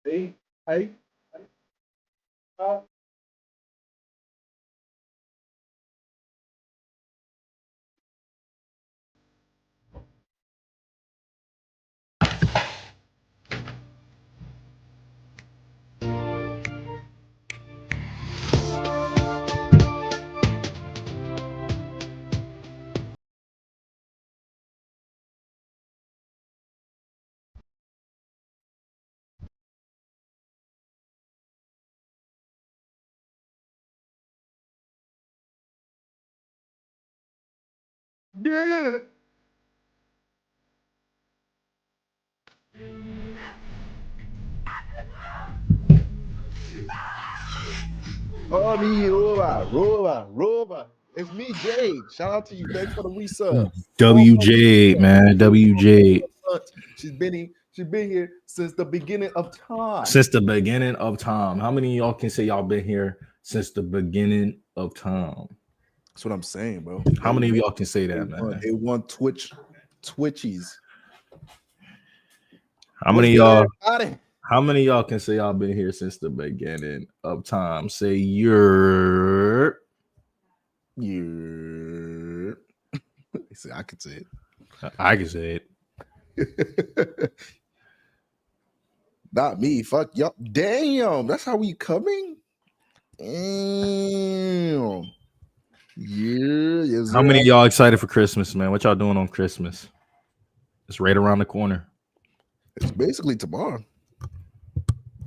Hey, hey, uh, yeah. Oh, me, Roba. It's me, Jade. Shout out to you. Thanks for the resub. 4 months. WJ, man. WJ. She's been here since the beginning of time. Since the beginning of time. How many of y'all can say y'all been here since the beginning of time? That's what I'm saying, bro. How many of y'all can say that, man? They want Twitchies. How What's many good, y'all? everybody? How many of y'all can say y'all been here since the beginning of time? Say you're. Yeah. See, I could say I can say it. Not me. Fuck y'all. Damn. That's how we coming? Damn. Yeah. Yes, How sir. many of y'all excited for Christmas, man? What y'all doing on Christmas? It's right around the corner. It's basically tomorrow.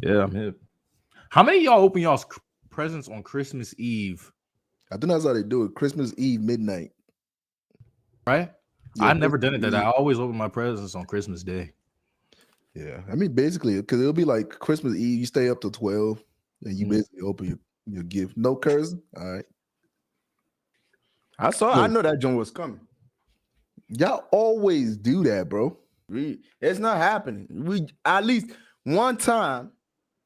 Yeah, I'm hip. How many of y'all open y'all's presents on Christmas Eve? I think that's how they do it. Christmas Eve, midnight. Right? Yeah, I never done Christmas it that. Eve. I always open my presents on Christmas Day. Yeah, I mean, basically, because it'll be like Christmas Eve, you stay up till 12, and you basically open your gift. No cursing. All right. I know that John was coming. Y'all always do that, bro. It's not happening. We at least one time,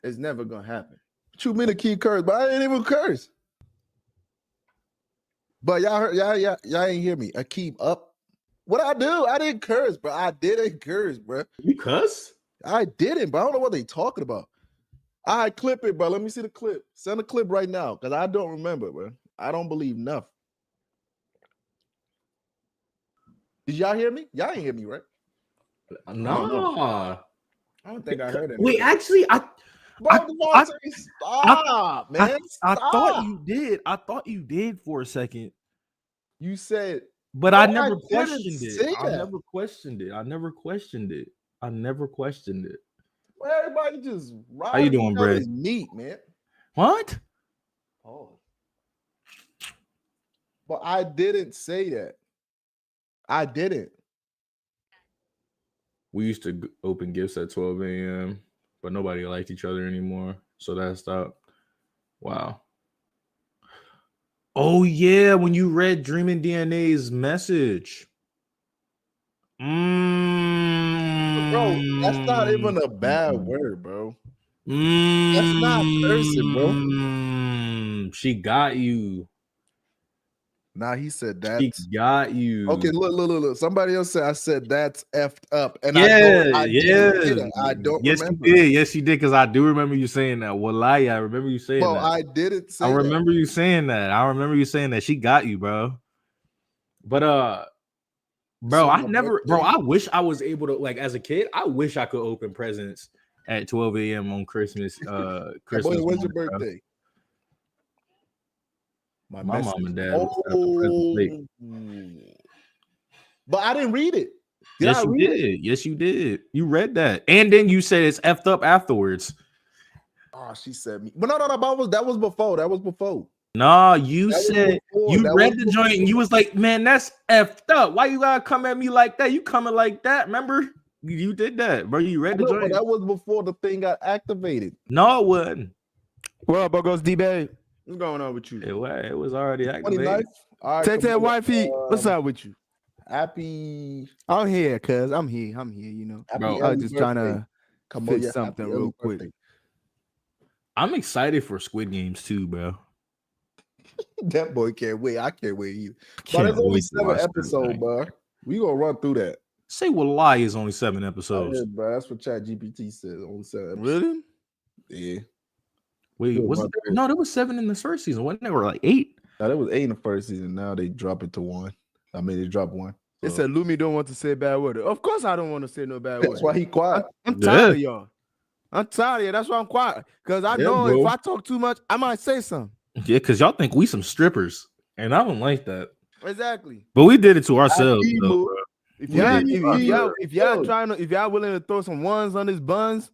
it's never gonna happen. What you mean to keep curse? But I ain't even curse. But y'all heard, y'all ain't hear me. I keep up. What I do? I didn't curse, bro. I didn't curse, bro. You cuss? I didn't, bro. I don't know what they talking about. I clip it, bro. Let me see the clip. Send a clip right now, because I don't remember, bro. I don't believe nothing. Did y'all hear me? Y'all ain't hear me, right? No. I don't think I heard it. Wait, actually, Stop, man. I Stop. thought you did. I thought you did for a second. You said, but I never questioned it. I never questioned it. I never questioned it. Well, everybody just how you doing, Brad? Meat, man. What? Oh. But I didn't say that. I didn't. We used to open gifts at 12 a.m., but nobody liked each other anymore. So that stopped. Wow. Oh, yeah. When you read Dreaming DNA's message. Bro, that's not even a bad word, bro. That's not cursing, bro. She got you. Nah, he said that. She got you. Okay, look. Somebody else said I said that's effed up. And I don't remember. You did. Yes, you did, because I do remember you saying that. Wallahi, I remember you saying that. I didn't say that. I remember you saying that. She got you, bro. But bro, I wish I was able to, like, as a kid, I wish I could open presents at 12 a.m. on Christmas. Christmas. When's your birthday? My mom and dad was set up the presents late. But I didn't read it. Yes, you did. Yes, you did. You read that. And then you said it's effed up afterwards. Oh, she said me. But no, that was before. That was before. No, you said you read the joint and you was like, man, that's effed up. Why you gotta come at me like that? You coming like that, remember? You did that, bro. You read the joint. But that was before the thing got activated. No, it wasn't. Well, but goes D-Bay. What's going on with you? It was already activated. Tay wifey, what's up with you? Happy. I'm here, cuz. I'm here, you know. Bro, I was just trying to fix something real quick. I'm excited for Squid Games too, bro. That boy can't wait. I can't wait either. But it's only 7 episodes, bro. We gonna run through that. Say Wallahi is only 7 episodes. Yeah, bro. That's what ChatGPT said. Only 7 episodes. Really? Yeah. Wait, no, there was 7 in the first season. Wasn't there? Or like 8? No, there was 8 in the first season. Now they drop it to 1. I mean, they dropped 1. They said Lumi don't want to say a bad word. Of course, I don't want to say no bad word. That's why he quiet. I'm tired of y'all. I'm tired of you. That's why I'm quiet. Because I know if I talk too much, I might say something. Yeah, because y'all think we some strippers, and I don't like that. Exactly. But we did it to ourselves, though, bro. If y'all willing to throw some ones on this buns,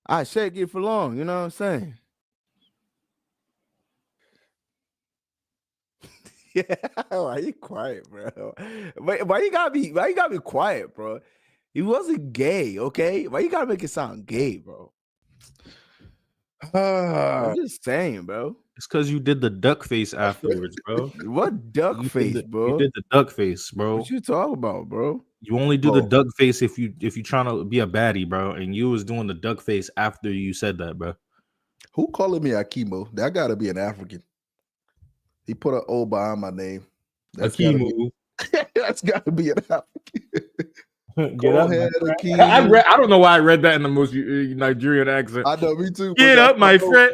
I shake it for long. You know what I'm saying? Yeah. Why you quiet, bro? Why you gotta be quiet, bro? He wasn't gay, okay? Why you gotta make it sound gay, bro? I'm just saying, bro. It's because you did the duck face afterwards, bro. What duck face, bro? You did the duck face, bro. What you talking about, bro? You only do the duck face if you trying to be a baddie, bro. And you was doing the duck face after you said that, bro. Who calling me Akimo? That gotta be an African. He put an O behind my name. Akimo. That's gotta be an African. Get up, I don't know why I read that in the most Nigerian accent. I know, me too. Get up, my friend.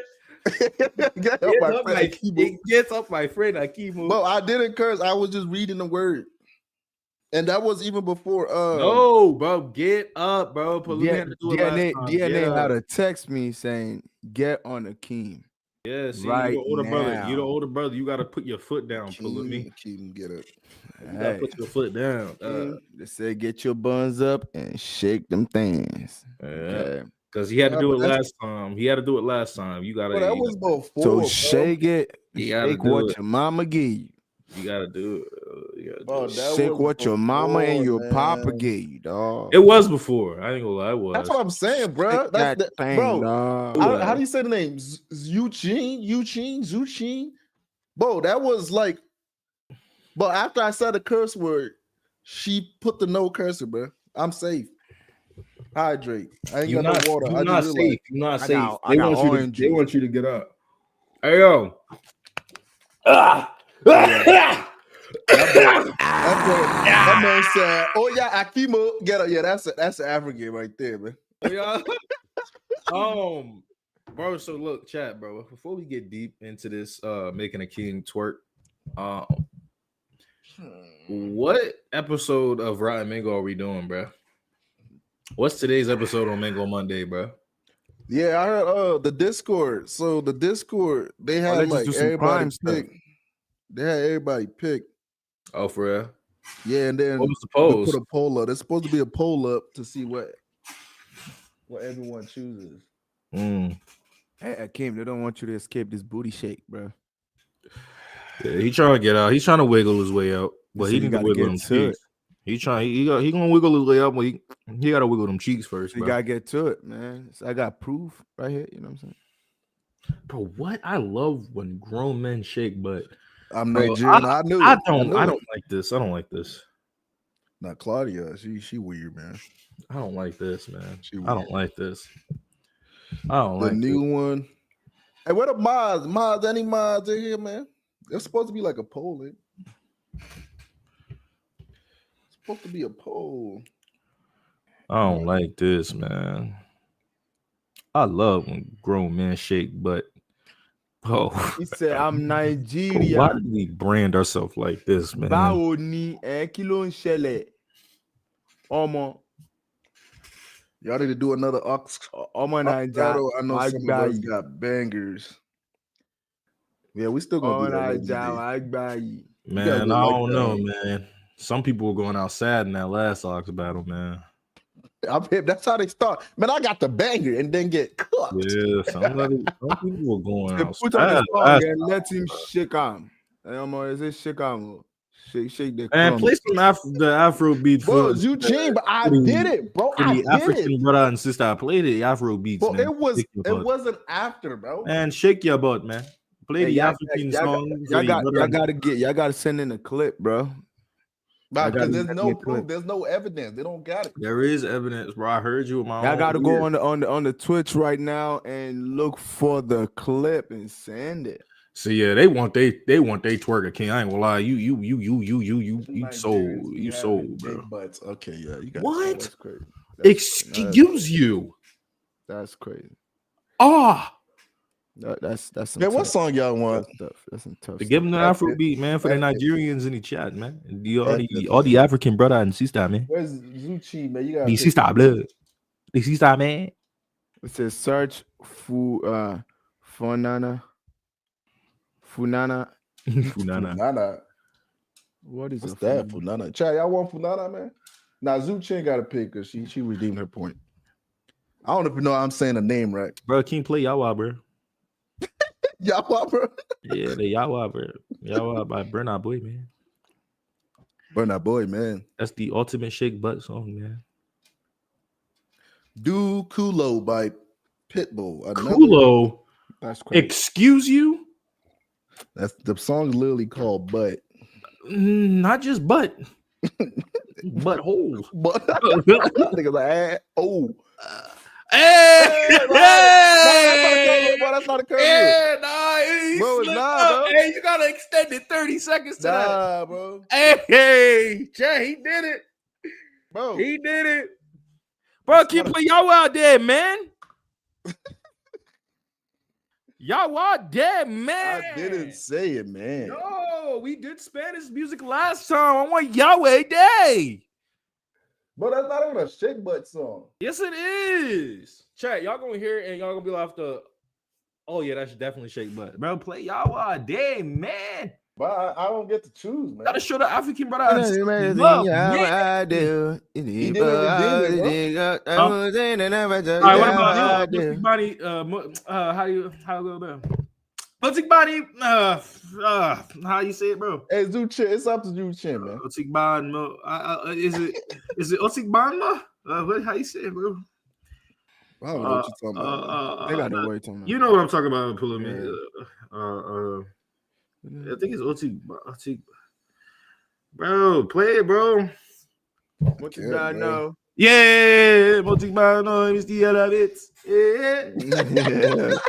Get up, my friend. It gets up, my friend. Akimo. But I didn't curse. I was just reading the word, and that was even before. No, bro, get up, bro. DNA had to text me saying, "Get on Akeem." Yeah, see, right you're the older now. brother. You're the older brother. You got to put your foot down, Palumi. Akeem, get up. You got to put your foot down. They said, "Get your buns up and shake them things." Okay. Because he had to do it last time. You gotta. But that was before. So shake it. You gotta Shake do what it. your mama gave you. You gotta do it. Bro, that Shake was what your mama and your before, papa man. gave you, dog. It was before. I ain't gonna lie. It was. That's what I'm saying, bro. Shake That's that thing, bro. dog. How do you say the name? Zuchin? Bro, that was like. But after I said the curse word, she put the no cursor, bro. I'm safe. Hydrate. I ain't got no water. You're not safe. You're not safe. They want you to get up. Hey yo. That man said, "Oh yeah, Akimo, get up." Yeah, that's an African right there, man. Bro. So look, chat, bro. Before we get deep into this, making a king twerk, what episode of Rotten Mango are we doing, bro? What's today's episode on Mango Monday, bro? Yeah, I heard the Discord. So the Discord, they had like everybody pick. They had everybody pick. Oh, for real? Yeah, and then what was the poll? Put a poll up. There's supposed to be a poll up to see what everyone chooses. Hey, Akeem, they don't want you to escape this booty shake, bro. Yeah, he trying to get out. He's trying to wiggle his way out, but he need to wiggle them cheeks. He gonna wiggle his way out, but he gotta wiggle them cheeks first. You gotta get to it, man. So I got proof right here. You know what I'm saying? Bro, what I love when grown men shake, but I'm Nigerian. I knew. I don't like this. I don't like this. Not Claudia. She weird, man. I don't like this, man. I don't like this. The new one. Hey, what up, mods? Mods, any mods in here, man? There's supposed to be like a poll. It's supposed to be a poll. I don't like this, man. I love when grown men shake, but he said, "I'm Nigerian." Why do we brand ourselves like this, man? Báwo ni kilo ń ṣẹlẹ̀? Ọmọ. Y'all need to do another Ọmọ Naija. I know some of us got bangers. Yeah, we still gonna do that. Man, I don't know, man. Some people were going out sad in that last Ox battle, man. I'm hip. That's how they start. Man, I got the banger and then get cooked. Yeah, some people were going out put on the song and let him shake on. Is it shake on? Shake the and play some the Afro beat for Eugene, but I did it, bro. I did African it. Brother and sister. I played the Afro beats, bro, man. It wasn't after, bro. And shake your butt, man. Play the African song. Y'all gotta send in a clip, bro. Because there's no proof, there's no evidence. They don't got it. There is evidence, bro. I heard you with my. Y'all gotta go on the Twitch right now and look for the clip and send it. So yeah, they want they twerker king. I ain't gonna lie, you sold, bro. Butts. Okay, yeah, you got what? That's crazy. Excuse you. That's crazy. That's some what song y'all want? That's some tough. Give them the Afro beat, man, for the Nigerians in the chat, man. All the African brother and sister, man. Where's Zuchi, man? You got the sister blood. The sister, man. It says search Funana. What is that? Funana. Chad, y'all want Funana, man? Now Zuchin got to pick because she redeemed her point. I don't even know I'm saying the name right. Bro, can't play Yawa, bro. Yawa, bro. Yeah, the Yawa, bro. Yawa by Burna Boy, man. Burna Boy, man. That's the ultimate shake butt song, man. Do Kulo by Pitbull. Kulo? That's crazy. Excuse you? That's the song's literally called Butt. Not just butt. Butt holes. But nigga like, oh. Hey, that's not a curve. Yeah, nah, bro, it's not, bro. Hey, you gotta extend it 30 seconds to that. Bro. Hey, Jay, he did it. Bro. He did it. Bro, keep playing y'all out there, man. Y'all out there, man. I didn't say it, man. No, we did Spanish music last time. I want Yahweh Day. But that's not even a shake butt song. Yes, it is. Chat, y'all gonna hear it and y'all gonna be like, oh yeah, that's definitely shake butt. Bro, play y'all all day, man. But I don't get to choose, man. Gotta show the African brother and sister love, man. He didn't redeem it, bro. All right, what about Motik Bani? How go there? Motik Bani, how you say it, bro? Hey, Zuchin, it's up to Zuchin, man. Motik Bani, is it Motik Bani? How you say it, bro? I don't know what you're talking about. They got the word to you know what I'm talking about, pulling me. I think it's Otik. Bro, play it, bro. What you got now? Yeah, Motik Bani, Mr. Yellow Bits. Yeah.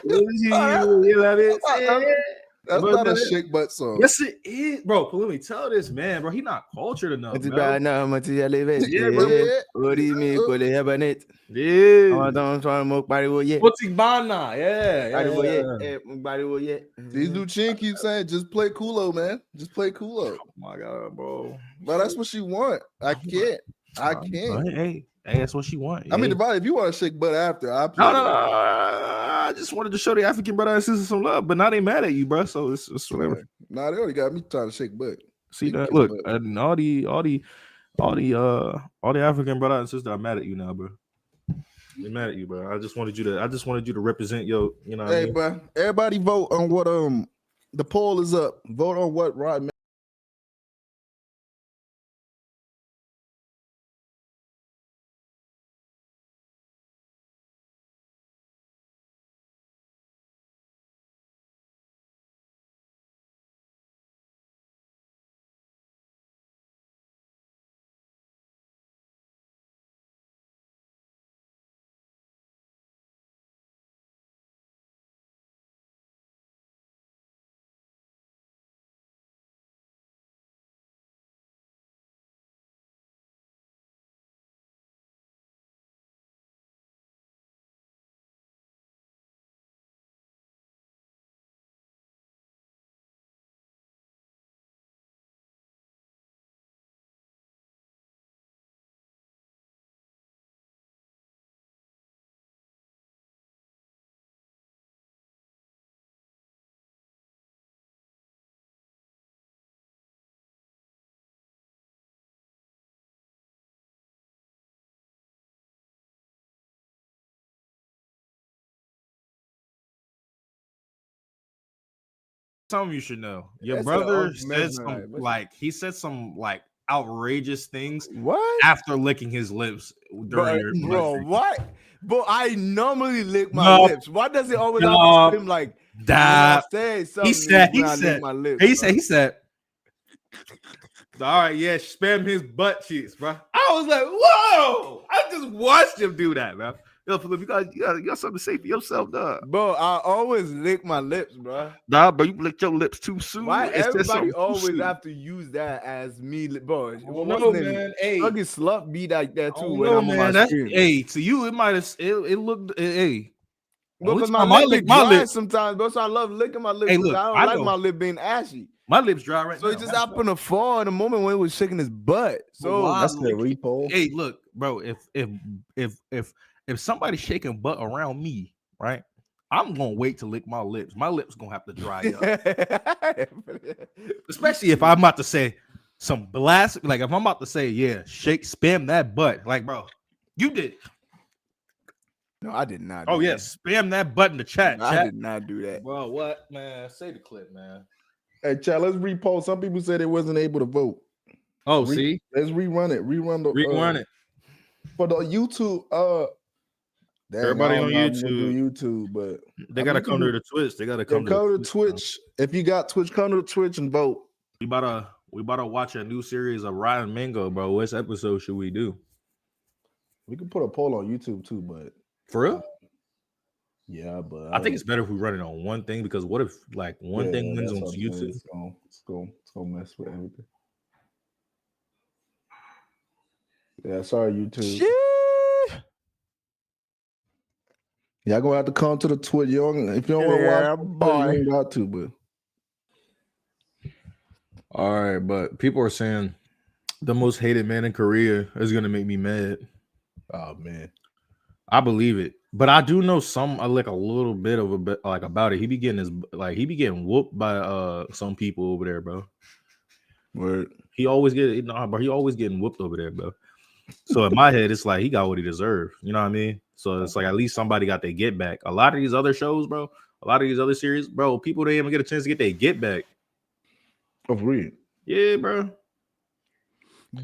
Yellow Bits. That's not a shake butt song. Yes, it is, bro. Let me tell this man, bro. He not cultured enough. What you got now? What you got? Yeah, bro. What do you mean? Call it Hebanet. Yeah. I'm trying to make body will yet. Motik Bani, yeah. Body will yet. These Zuchin keep saying, just play Kulo, man. Just play Kulo. Oh my god, bro. But that's what she want. I can't. Hey, that's what she want. I mean, if you want to shake butt after, I play. No. I just wanted to show the African brother and sister some love, but now they mad at you, bro. So it's whatever. Nah, they already got me trying to shake butt. See that? Look, and all the African brother and sister are mad at you now, bro. They're mad at you, bro. I just wanted you to represent your, you know. Hey, bro. Everybody vote on what the poll is up. Vote on what Rod. Something you should know. Your brother said some outrageous things. What? After licking his lips during your bro, what? But I normally lick my lips. Why does it always have to seem like that? He said. All right, yeah, spam his butt cheeks, bro. I was like, whoa! I just watched him do that, man. Yo, Philip, you got something to say for yourself, dog. Bro, I always lick my lips, bro. Nah, but you licked your lips too soon. Why everybody always have to use that as me, bro? No, man. Hey, Fucking slut be like that too. When I'm on my screen. Hey, to you, it might have. It looked. Hey, because my lip dry sometimes, bro. So I love licking my lips. Hey, look, I don't like my lip being ashy. My lips dry right now. So it just happened to fall in the moment when it was shaking his butt. So that's the repo. Hey, look, bro. If somebody's shaking butt around me, right, I'm gonna wait to lick my lips. My lips gonna have to dry up. Especially if I'm about to say some blast, like if I'm about to say, yeah, spam that butt. Like, bro, you did. No, I did not. Oh, yeah, spam that butt in the chat. No, I did not do that. Bro, what, man? Say the clip, man. Hey, chat, let's repost. Some people said they wasn't able to vote. Oh, see? Let's rerun it. Rerun it. For the YouTube, everybody on YouTube, but they gotta come to the Twitch. They gotta come to Twitch. If you got Twitch, come to Twitch and vote. We about to watch a new series of Ryan Mango, bro. Which episode should we do? We can put a poll on YouTube too, but for real? Yeah, but I think it's better if we run it on one thing, because what if like one thing wins on YouTube? It's gonna mess with everything. Yeah, sorry, YouTube. Shit. Y'all gonna have to come to the Twitch. If you don't want to watch, you ain't got to, but all right, but people are saying the most hated man in Korea is gonna make me mad. Oh man, I believe it. But I do know some like a little bit of a bit like about it. He be getting whooped by some people over there, bro. Word. He always getting whooped over there, bro. So in my head, it's like he got what he deserved. You know what I mean? So it's like at least somebody got their get back. A lot of these other shows, bro, a lot of these other series, bro, people didn't even get a chance to get their get back. Oh, real. Yeah, bro.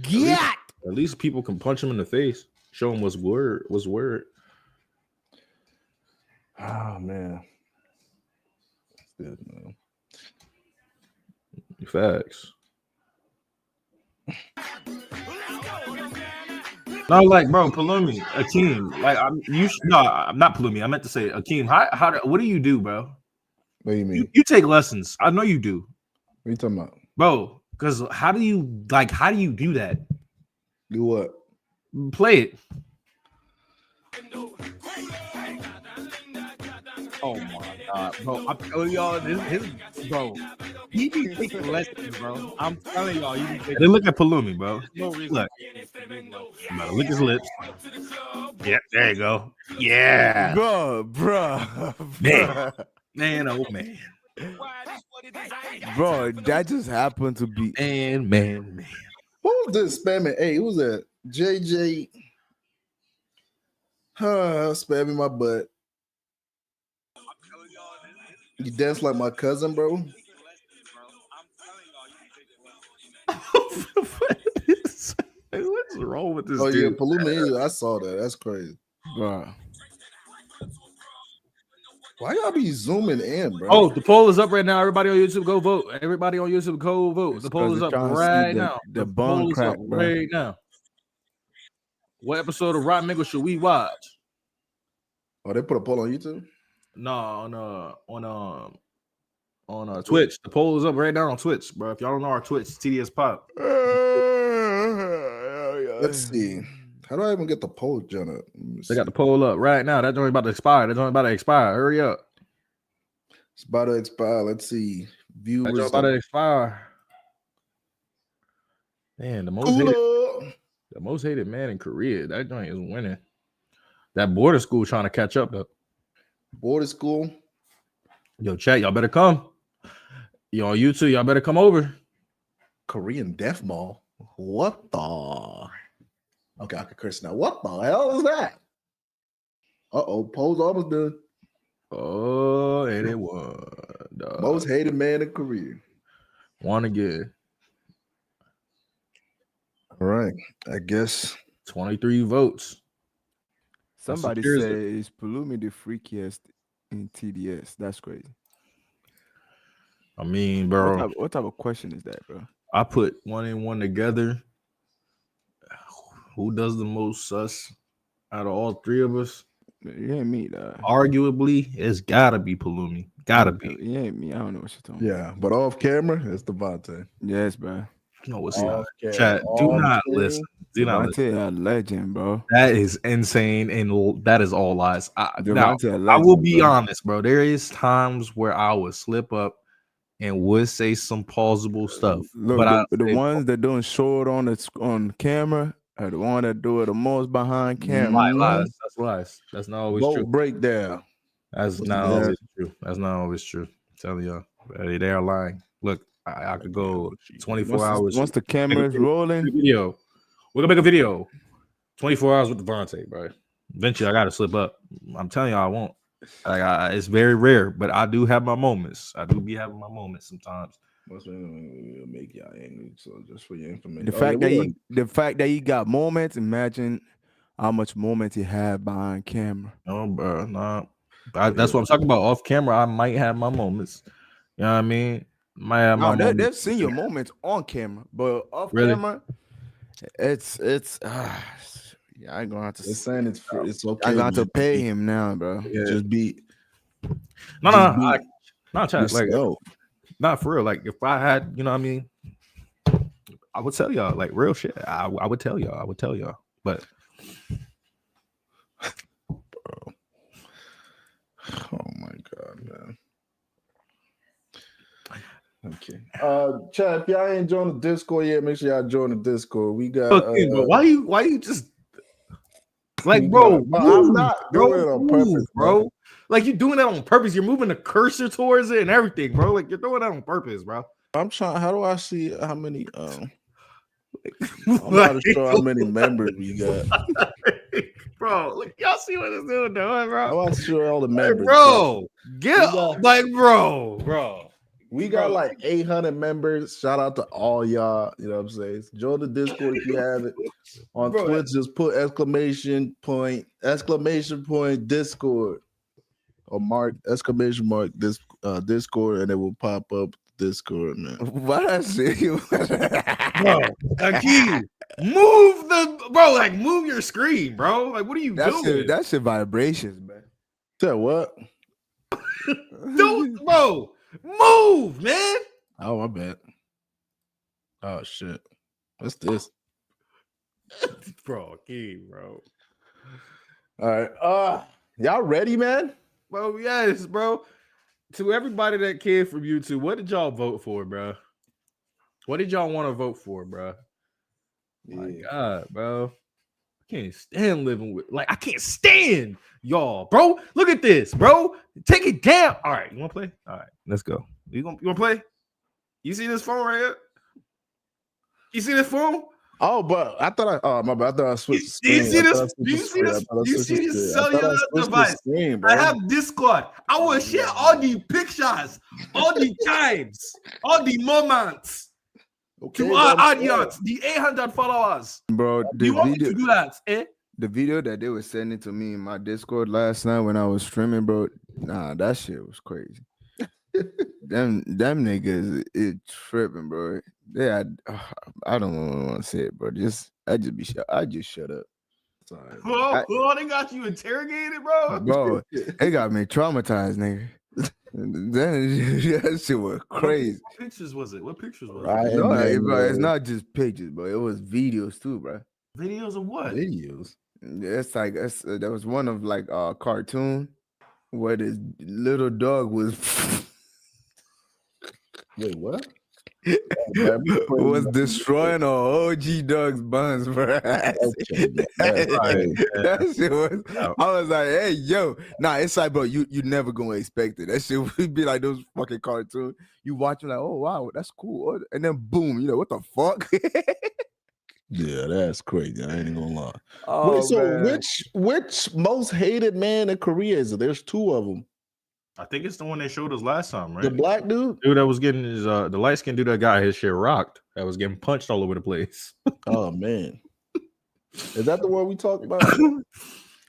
Yeah. At least people can punch him in the face, show him what's word. Oh man. That's good, man. Facts. No, like, bro, Palumi, Akeem, like, I'm not Palumi. I meant to say Akeem. What do you do, bro? What do you mean? You take lessons. I know you do. What are you talking about? Bro, because how do you do that? Do what? Play it. Oh my god, bro! I'm telling y'all, bro. He be taking lessons, bro. I'm telling y'all, he be taking. Then look at Palumi, bro. No reason. Look. Lick his lips. Yeah, there you go. Yeah, bro. man, oh man. Bro, that just happened to be Man. Who was this spamming? Hey, who was that? JJ. Spamming my butt. You dance like my cousin, bro. What's wrong with this Oh dude? yeah, Palumi. I saw that. That's crazy, bro. Why y'all be zooming in, bro? Oh, the poll is up right now. Everybody on YouTube, go vote. Everybody on YouTube, go vote. It's The poll is up right now. The bone crack, bro. Right now. What episode of Rotten Nigga should we watch? Oh, they put a poll on YouTube? No, on Twitch. The poll is up right now on Twitch, bro. If y'all don't know our Twitch, tdspop. Let's see. How do I even get the poll, Jenna? They got the poll up right now. That joint about to expire. Hurry up. It's about to expire. Let's see. Viewers. That joint about to expire. Man, the most hated man in Korea. That joint is winning. That border school trying to catch up though. Border school. Yo, chat, y'all better come. Yo, on YouTube, y'all better come over. Korean Death Mall. What the? Okay, I can curse now. What the hell is that? Uh-oh, poll's almost done. Oh, and it was most hated man in Korea. One again. All right, I guess 23 votes. Somebody said is Palumi the freakiest in TDS? That's crazy. I mean, bro, what type of question is that, bro? I put one and one together. Who does the most sus out of all three of us? You ain't me, dog. Arguably, it's gotta be Palumi. Gotta be. You ain't me. I don't know what you're talking about. Yeah, but off camera, it's Devontae. Yes, bro. No, it's not. Chat, do not listen. Do not listen. A legend, bro. That is insane, and that is all lies. I legend, will be honest, bro. There is times where I would slip up and would say some plausible stuff. Look, but the ones that doing short on camera are the one that do it the most behind camera. Lies. That's lies. That's not always true. Breakdown. That's not always true. That's not always true. I'm telling y'all, they are lying. Look, I could go 24 hours. Once the camera is rolling, we're gonna make a video. 24 hours with Devontae, bro. Eventually, I gotta slip up. I'm telling y'all, I won't. It's very rare, but I do have my moments. I do be having my moments sometimes. Make y'all angry. So just for your information, the fact that you got moments. Imagine how much moments you have behind camera. No, bro, nah. That's what I'm talking about. Off camera, I might have my moments. You know what I mean? Might have my moments. They've seen your moments on camera, but off camera, it's. Yeah, I ain't gonna have to. It's saying it's okay. I got to pay him now, bro. Yeah. Just be. Not chat. Like, no. Not for real. Like, if I had, you know what I mean, I would tell y'all, like, real shit. I would tell y'all. But bro. Oh my god, man. Okay. Chat, if y'all ain't joined the Discord yet, make sure y'all join the Discord. We got why you just Like, bro, but move, I'm not bro, doing it on move, purpose, bro. Like, you're doing that on purpose. You're moving the cursor towards it and everything, bro. Like, you're doing that on purpose, bro. I'm trying. How do I see how many? I'm Like, about to show how many members we got. bro, look, y'all see what this dude doing, bro? I want to show all the Like, members. bro, We got- bro. We got like 800 members. Shout out to all y'all. You know what I'm saying? Join the Discord if you have it. On Bro, Twitch, just put exclamation point Discord or mark exclamation mark this Discord, and it will pop up Discord, man. What I see you, bro, Akeem, move your screen, bro. Like, what are you doing? That's your vibrations, man. Tell what? Don't, bro, move, man. Oh, my bad. Oh shit. What's this? Bro, Akeem, bro. All right. Y'all ready, man? Bro, yes, bro. To everybody that cared from YouTube, what did y'all vote for, bro? What did y'all want to vote for, bro? My God, bro. I can't stand living with, like, I can't stand y'all, bro. Look at this, bro. Take it down. All right, you want to play? All right, let's go. You want to play? You see this phone right here? You see this phone? Oh, but I thought my bad. I thought I switched. Do you see this? Do Do you see this? Do you see this cellular device? Screen, I have Discord. I will share all the pictures, all the times, all the moments to our audience, the 800 followers. Bro, Do you want me to do that? Eh? The video that they were sending to me in my Discord last night when I was streaming, bro, nah, that shit was crazy. them niggas, it tripping, bro. They had, I don't want to say it, bro. I just shut up. Sorry, Oh, they got you interrogated, bro. Bro, they got me traumatized, nigga. That shit was crazy. What pictures was it? What pictures was Right. it? No, bro, it's not just pictures, bro. It was videos too, bro. Videos of what? Videos. It's like there was one of like a cartoon where this little dog was Wait, what? was destroying a OG dog's buns, bro. Okay, That shit was. I was like, hey, yo, nah. It's like, bro, you never gonna expect it. That shit would be like those fucking cartoons. You watch it like, oh wow, that's cool, and then boom, you know what the fuck? Yeah, that's crazy. I ain't gonna lie. Oh, Wait, so man. which most hated man in Korea is it? There's two of them. I think it's the one they showed us last time, right? The black dude. Dude that was getting his the light skinned dude that got his shit rocked, that was getting punched all over the place. Oh man, is that the one we talked about?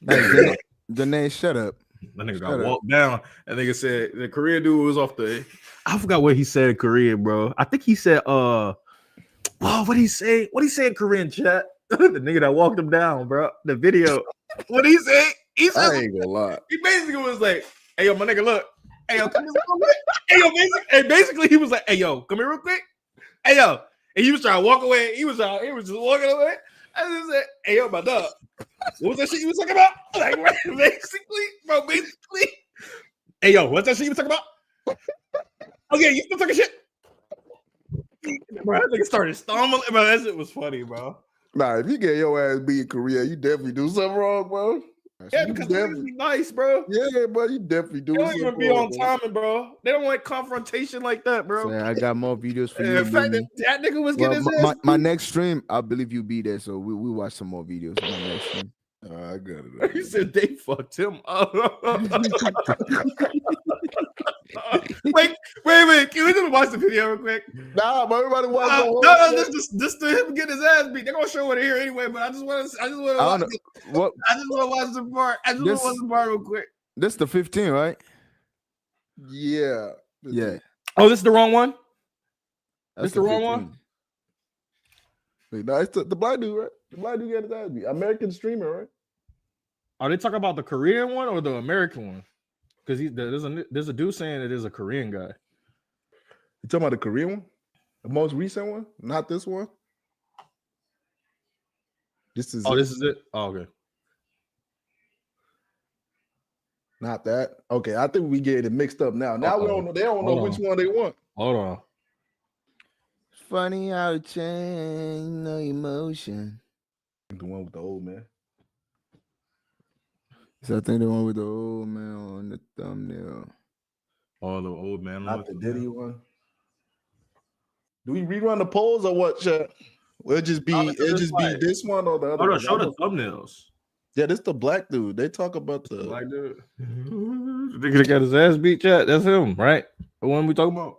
Hey, Janae, shut up. That nigga got walked down. That nigga said the Korean dude was off the. I forgot what he said in Korean, bro. I think he said, what did he say? What did he say in Korean, chat? The nigga that walked him down, bro. The video. What did he say? He said, I ain't gonna lie. he basically was like, hey yo, my nigga, look. Hey yo, come here real quick. Hey yo, basically he was like, hey yo, come here real quick. Hey yo. And he was trying to walk away. He was just walking away. I just said, hey yo, my dog. What was that shit you was talking about? Like, basically. Hey yo, what's that shit you was talking about? Okay, you still talking shit? Bro, that nigga started stumbling. Bro, that shit was funny, bro. Nah, if you get your ass beat in Korea, you definitely do something wrong, bro. Yeah, because they be nice, bro. Yeah, bro, you definitely do. They don't even be on timing, bro. They don't want confrontation like that, bro. So I got more videos for you. The fact that nigga was getting his ass my next stream, I believe you'll be there, so we watch some more videos on my next stream. I got it. He said they fucked him up. Wait. Can we just watch the video real quick? Nah, but everybody watch the whole No, this to him getting his ass beat. They're gonna show it here anyway, but I just want to watch the part. I just want to watch the part real quick. This the 15, right? Yeah. Yeah. Oh, this is the wrong one? That's This the wrong one? Wait, no, it's the black dude, right? The black dude got his ass beat. American streamer, right? Are they talking about the Korean one or the American one? Because there's a dude saying it is a Korean guy. You talking about the Korean one? The most recent one? Not this one? This is this is it? Oh, okay. Not that. Okay, I think we get it mixed up now. Now we don't know. They don't know which one they want. Hold on. Funny how it changed, no emotion. The one with the old man. So I think the one with the old man on the thumbnail. Oh, the old man. Not the Diddy one. Do we rerun the polls or what, chat? It'll just be this one or the other Oh no, one. show the thumbnails. Yeah, this the black dude. They talk about the Black dude. Nigga got his ass beat, chat. That's him, right? The one we talking about.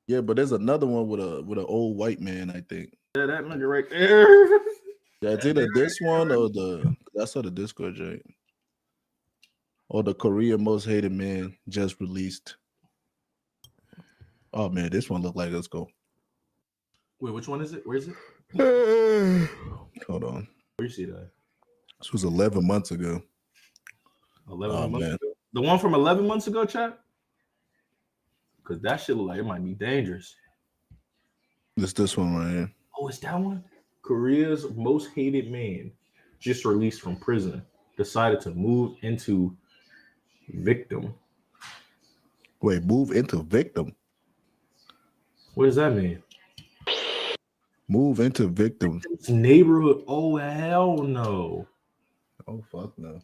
yeah, but there's another one with an old white man, I think. Yeah, that nigga right there. Yeah, it's either this one or that's the Discord joint. Or the Korea most hated man just released. Oh man, this one look like let's go. Wait, which one is it? Where is it? Hold on. Where you see that? This was 11 months ago. 11 months ago. The one from 11 months ago, chat? Because that shit look like it might be dangerous. It's this one right here. Oh, it's that one? Korea's most hated man just released from prison decided to move into victim. Wait, move into victim. What does that mean? Move into victim. It's neighborhood. Oh, hell no. Oh, fuck no.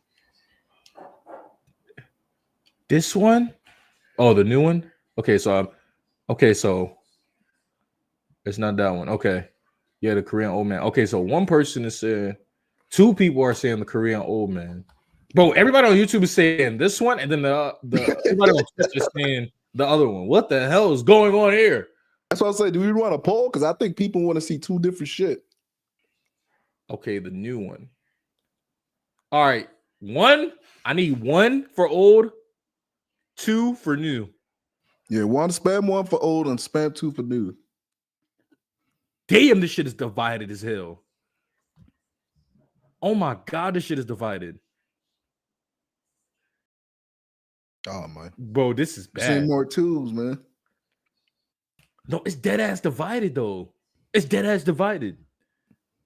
This one? Oh, the new one? Okay, so it's not that one. Okay. Yeah, the Korean old man. Okay, so one person is saying, two people are saying the Korean old man. Bro, everybody on YouTube is saying this one, and then the everybody on Twitch is saying the other one. What the hell is going on here? That's what I say. Do we want a poll? Because I think people want to see two different shit. Okay, the new one. All right. One, I need one for old, two for new. Yeah, spam one for old and spam two for new. Damn, this shit is divided as hell. Oh my God, this shit is divided. Oh, man. Bro, this is bad. See more twos, man. No, it's dead ass divided, though. It's dead ass divided.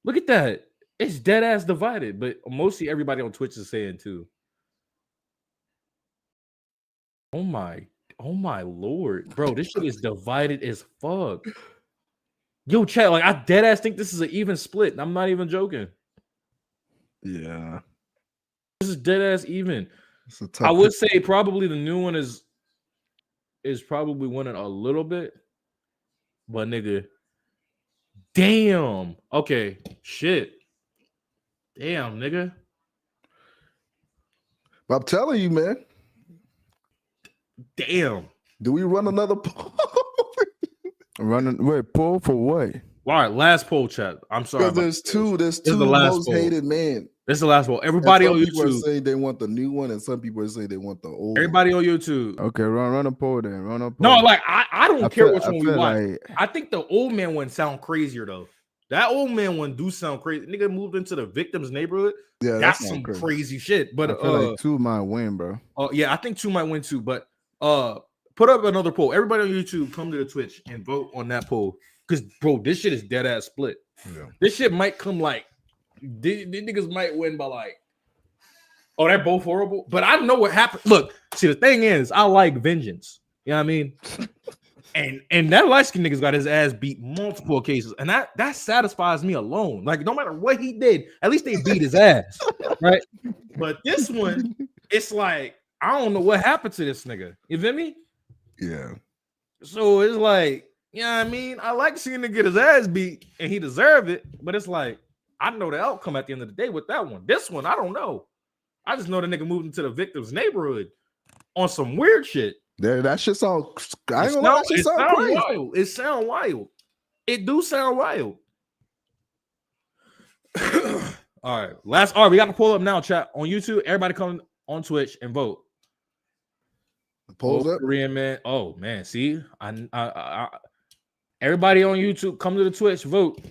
Look at that. It's dead ass divided, but mostly everybody on Twitch is saying too. Oh my Lord. Bro, this shit is divided as fuck. Yo, chat, like I dead ass think this is an even split. I'm not even joking. Yeah. This is dead ass even. I would say probably the new one is probably winning a little bit. But nigga, damn. Okay, shit. Damn, nigga. But I'm telling you, man. Damn. Do we run another poll? Wait, poll for what? All right, last poll, chat. I'm sorry. Because there's two the last most poll. hated men. This is the last poll. Everybody on people YouTube are saying they want the new one, and some people are saying they want the old. Everybody on YouTube. Okay, run a poll then. Run a poll. No, like I don't care which one we watch. Like... I think the old man one sound crazier though. That old man one do sound crazy. Nigga moved into the victim's neighborhood. Yeah, that's some crazy shit. But I feel like two might win, bro. Oh yeah, I think two might win too. But put up another poll. Everybody on YouTube, come to the Twitch and vote on that poll. Because bro, this shit is dead ass split. Yeah. This shit might come like these niggas might win by like. Oh, they're both horrible. But I know what happened. Look, see, the thing is, I like vengeance. You know what I mean? and that light-skinned nigga's got his ass beat multiple cases. And that satisfies me alone. Like, no matter what he did, at least they beat his ass. Right? But this one, it's like, I don't know what happened to this nigga. You feel me? Yeah. So it's like, you know what I mean? I like seeing him get his ass beat and he deserved it. But it's like, I know the outcome at the end of the day with that one. This one, I don't know. I just know the nigga moved into the victim's neighborhood on some weird shit. That shit sound. I ain't gonna lie, that shit sound crazy. Wild. It sound wild. It do sound wild. All right, we got to pull up now, chat on YouTube. Everybody come on Twitch and vote. Polls up, Korean man. Oh man, see, I everybody on YouTube, come to the Twitch, vote.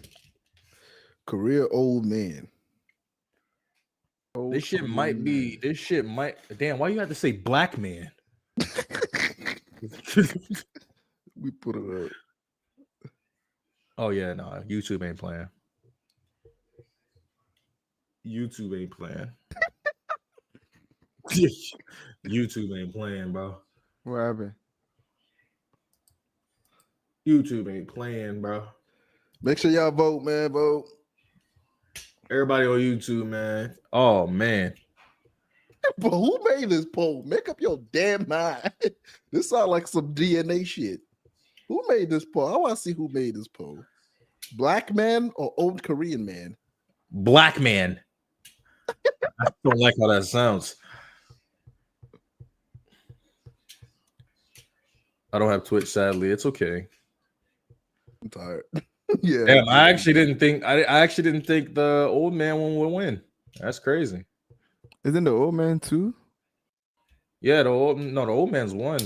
Korea old man. This shit might be. This shit might. Damn, why you have to say black man? We put it up. Oh yeah, no, YouTube ain't playing. YouTube ain't playing. YouTube ain't playing, bro. What happened? YouTube ain't playing, bro. Make sure y'all vote, man. Vote. Everybody on YouTube, man. Oh man. But who made this poll? Make up your damn mind. This sounds like some DNA shit. Who made this poll? I want to see who made this poll. Black man or old Korean man? Black man. I don't like how that sounds. I don't have Twitch, sadly. It's okay. I'm tired. Yeah. Damn, I actually didn't think the old man one would win. That's crazy. Isn't the old man too? Yeah, the old man's won.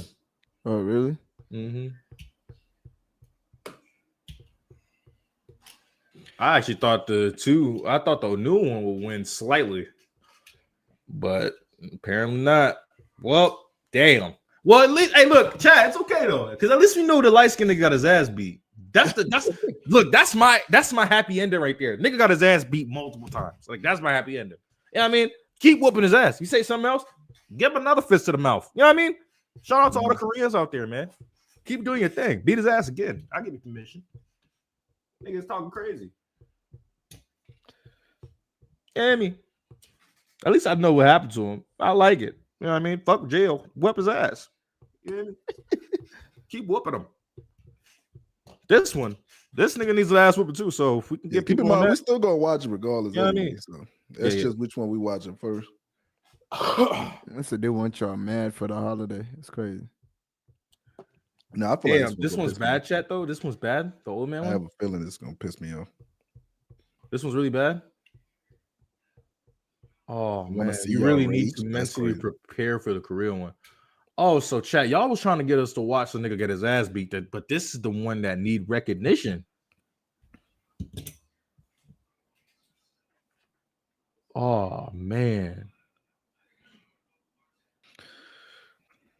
Oh, really? Mm-hmm. I actually thought the new one would win slightly, but apparently not. Well, damn. Well, at least, hey, look, Chad, it's okay though, because at least we know the light skinned nigga got his ass beat. That's my happy ending right there. Nigga got his ass beat multiple times. Like, that's my happy ending. You know what I mean? Keep whooping his ass. You say something else, give him another fist to the mouth. You know what I mean? Shout out to all the Koreans out there, man. Keep doing your thing. Beat his ass again. I'll give you permission. Niggas talking crazy. You know what I mean? At least I know what happened to him. I like it. You know what I mean? Fuck jail. Whip his ass. You know what I mean? Keep whooping him. This nigga needs an ass whooping too. So if we can get people in mind, we still gonna watch it regardless. You know what I mean? So that's just which one we watching first. I said they want y'all mad for the holiday. It's crazy. No, I feel like this one's bad, chat though. This one's bad. The old man one. I have a feeling it's gonna piss me off. This one's really bad. Oh I wanna man, see you y'all really rage. need to That's mentally crazy. prepare for the Korean one. Oh, so chat, y'all was trying to get us to watch the nigga get his ass beat, but this is the one that need recognition. Oh man,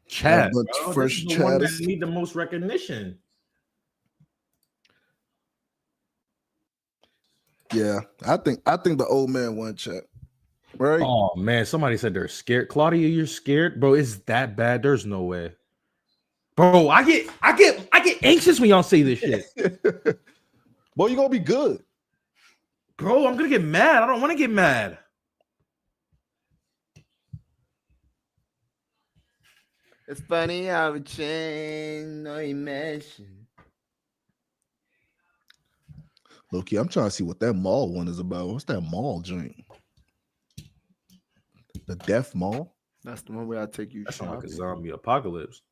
chat, bro, first this is the one that need the most recognition. Yeah, I think the old man won, chat. Right? Oh man, somebody said they're scared. Claudia, you're scared, bro. Is that bad? There's no way, bro. I get anxious when y'all say this shit. Boy, you gonna be good, bro. I'm gonna get mad. I don't want to get mad. It's funny how it changed, no emotion. Loki. I'm trying to see what that mall one is about. What's that mall joint? The Death Mall. That's the one where I take you. That sounds like a zombie apocalypse.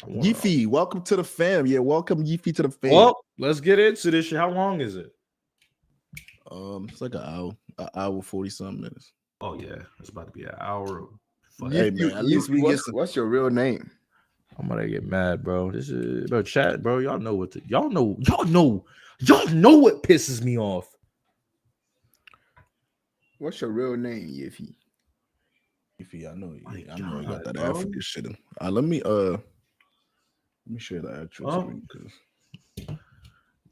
Yeefy, welcome to the fam. Yeah, welcome Yeefy to the fam. Well, let's get into this shit. How long is it? It's like an hour 40 something minutes. Oh yeah, it's about to be an hour. Hey man, at least we get some. What's your real name? I'm gonna get mad, bro. This is bro, chat, bro. Y'all know y'all know what pisses me off. What's your real name, Yiffy? Yiffy, I know you got that bro. African shit. Let me share the actual screen.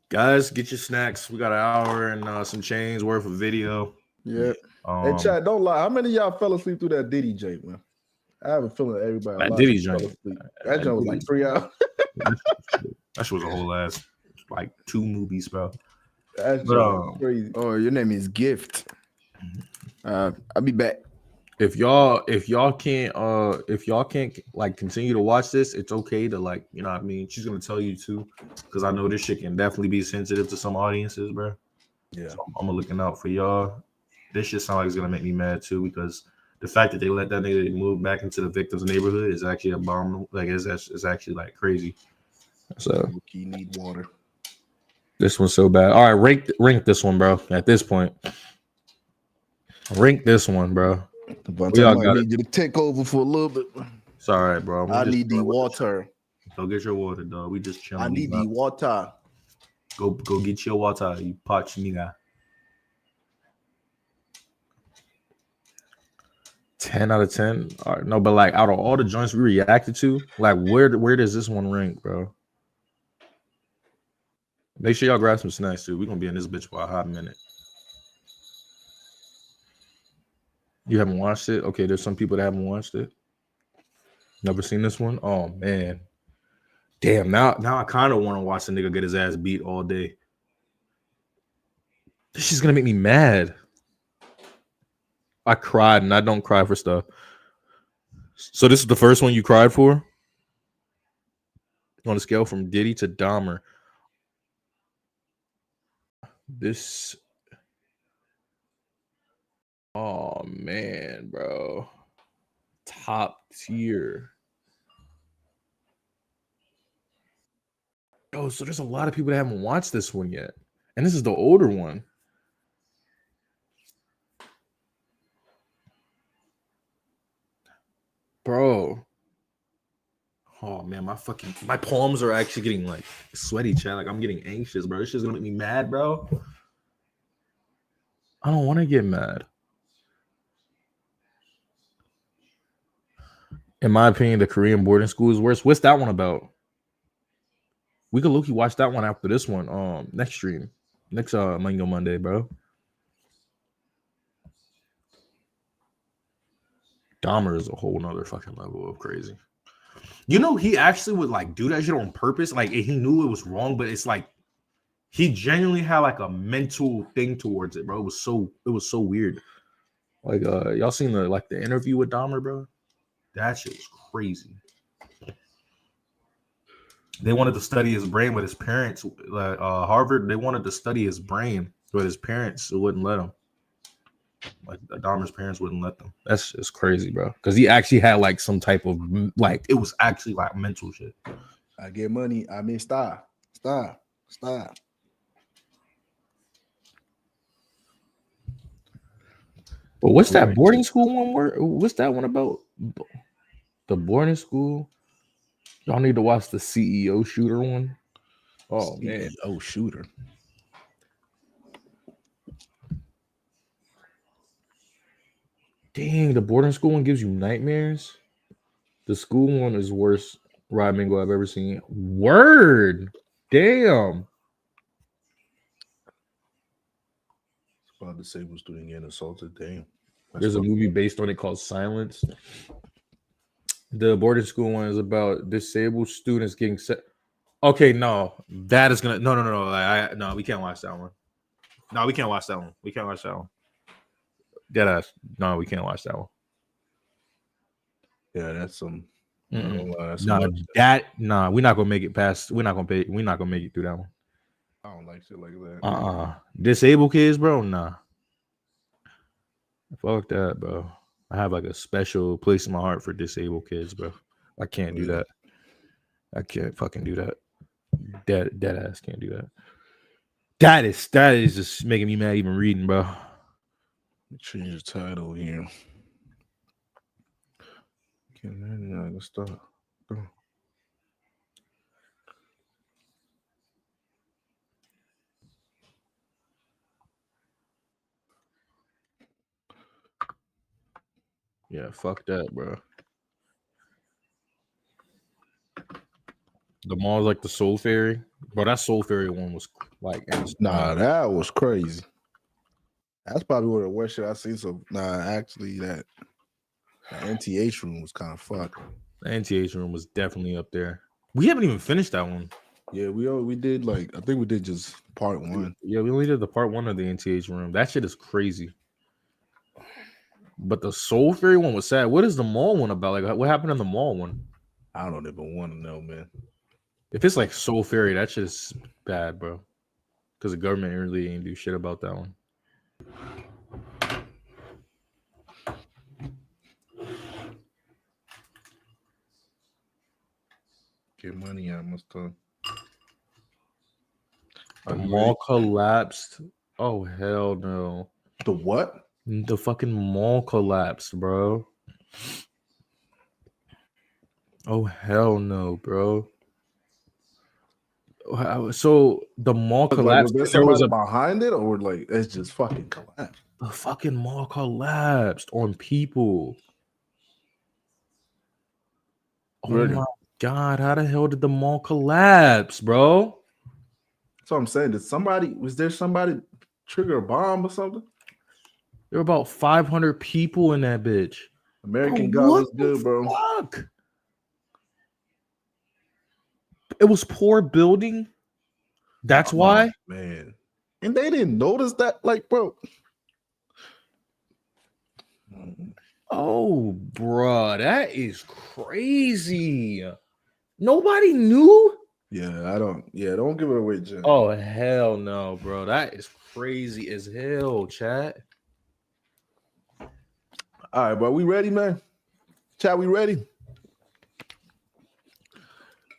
Guys, get your snacks. We got an hour and some change worth of video. Yeah. Hey, chat, don't lie. How many of y'all fell asleep through that Diddy joint, man? I have a feeling everybody. That Diddy joint. That joint was like 3 hours. That shit was a whole ass like 2 movies, bro. That's crazy. Oh, your name is Gift. I'll be back. If y'all can't like continue to watch this, it's okay to like, you know what I mean? She's gonna tell you too, because I know this shit can definitely be sensitive to some audiences, bro. Yeah. So I'm looking out for y'all. This shit sounds like it's gonna make me mad too, because the fact that they let that nigga move back into the victim's neighborhood is actually abominable. Like it's actually like crazy. So you need water. This one's so bad. All right, rank this one, bro. At this point, rank this one, bro. We all need you to take over for a little bit. It's all right, bro. I need the water. Go get your water, dog. We just chilling. I need the water. Go get your water, you parch nigga. 10 out of 10. All right, no, but like out of all the joints we reacted to, like where does this one rank, bro? Make sure y'all grab some snacks too. We're gonna be in this bitch for a hot minute. You haven't watched it? Okay, there's some people that haven't watched it. Never seen this one? Oh man. Damn, now I kind of want to watch the nigga get his ass beat all day. This is gonna make me mad. I cried, and I don't cry for stuff. So this is the first one you cried for? On a scale from Diddy to Dahmer. This... Oh, man, bro. Top tier. Oh, so there's a lot of people that haven't watched this one yet. And this is the older one. Bro. Oh man, my palms are actually getting like sweaty, chat. Like I'm getting anxious, bro. This shit's gonna make me mad, bro. I don't want to get mad. In my opinion, the Korean boarding school is worse. What's that one about? We could low-key watch that one after this one. Next stream. Next Mango Monday, bro. Dahmer is a whole nother fucking level of crazy. You know, he actually would like do that shit on purpose. Like he knew it was wrong, but it's like he genuinely had like a mental thing towards it, bro. It was so weird. Like y'all seen the interview with Dahmer, bro? That shit was crazy. They wanted to study his brain, but his parents, Harvard, they wanted to study his brain, but his parents wouldn't let him. Like Dahmer's parents wouldn't let them. That's just crazy, bro. Because he actually had like some type of like it was actually like mental shit. I get money. I mean, stop. But what's that boarding school one? What's that one about? The boarding school. Y'all need to watch the CEO shooter one. Oh man, CEO shooter. Dang, the boarding school one gives you nightmares. The school one is worst ride mingle I've ever seen. Word. Damn. About disabled student getting assaulted. Damn. There's a movie based on it called Silence. The boarding school one is about disabled students getting set. Okay, no, that is gonna no. No, we can't watch that one. No, we can't watch that one. We can't watch that one. Deadass. No, we can't watch that one. Yeah, that's some. We're not gonna make it past. We're not gonna make it through that one. I don't like shit like that. Disabled kids, bro. Nah. Fuck that, bro. I have like a special place in my heart for disabled kids, bro. I can't do that. I can't fucking do that. Dead ass can't do that. That is just making me mad even reading, bro. Change the title here. Let's start. Yeah, fuck that, bro. The mall's like the Soul Fairy, bro. That Soul Fairy one was like, nah, that was crazy. That's probably one of the worst shit I've seen. So, actually, that NTH room was kind of fucked. The NTH room was definitely up there. We haven't even finished that one. Yeah, we did I think we did just part one. Yeah, we only did the part one of the NTH room. That shit is crazy. But the Soul Fairy one was sad. What is the mall one about? Like, what happened in the mall one? I don't even want to know, man. If it's like Soul Fairy, that shit is bad, bro. Because the government really ain't do shit about that one. Get money, I must have. The mall collapsed. Oh, hell no. The what? The fucking mall collapsed, bro. Oh, hell no, bro. So the mall collapsed. Like, was there somebody behind it, or like it's just fucking collapsed? The fucking mall collapsed on people. Oh really? My God, how the hell did the mall collapse, bro? That's what I'm saying. Was there somebody trigger a bomb or something? There were about 500 people in that bitch. American God was good, bro. Fuck? It was poor building. That's why, man. And they didn't notice that, like, bro. Oh, bruh, that is crazy. Nobody knew? Yeah, don't give it away, Jen. Oh, hell no, bro. That is crazy as hell, chat. All right, bro. We ready, man? Chat, we ready?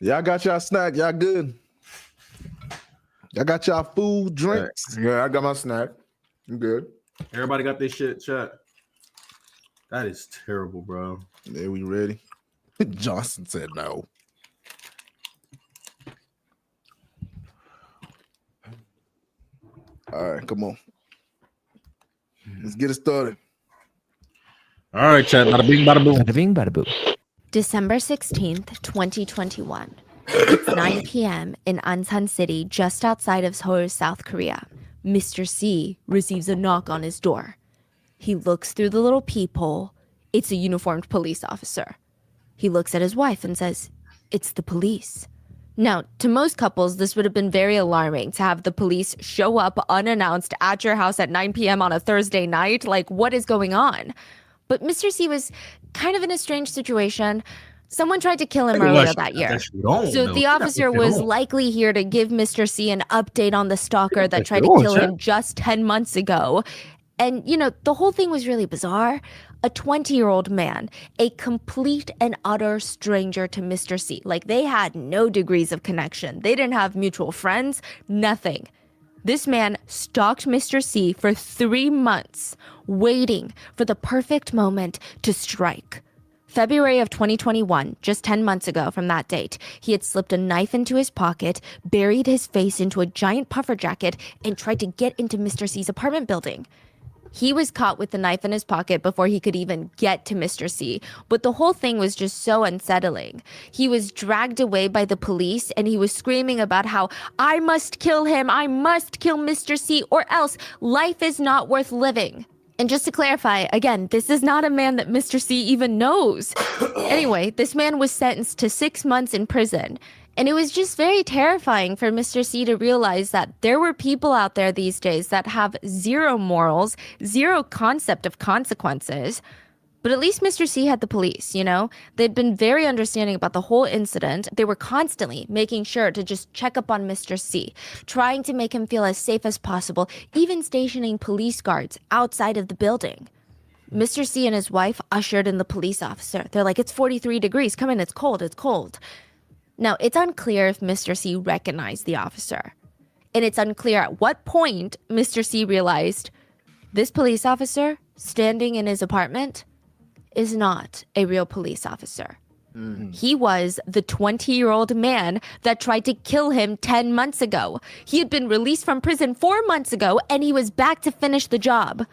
Y'all got y'all snack. Y'all good? Y'all got y'all food, drinks? Yeah, I got my snack. I'm good. Everybody got this shit, chat. That is terrible, bro. Yeah, we ready? Johnson said no. All right, come on. Let's get it started. All right, chat. Bada bing, bada boom. Bada bing, bada boom. December 16th, 2021. It's 9 p.m. in Ansan City, just outside of Seoul, South Korea. Mr. C receives a knock on his door. He looks through the little peephole. It's a uniformed police officer. He looks at his wife and says, "It's the police." Now, to most couples, this would have been very alarming to have the police show up unannounced at your house at 9 p.m. on a Thursday night. Like, what is going on? But Mr. C was kind of in a strange situation. Someone tried to kill him earlier that year. So the officer was likely here to give Mr. C an update on the stalker that tried to kill him just 10 months ago. And, you know, the whole thing was really bizarre. A 20-year-old man, a complete and utter stranger to Mr. C. Like, they had no degrees of connection. They didn't have mutual friends, nothing. This man stalked Mr. C for 3 months, waiting for the perfect moment to strike. February of 2021, just 10 months ago from that date, he had slipped a knife into his pocket, buried his face into a giant puffer jacket, and tried to get into Mr. C's apartment building. He was caught with the knife in his pocket before he could even get to Mr. C, but the whole thing was just so unsettling. He was dragged away by the police and he was screaming about how, "I must kill him, I must kill Mr. C, or else life is not worth living." And just to clarify, again, this is not a man that Mr. C even knows. Anyway, this man was sentenced to 6 months in prison. And it was just very terrifying for Mr. C to realize that there were people out there these days that have zero morals, zero concept of consequences. But at least Mr. C had the police, you know? They'd been very understanding about the whole incident. They were constantly making sure to just check up on Mr. C, trying to make him feel as safe as possible, even stationing police guards outside of the building. Mr. C and his wife ushered in the police officer. They're like, "It's 43 degrees. Come in, it's cold, it's cold." Now, it's unclear if Mr. C recognized the officer. And it's unclear at what point Mr. C realized this police officer standing in his apartment is not a real police officer. He was the 20-year-old man that tried to kill him 10 months ago. He had been released from prison 4 months ago, and he was back to finish the job.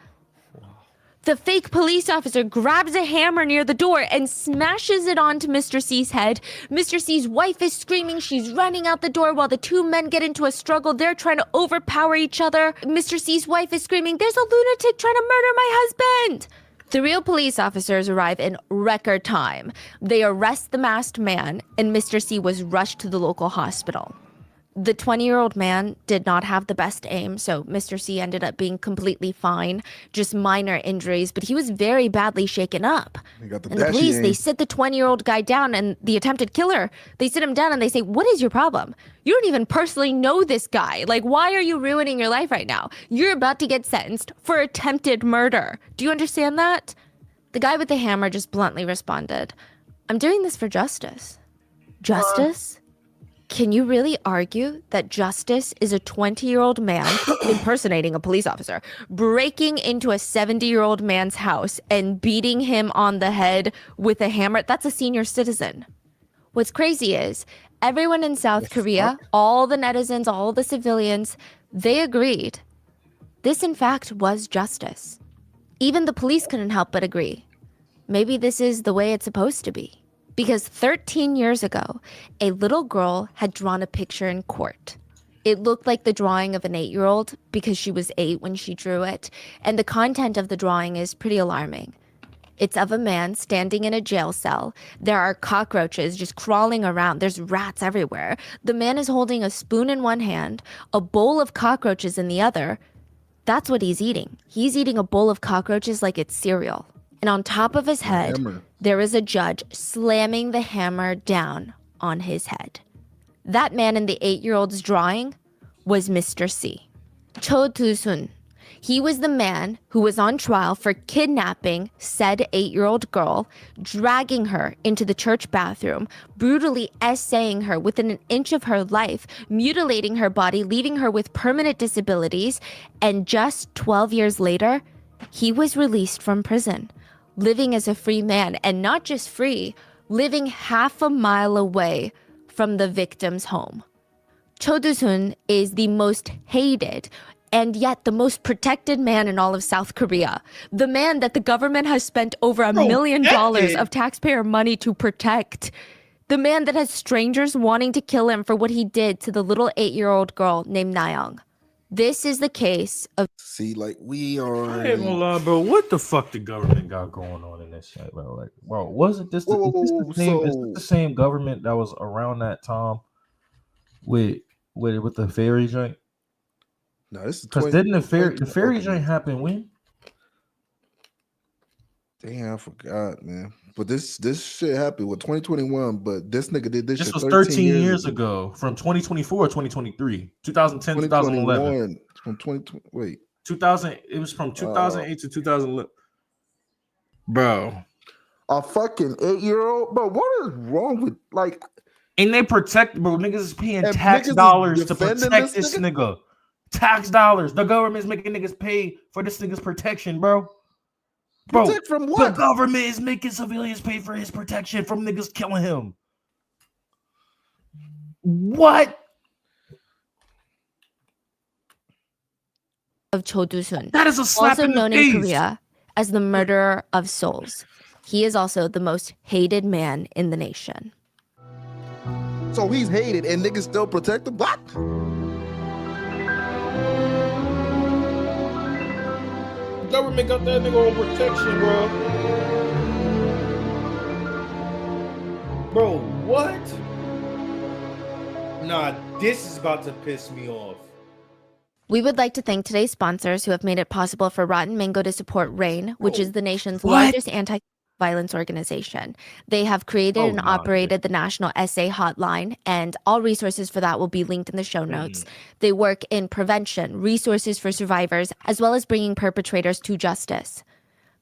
The fake police officer grabs a hammer near the door and smashes it onto Mr. C's head. Mr. C's wife is screaming. She's running out the door while the two men get into a struggle. They're trying to overpower each other. Mr. C's wife is screaming, "There's a lunatic trying to murder my husband!" The real police officers arrive in record time. They arrest the masked man, and Mr. C was rushed to the local hospital. The 20-year-old man did not have the best aim, so Mr. C ended up being completely fine, just minor injuries, but he was very badly shaken up. And the police, they sit the 20-year-old guy down, and the attempted killer, they sit him down and they say, "What is your problem? You don't even personally know this guy. Like, why are you ruining your life right now? You're about to get sentenced for attempted murder. Do you understand that?" The guy with the hammer just bluntly responded, "I'm doing this for justice." Justice? Can you really argue that justice is a 20-year-old man impersonating a police officer, breaking into a 70-year-old man's house and beating him on the head with a hammer? That's a senior citizen. What's crazy is everyone in South Korea, all the netizens, all the civilians, they agreed. This, in fact, was justice. Even the police couldn't help but agree. Maybe this is the way it's supposed to be. Because 13 years ago, a little girl had drawn a picture in court. It looked like the drawing of an 8-year-old because she was 8 when she drew it, and the content of the drawing is pretty alarming. It's of a man standing in a jail cell. There are cockroaches just crawling around. There's rats everywhere. The man is holding a spoon in one hand, a bowl of cockroaches in the other. That's what he's eating. He's eating a bowl of cockroaches like it's cereal. And on top of his head, Hammer. there is a judge slamming the hammer down on his head. That man in the 8-year-old's drawing was Mr. C. Cho Do-sun. He was the man who was on trial for kidnapping said 8-year-old girl, dragging her into the church bathroom, brutally essaying her within an inch of her life, mutilating her body, leaving her with permanent disabilities, and just 12 years later, he was released from prison, living as a free man, and not just free, living half a mile away from the victim's home. Cho Do-sun is the most hated and yet the most protected man in all of South Korea. The man that the government has spent over $1 million of taxpayer money to protect. The man that has strangers wanting to kill him for what he did to the little 8-year-old girl named Nayoung. This is the case of... See, like, we are... I ain't gonna lie, bro. What the fuck the government got going on in this shit, bro? Like, bro, wasn't this the same government that was around that time with the fairy joint? No, this is because didn't the fairy joint happen when? Damn, I forgot, man. But this shit happened with 2021. But this nigga did this. This shit was 13 years ago, from 2024 or 2023, 2010, 2011. From 2020. Wait, 2000. It was from 2008 to 2011. Bro, a fucking 8-year-old, bro. What is wrong with like? And they protect, bro. Niggas is paying tax dollars to protect this nigga. Tax dollars. The government's making niggas pay for this nigga's protection, bro. Protect from what? The government is making civilians pay for his protection from niggas killing him. What? Of Cho Do-sun. That is a slap also in the known face. in Korea as the murderer of souls. He is also the most hated man in the nation. So he's hated and niggas still protect him? What? Government got that nigga on protection, bro. Bro, what? Nah, this is about to piss me off. We would like to thank today's sponsors who have made it possible for Rotten Mango to support RAIN, which is the nation's largest anti-violence organization. They have created and operated the National SA Hotline, and all resources for that will be linked in the show notes. They work in prevention, resources for survivors, as well as bringing perpetrators to justice.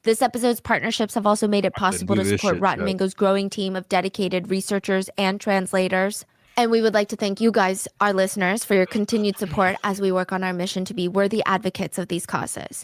This episode's partnerships have also made it possible to support Rotten Mango's growing team of dedicated researchers and translators. And we would like to thank you guys, our listeners, for your continued support as we work on our mission to be worthy advocates of these causes.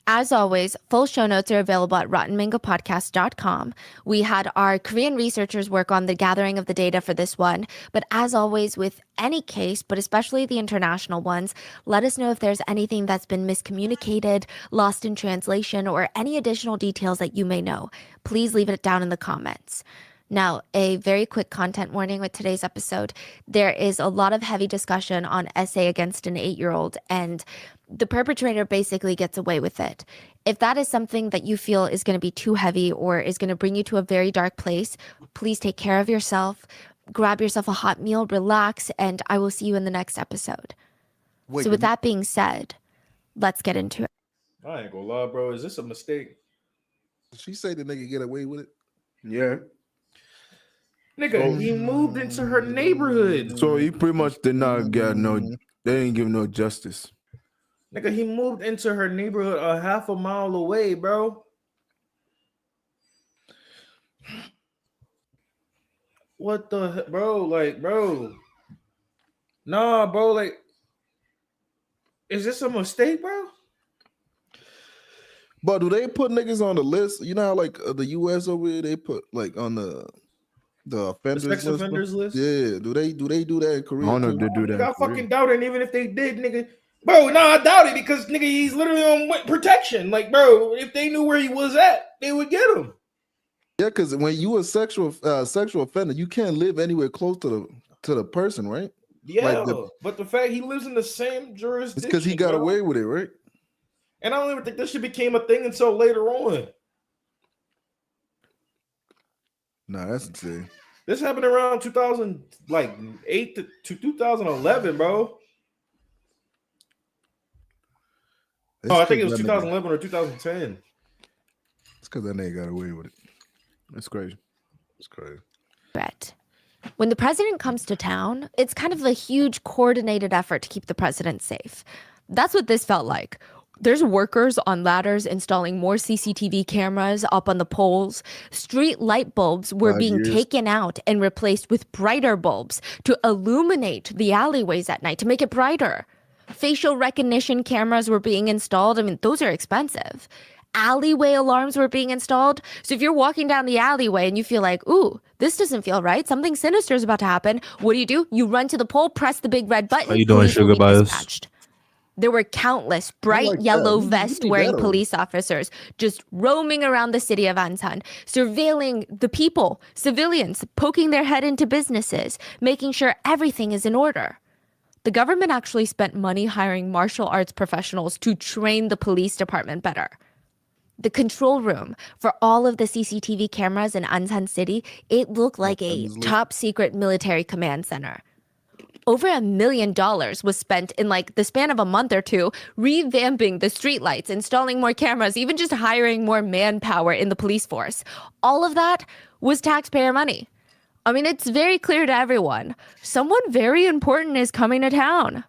As always, full show notes are available at rottenmangopodcast.com. We had our Korean researchers work on the gathering of the data for this one. But as always, with any case, but especially the international ones, let us know if there's anything that's been miscommunicated, lost in translation, or any additional details that you may know. Please leave it down in the comments. Now, a very quick content warning with today's episode. There is a lot of heavy discussion on essay against an 8-year-old, and the perpetrator basically gets away with it. If that is something that you feel is going to be too heavy or is going to bring you to a very dark place, please take care of yourself, grab yourself a hot meal, relax, and I will see you in the next episode. So with that being said, let's get into it. I ain't gonna lie, bro. Is this a mistake? Did she say the nigga get away with it? Yeah. Nigga, he moved into her neighborhood. So he pretty much did not get they didn't give no justice. Nigga, he moved into her neighborhood a half a mile away, bro. What the bro? Like, bro. Nah, bro, like, is this a mistake, bro? But do they put niggas on the list? You know how like the US over here, they put like on the offenders sex list, offenders list? Yeah, do they do that in Korea? I don't know if they do that. I fucking doubt it. And even if they did, nigga, bro, I doubt it because nigga, he's literally on protection. Like, bro, if they knew where he was at, they would get him. Yeah, because when you a sexual offender, you can't live anywhere close to the person, right? Yeah, like but the fact he lives in the same jurisdiction, it's because he got away with it, right? And I don't even think this shit became a thing until later on. Nah, that's insane. This happened around 2008 to 2011, bro. I think it was 2011 or 2010. because that nigga got away with it. That's crazy. It's crazy. Brett. When the president comes to town, it's kind of a huge coordinated effort to keep the president safe. That's what this felt like. There's workers on ladders installing more CCTV cameras up on the poles. Street light bulbs were 5 being years. taken out and replaced with brighter bulbs to illuminate the alleyways at night, to make it brighter. Facial recognition cameras were being installed. I mean, those are expensive. Alleyway alarms were being installed. So if you're walking down the alleyway and you feel like, ooh, this doesn't feel right, something sinister is about to happen, what do? You run to the pole, press the big red button. How you doing, police will Sugar be Bios? dispatched. There were countless bright like that. yellow We vest need wearing that police officers just roaming around the city of Ansan, surveilling the people, civilians, poking their head into businesses, making sure everything is in order. The government actually spent money hiring martial arts professionals to train the police department better. The control room for all of the CCTV cameras in Ansan City, it looked like a top secret military command center. Over $1 million was spent in like the span of a month or two, revamping the streetlights, installing more cameras, even just hiring more manpower in the police force. All of that was taxpayer money. I mean, it's very clear to everyone. Someone very important is coming to town.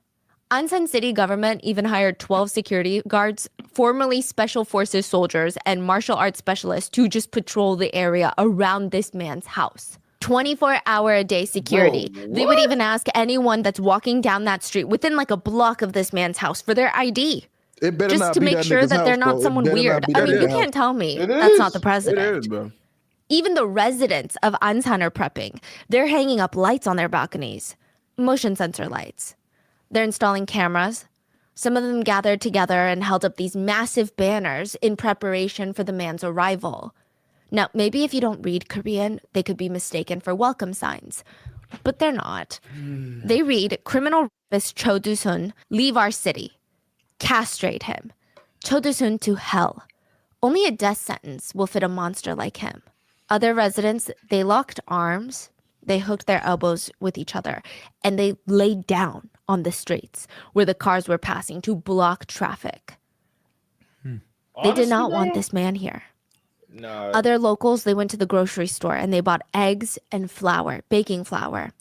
Ansan City government even hired 12 security guards, formerly special forces soldiers, and martial arts specialists to just patrol the area around this man's house. 24-hour-a-day security. Bro, They would even ask anyone that's walking down that street within like a block of this man's house for their ID. It better Just not to be make that sure nigga's that they're house, not bro. It someone better not weird. be I that mean, you nigga's house. can't tell me It that's not is. the It president. is, bro. Even the residents of Ansan are prepping. They're hanging up lights on their balconies, motion sensor lights. They're installing cameras. Some of them gathered together and held up these massive banners in preparation for the man's arrival. Now, maybe if you don't read Korean, they could be mistaken for welcome signs. But they're not. They read, criminal rapist Cho Do-sun, leave our city. Castrate him. Cho Do-sun to hell. Only a death sentence will fit a monster like him. Other residents, they locked arms, they hooked their elbows with each other, and they laid down on the streets where the cars were passing to block traffic. They did not want this man here. No. Other locals, they went to the grocery store and they bought eggs and flour, baking flour.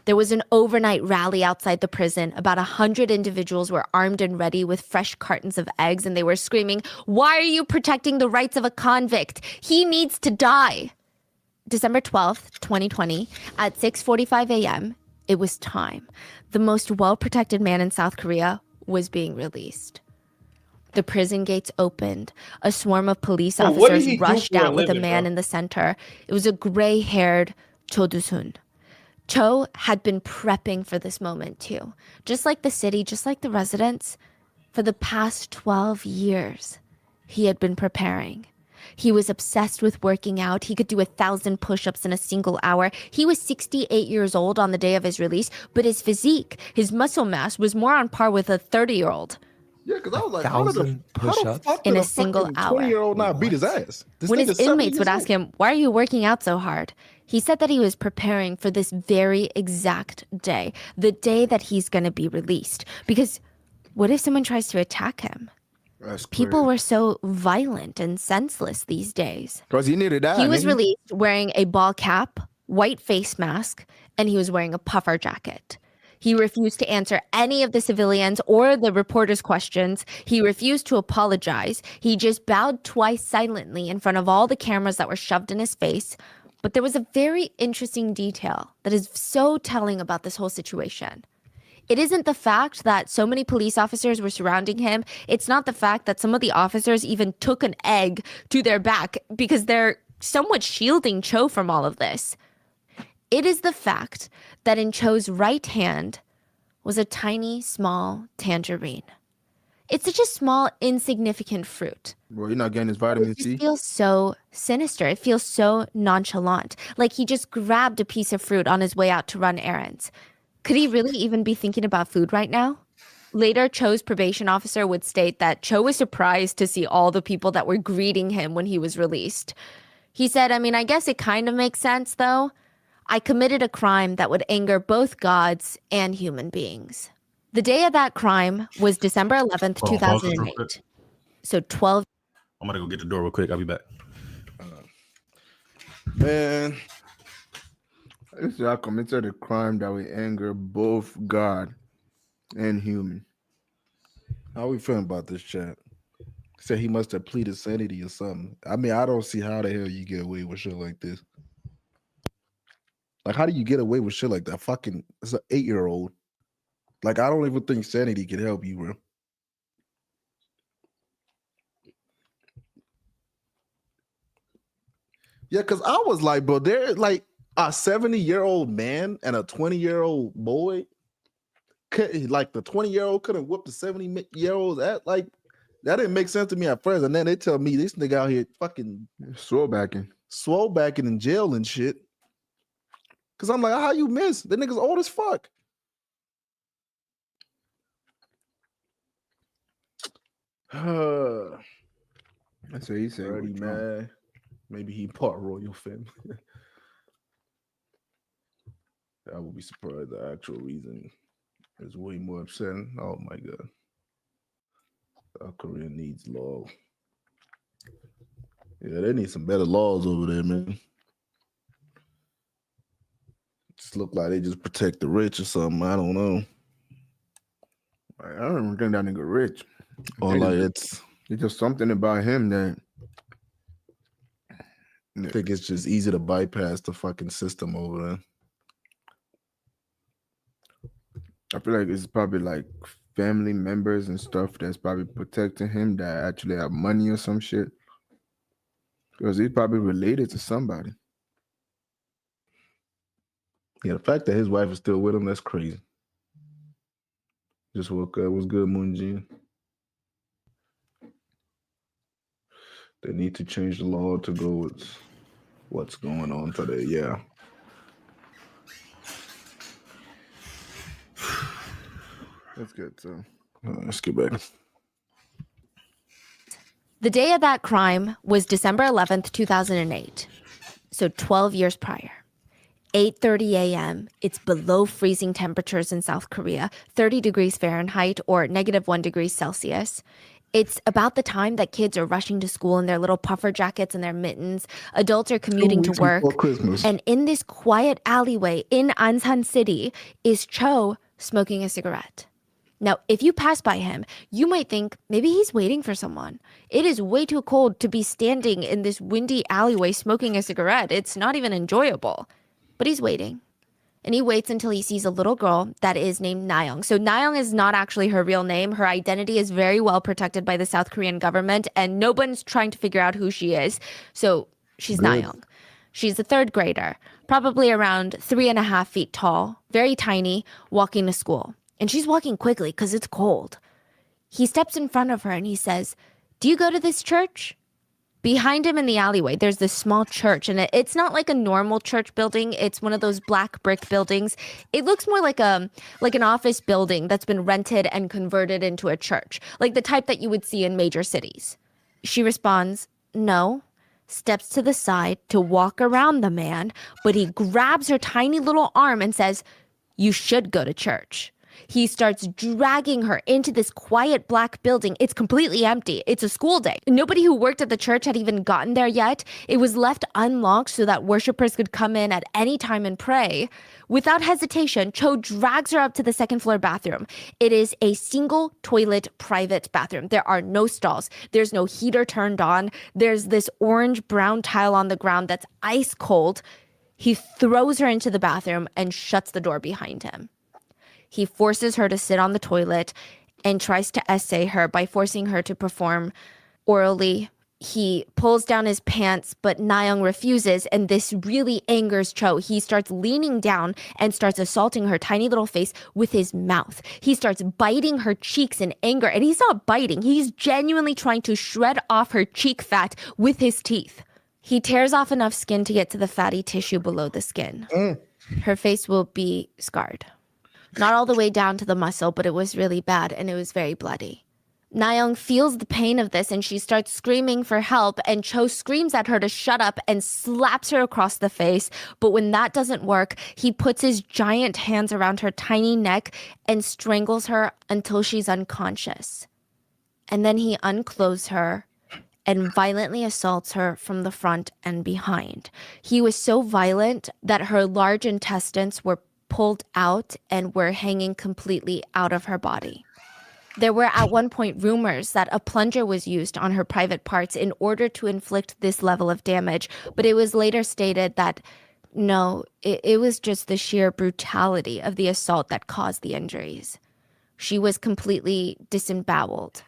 There was an overnight rally outside the prison. About 100 individuals were armed and ready with fresh cartons of eggs, and they were screaming, "Why are you protecting the rights of a convict? He needs to die." December 12th, 2020, at 6:45 a.m., it was time. The most well-protected man in South Korea was being released. The prison gates opened. A swarm of police Bro, what did officers he do rushed for a out with a living, man bro? in the center. It was a gray-haired Cho Do-sun. Cho had been prepping for this moment too. Just like the city, just like the residents, for the past 12 years, he had been preparing. He was obsessed with working out. He could do 1,000 push-ups in a single hour. He was 68 years old on the day of his release, but his physique, his muscle mass was more on par with a 30-year-old. Yeah, because I was like, how the 1,000 push-ups? fuck In did a single hour. 20-year-old not beat his ass? This When his nigga's 70 inmates would years ask old. him, "Why are you working out so hard?" He said that he was preparing for this very exact day, the day that he's going to be released. Because what if someone tries to attack him? That's People were so violent and senseless these days. because he needed that. He was nigga. released wearing a ball cap, white face mask, and he was wearing a puffer jacket. He refused to answer any of the civilians or the reporters' questions. He refused to apologize. He just bowed twice silently in front of all the cameras that were shoved in his face. But there was a very interesting detail that is so telling about this whole situation. It isn't the fact that so many police officers were surrounding him. It's not the fact that some of the officers even took an egg to their back because they're somewhat shielding Cho from all of this. It is the fact that in Cho's right hand was a tiny, small tangerine. It's such a small, insignificant fruit. Bro, you're not getting his vitamin It just C. feels so sinister. It feels so nonchalant. Like he just grabbed a piece of fruit on his way out to run errands. Could he really even be thinking about food right now? Later, Cho's probation officer would state that Cho was surprised to see all the people that were greeting him when he was released. He said, I guess it kind of makes sense, though. I committed a crime that would anger both gods and human beings. The day of that crime was December 11th, Hold on, pause this real 2008. quick. So 12 I'm gonna go get the door real quick. I'll be back. Man, this guy committed a crime that will anger both God and human. How we feeling about this chat? Said he must have pleaded sanity or something. I mean, I don't see how the hell you get away with shit like this. Like, how do you get away with shit like that? Fucking, it's an 8-year-old. Like, I don't even think sanity can help you, bro. Yeah, because I was like, bro, they're like a 70-year-old man and a 20-year-old boy. Like, the 20-year-old couldn't whoop the 70-year-old's at, like, that didn't make sense to me at first. And then they tell me this nigga out here fucking swole backing in jail and shit. Cause I'm like, how you miss? The nigga's old as fuck. That's what he said. Already, man. Maybe he part royal family. I would be surprised. The actual reason is way more upsetting. Oh my god. South Korea needs law. Yeah, they need some better laws over there, man. Just look like they just protect the rich or something. I don't know. I don't even think that nigga rich. Or like it's just something about him that I think it's just easy to bypass the fucking system over there. I feel like it's probably like family members and stuff that's probably protecting him that actually have money or some shit. Because he's probably related to somebody. Yeah, the fact that his wife is still with him, that's crazy. Just woke up. What's good, Moonjin? They need to change the law to go with what's going on today. Yeah. That's good, too. Let's get back. The day of that crime was December 11th, 2008. So 12 years prior. 8:30 a.m. It's below freezing temperatures in South Korea, 30 degrees Fahrenheit or -1 degree Celsius. It's about the time that kids are rushing to school in their little puffer jackets and their mittens. Adults are commuting to work. And in this quiet alleyway in Ansan City is Cho smoking a cigarette. Now, if you pass by him, you might think maybe he's waiting for someone. It is way too cold to be standing in this windy alleyway smoking a cigarette. It's not even enjoyable. But he's waiting. And he waits until he sees a little girl that is named Nayoung. So Nayoung is not actually her real name. Her identity is very well protected by the South Korean government, and no one's trying to figure out who she is. So she's Nayoung. She's a third grader, probably around 3.5 feet tall, very tiny, walking to school. And she's walking quickly because it's cold. He steps in front of her and he says, "Do you go to this church?" Behind him in the alleyway, there's this small church, and it's not like a normal church building. It's one of those black brick buildings. It looks more like an office building that's been rented and converted into a church, like the type that you would see in major cities. She responds, "No," steps to the side to walk around the man, but he grabs her tiny little arm and says, "You should go to church." He starts dragging her into this quiet black building. It's completely empty. It's a school day. Nobody who worked at the church had even gotten there yet. It was left unlocked so that worshipers could come in at any time and pray. Without hesitation, Cho drags her up to the second floor bathroom. It is a single toilet private bathroom. There are no stalls. There's no heater turned on. There's this orange-brown tile on the ground that's ice cold. He throws her into the bathroom and shuts the door behind him. He forces her to sit on the toilet and tries to essay her by forcing her to perform orally. He pulls down his pants, but Nayoung refuses, and this really angers Cho. He starts leaning down and starts assaulting her tiny little face with his mouth. He starts biting her cheeks in anger, and he's not biting. He's genuinely trying to shred off her cheek fat with his teeth. He tears off enough skin to get to the fatty tissue below the skin. Her face will be scarred. Not all the way down to the muscle, but it was really bad and it was very bloody. Nayoung feels the pain of this and she starts screaming for help, and Cho screams at her to shut up and slaps her across the face. But when that doesn't work, he puts his giant hands around her tiny neck and strangles her until she's unconscious. And then he unclothes her and violently assaults her from the front and behind. He was so violent that her large intestines were pulled out and were hanging completely out of her body. There were at one point rumors that a plunger was used on her private parts in order to inflict this level of damage, but it was later stated that no, it was just the sheer brutality of the assault that caused the injuries. She was completely disemboweled.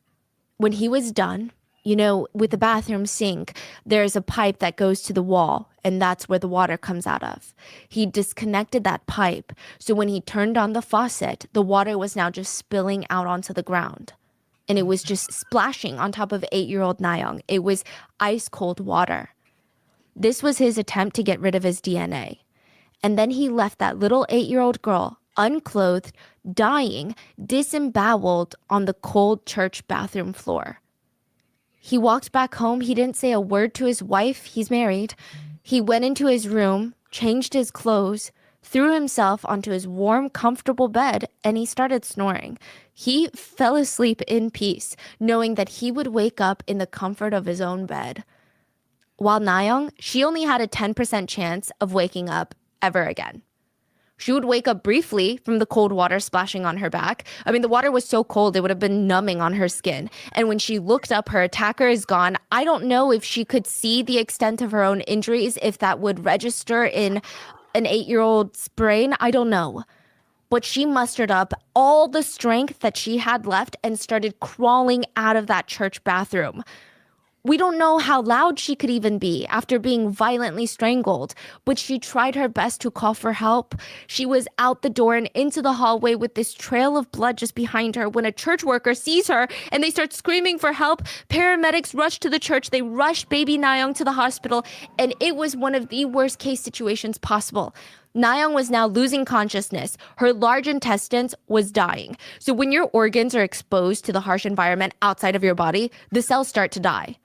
When he was done, you know, with the bathroom sink, there's a pipe that goes to the wall, and that's where the water comes out of. He disconnected that pipe, so when he turned on the faucet, the water was now just spilling out onto the ground. And it was just splashing on top of 8-year-old Nayoung. It was ice cold water. This was his attempt to get rid of his DNA. And then he left that little 8-year-old girl unclothed, dying, disemboweled on the cold church bathroom floor. He walked back home. He didn't say a word to his wife. He's married. He went into his room, changed his clothes, threw himself onto his warm, comfortable bed, and he started snoring. He fell asleep in peace, knowing that he would wake up in the comfort of his own bed. While Nayoung, she only had a 10% chance of waking up ever again. She would wake up briefly from the cold water splashing on her back. I mean, the water was so cold, it would have been numbing on her skin. And when she looked up, her attacker is gone. I don't know if she could see the extent of her own injuries, if that would register in an 8-year-old's brain. I don't know. But she mustered up all the strength that she had left and started crawling out of that church bathroom. We don't know how loud she could even be after being violently strangled, but she tried her best to call for help. She was out the door and into the hallway with this trail of blood just behind her when a church worker sees her and they start screaming for help. Paramedics rush to the church. They rush baby Nayoung to the hospital, and it was one of the worst case situations possible. Nayoung was now losing consciousness. Her large intestines was dying. So when your organs are exposed to the harsh environment outside of your body, the cells start to die.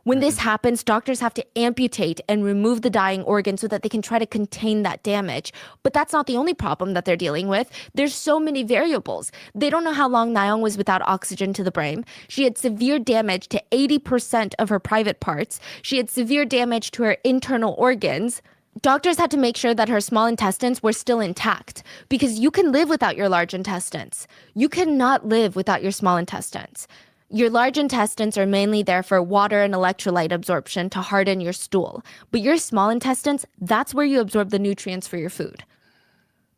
When this happens, doctors have to amputate and remove the dying organ so that they can try to contain that damage. But that's not the only problem that they're dealing with. There's so many variables. They don't know how long Nayoung was without oxygen to the brain. She had severe damage to 80% of her private parts. She had severe damage to her internal organs. Doctors had to make sure that her small intestines were still intact, because you can live without your large intestines. You cannot live without your small intestines. Your large intestines are mainly there for water and electrolyte absorption to harden your stool. But your small intestines, that's where you absorb the nutrients for your food.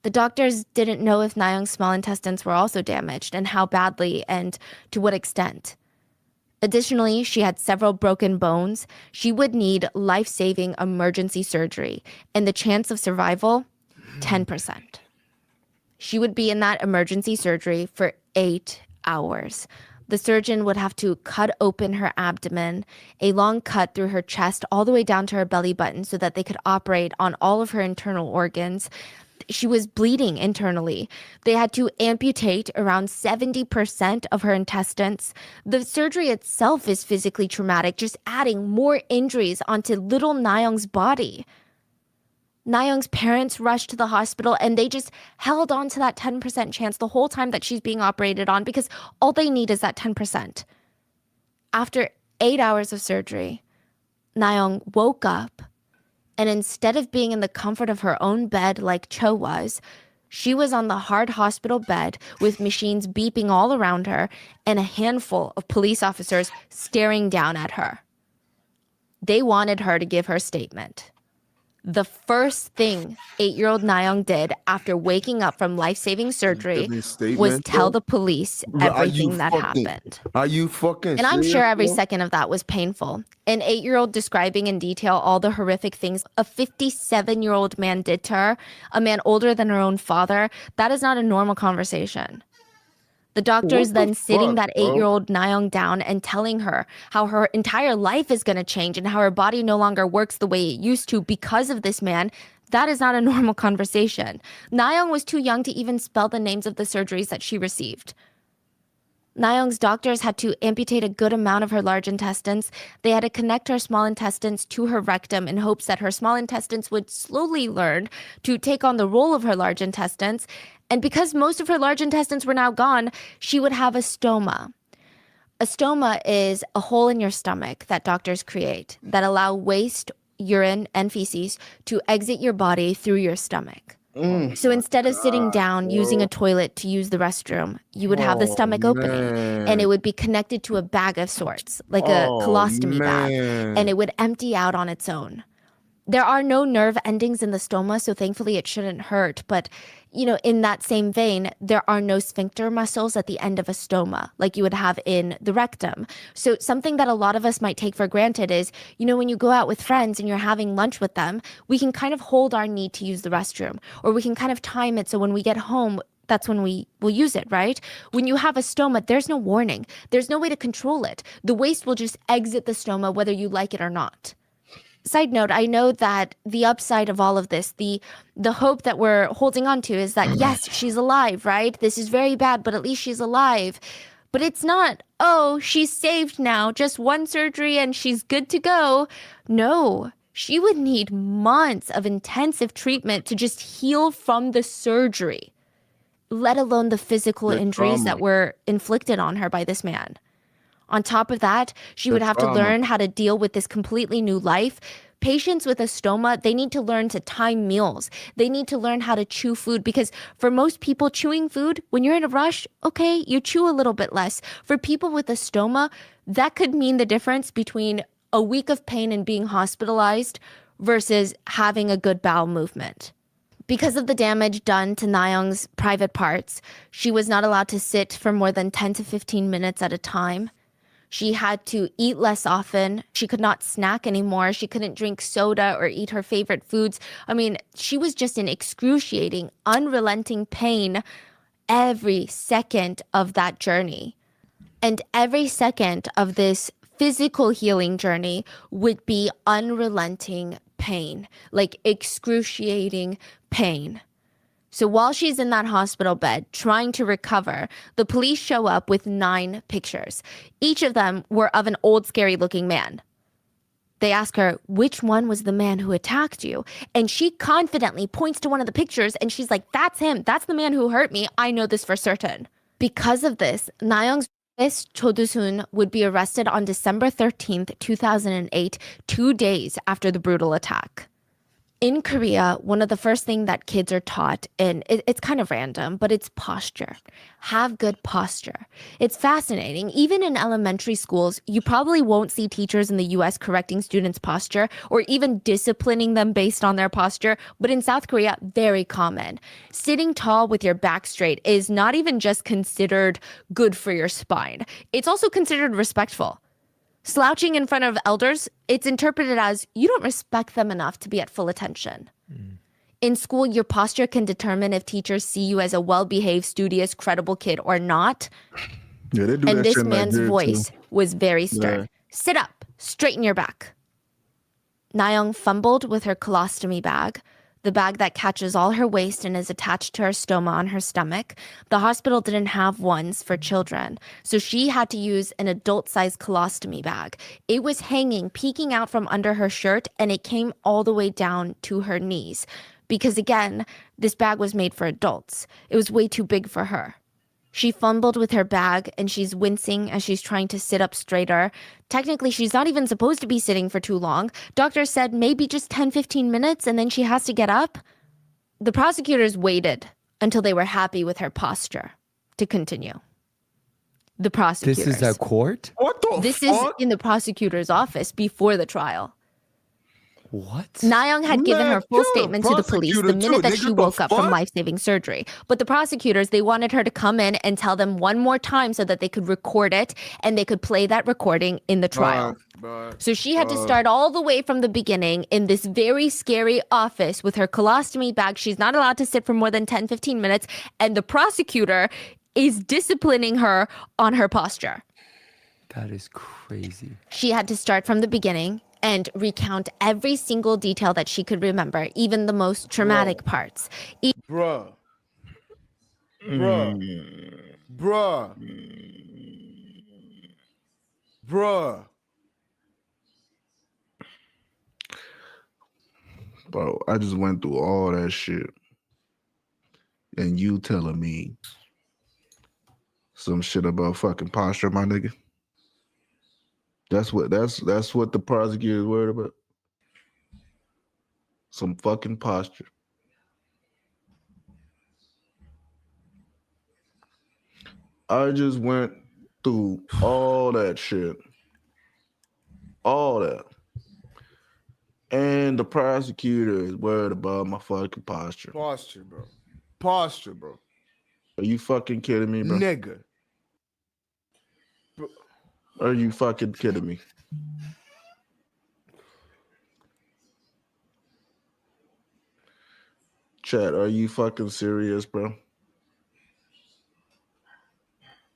The doctors didn't know if Nayoung's small intestines were also damaged and how badly and to what extent. Additionally, she had several broken bones. She would need life-saving emergency surgery, and the chance of survival, 10%. She would be in that emergency surgery for 8 hours. The surgeon would have to cut open her abdomen, a long cut through her chest all the way down to her belly button so that they could operate on all of her internal organs. She was bleeding internally. They had to amputate around 70% of her intestines. The surgery itself is physically traumatic, just adding more injuries onto little Nayoung's body. Nayoung's parents rushed to the hospital and they just held on to that 10% chance the whole time that she's being operated on, because all they need is that 10%. After 8 hours of surgery, Nayoung woke up, and instead of being in the comfort of her own bed like Cho was, she was on the hard hospital bed with machines beeping all around her and a handful of police officers staring down at her. They wanted her to give her statement. The first thing 8-year-old Nayoung did after waking up from life-saving surgery was tell the police everything that happened. Are you fucking And I'm serious, sure every bro? second of that was painful. An 8-year-old describing in detail all the horrific things a 57-year-old man did to her, a man older than her own father. That is not a normal conversation. The doctors then sitting that 8-year-old Nayoung down and telling her how her entire life is going to change and how her body no longer works the way it used to because of this man. That is not a normal conversation. Nayoung was too young to even spell the names of the surgeries that she received. Nayoung's doctors had to amputate a good amount of her large intestines. They had to connect her small intestines to her rectum in hopes that her small intestines would slowly learn to take on the role of her large intestines. And because most of her large intestines were now gone, she would have a stoma. A stoma is a hole in your stomach that doctors create that allow waste, urine, and feces to exit your body through your stomach. So instead of sitting down using a toilet to use the restroom, you would have the stomach opening and it would be connected to a bag of sorts, like a colostomy bag, and it would empty out on its own. There are no nerve endings in the stoma, so thankfully it shouldn't hurt. But, you know, in that same vein, there are no sphincter muscles at the end of a stoma like you would have in the rectum. So something that a lot of us might take for granted is, you know, when you go out with friends and you're having lunch with them, we can kind of hold our need to use the restroom, or we can kind of time it so when we get home, that's when we will use it, right? When you have a stoma, there's no warning. There's no way to control it. The waste will just exit the stoma whether you like it or not. Side note, I know that the upside of all of this, the hope that we're holding on to is that, yes, she's alive, right? This is very bad, but at least she's alive. But it's not, oh, she's saved now, just one surgery and she's good to go. No, she would need months of intensive treatment to just heal from the surgery, let alone the physical injuries that were inflicted on her by this man. On top of that, she would have to learn how to deal with this completely new life. Patients with a stoma, they need to learn to time meals. They need to learn how to chew food because for most people, chewing food, when you're in a rush, okay, you chew a little bit less. For people with a stoma, that could mean the difference between a week of pain and being hospitalized versus having a good bowel movement. Because of the damage done to Nayoung's private parts, she was not allowed to sit for more than 10 to 15 minutes at a time. She had to eat less often. She could not snack anymore. She couldn't drink soda or eat her favorite foods. I mean, she was just in excruciating, unrelenting pain every second of that journey. And every second of this physical healing journey would be unrelenting pain, like excruciating pain. So while she's in that hospital bed trying to recover, the police show up with 9 pictures. Each of them were of an old, scary-looking man. They ask her, which one was the man who attacked you? And she confidently points to one of the pictures and she's like, that's him. That's the man who hurt me. I know this for certain. Because of this, Nayoung's rapist, Cho Do-sun, would be arrested on December 13th, 2008, 2 days after the brutal attack. In Korea, one of the first things that kids are taught, and it's kind of random, but it's posture. Have good posture. It's fascinating. Even in elementary schools, you probably won't see teachers in the US correcting students' posture or even disciplining them based on their posture. But in South Korea, very common. Sitting tall with your back straight is not even just considered good for your spine. It's also considered respectful. Slouching in front of elders, it's interpreted as you don't respect them enough to be at full attention. In school, your posture can determine if teachers see you as a well-behaved, studious, credible kid or not. Yeah, they do and that this shit man's in Nigeria, voice too. was very stern. Yeah. Sit up, straighten your back. Nayoung fumbled with her colostomy bag, the bag that catches all her waste and is attached to her stoma on her stomach. The hospital didn't have ones for children, so she had to use an adult-sized colostomy bag. It was hanging, peeking out from under her shirt, and it came all the way down to her knees. Because again, this bag was made for adults. It was way too big for her. She fumbled with her bag and she's wincing as she's trying to sit up straighter. Technically, she's not even supposed to be sitting for too long. Doctors said maybe just 10-15 minutes and then she has to get up. The prosecutors waited until they were happy with her posture to continue. The prosecutors. This is a court? What the This fuck? is in the prosecutor's office before the trial. What? Nayoung had given Man, her full you're a statement to the police the prosecutor minute too, that nigga. she The woke up from fuck? life-saving surgery. But the prosecutors, they wanted her to come in and tell them one more time so that they could record it and they could play that recording in the trial. So she had to start all the way from the beginning in this very scary office with her colostomy bag. She's not allowed to sit for more than 10-15 minutes. And the prosecutor is disciplining her on her posture. That is crazy. She had to start from the beginning and recount every single detail that she could remember, even the most traumatic parts. Bruh. Bro, I just went through all that shit. And you telling me some shit about fucking posture, my nigga? That's what the prosecutor's worried about. Some fucking posture. I just went through all that shit. All that. And the prosecutor is worried about my fucking posture. Posture, bro. Posture, bro. Are you fucking kidding me, bro? Nigga. Are you fucking kidding me? Chat, are you fucking serious, bro?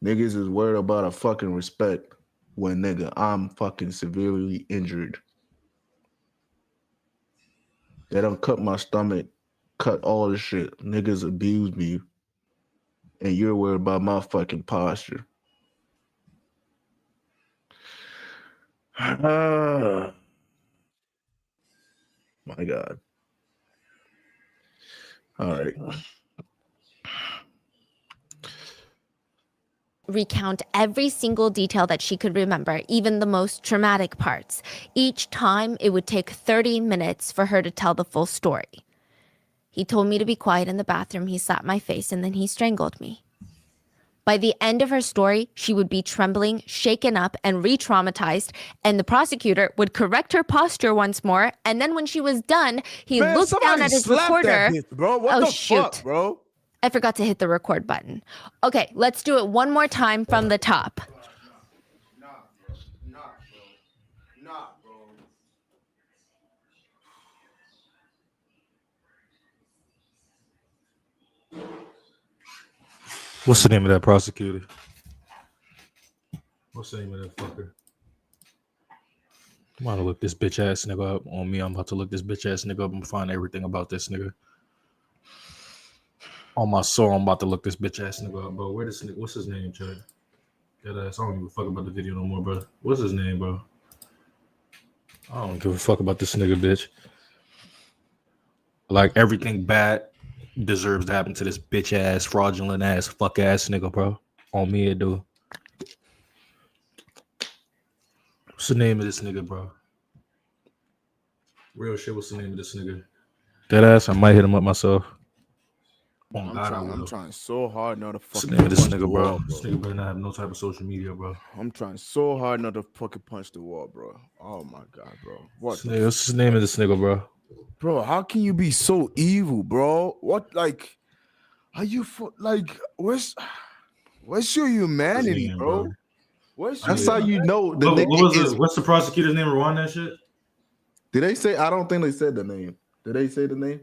Niggas is worried about a fucking respect when, nigga, I'm fucking severely injured. They don't cut my stomach, cut all the shit. Niggas abuse me, and you're worried about my fucking posture. My God. All right. Recount every single detail that she could remember, even the most traumatic parts. Each time, it would take 30 minutes for her to tell the full story. He told me to be quiet in the bathroom. He slapped my face, and then he strangled me. By the end of her story, she would be trembling, shaken up, and re-traumatized, and the prosecutor would correct her posture once more, and then when she was done, he looked down at his recorder. That bitch, bro. What the shoot. fuck, bro? I forgot to hit the record button. Okay, let's do it one more time from the top. Nah, bro. Nah, bro. What's the name of that prosecutor? What's the name of that fucker? I'm about to look this bitch ass nigga up on me. I'm about to look this bitch ass nigga up and find everything about this nigga. On my soul, I'm about to look this bitch ass nigga up, bro. Where this nigga? What's his name, Chad? That ass. I don't give a fuck about the video no more, bro. What's his name, bro? I don't give a fuck about this nigga, bitch. Like everything bad deserves to happen to this bitch ass, fraudulent ass, fuck ass nigga, bro. On me, it do. What's the name of this nigga, bro? Real shit. What's the name of this nigga? That ass. I might hit him up myself. Oh, I'm trying so hard not to fucking punch this nigga, the bro. wall, This nigga better not have no type of social media, bro. I'm trying so hard not to fucking punch the wall, bro. Oh my God, bro. What's the name of this nigga, bro? Bro, how can you be so evil, bro? What, like, are you like, where's your humanity, name, bro? Where's your That's how you know the What nigga was is. it? What's the prosecutor's name? Rewind that shit. Did they say? I don't think they said the name. Did they say the name?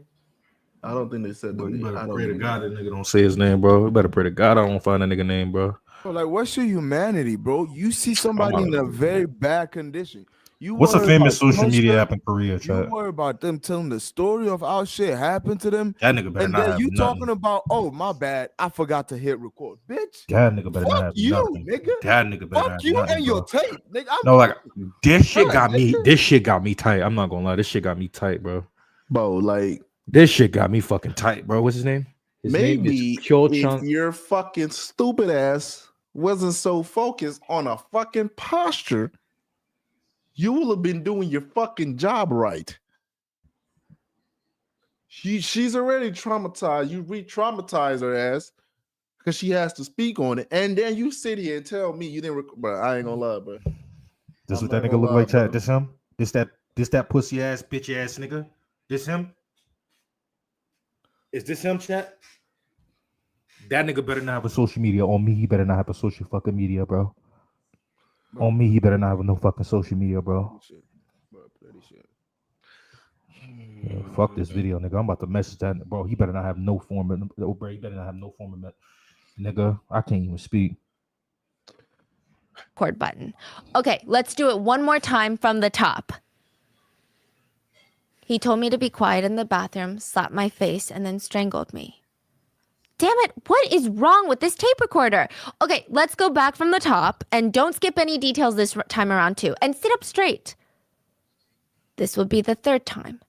I don't think they said the Bro, you name. better pray to God that nigga don't say his name, bro. You better pray to God I don't find that nigga name, bro. Bro, like, what's your humanity, bro? You see somebody in a very bad condition. What's a famous social media app in Korea, You chat? worry about them telling the story of how shit happened to them. That nigga better And not then have you nothing. talking about, oh, my bad, I forgot to hit record. Bitch, That nigga better not fuck have you, nothing. nigga. That nigga better not Fuck have you nothing, and bro. your tape, nigga. No, like this shit Right, got me. nigga. This shit got me tight. I'm not gonna lie. This shit got me tight, bro. Bro, like This shit got me fucking tight, bro. What's his name? His name maybe is Kyo if Chung. your fucking stupid ass wasn't so focused on a fucking posture, you will have been doing your fucking job right. She's already traumatized. You re-traumatize her ass because she has to speak on it, and then you sit here and tell me you didn't. Bro, I ain't gonna lie, bro. This I'm what that not nigga gonna look lie, like, chat? bro. This him? This that pussy ass bitch ass nigga? This him? Is this him, chat? That nigga better not have a social media. On me, he better not have a social fucking media, bro. On me, he better not have no fucking social media, bro. Yeah, fuck this video, nigga. I'm about to message that, bro. He better not have no form of, bro. He better not have no form of, nigga. I can't even speak. Record button. Okay, let's do it one more time from the top. He told me to be quiet in the bathroom, slapped my face, and then strangled me. Damn it, what is wrong with this tape recorder? Okay, let's go back from the top, and don't skip any details this time around too, and sit up straight. This would be the third time.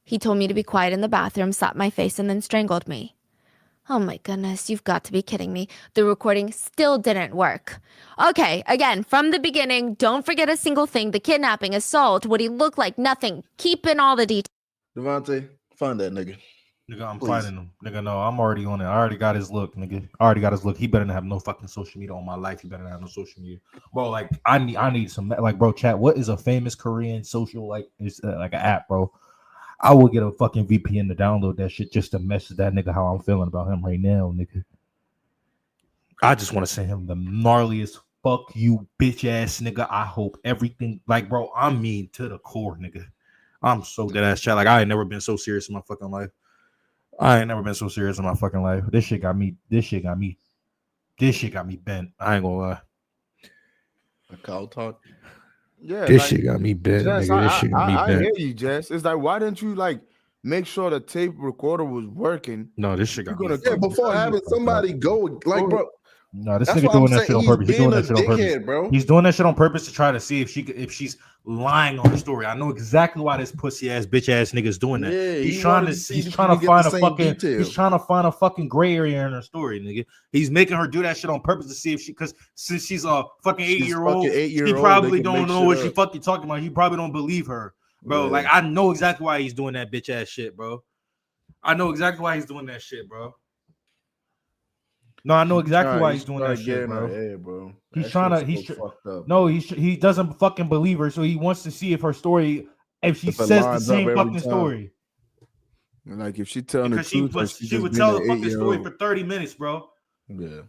He told me to be quiet in the bathroom, slapped my face, and then strangled me. Oh my goodness, you've got to be kidding me. The recording still didn't work. Okay, again, from the beginning, don't forget a single thing. The kidnapping, assault, what he looked like, nothing. Keep in all the details. Devontae, find that nigga. Nigga, I'm Please. finding him. Nigga, no, I'm already on it. I already got his look, nigga. I already got his look. He better not have no fucking social media on my life. He better not have no social media. Bro, like, I need some, like, bro, chat, what is a famous Korean social, like, it's like an app, bro? I will get a fucking VPN to download that shit just to message that nigga how I'm feeling about him right now, nigga. I just want to send him the gnarliest fuck you bitch ass nigga. I hope everything, like, bro, I'm mean to the core, nigga. I'm so dead ass chat. Like, I ain't never been so serious in my fucking life. I ain't never been so serious in my fucking life. This shit got me bent. I ain't gonna lie. A call talk. Yeah, This like, shit got me bent, Jess, nigga. This shit got me I bent. hear you, Jess. It's like, why didn't you like make sure the tape recorder was working? No, this shit got me. Yeah, before having somebody go, like, bro. No, this That's nigga what I'm doing that saying. shit on He's purpose. He's being doing a that shit on purpose. dickhead, bro. He's doing that shit on purpose to try to see if she's lying on the story. I know exactly why this pussy ass bitch ass nigga's doing that. Yeah, he's he trying wanted to to see he's if trying he to could get find the a same fucking detail. he's trying to find a fucking gray area in her story, nigga. He's making her do that shit on purpose to see if she, because since she's a fucking She's 8-year-old, fucking 8-year-old, he probably they can don't make know shit what she up. fucking talking about. He probably don't believe her, bro. Yeah. Like, I know exactly why he's doing that bitch ass shit, bro. I know exactly why he's doing that shit, bro. No, I know exactly why he's doing that shit, bro. He's trying to. fucked up. No, he doesn't fucking believe her, so he wants to see if her story, if she If it says the lines up same every fucking time. story. Like, if she telling the Because she truth, or she would just tell being the an fucking story 8-year-old. for 30 minutes, bro. Yeah.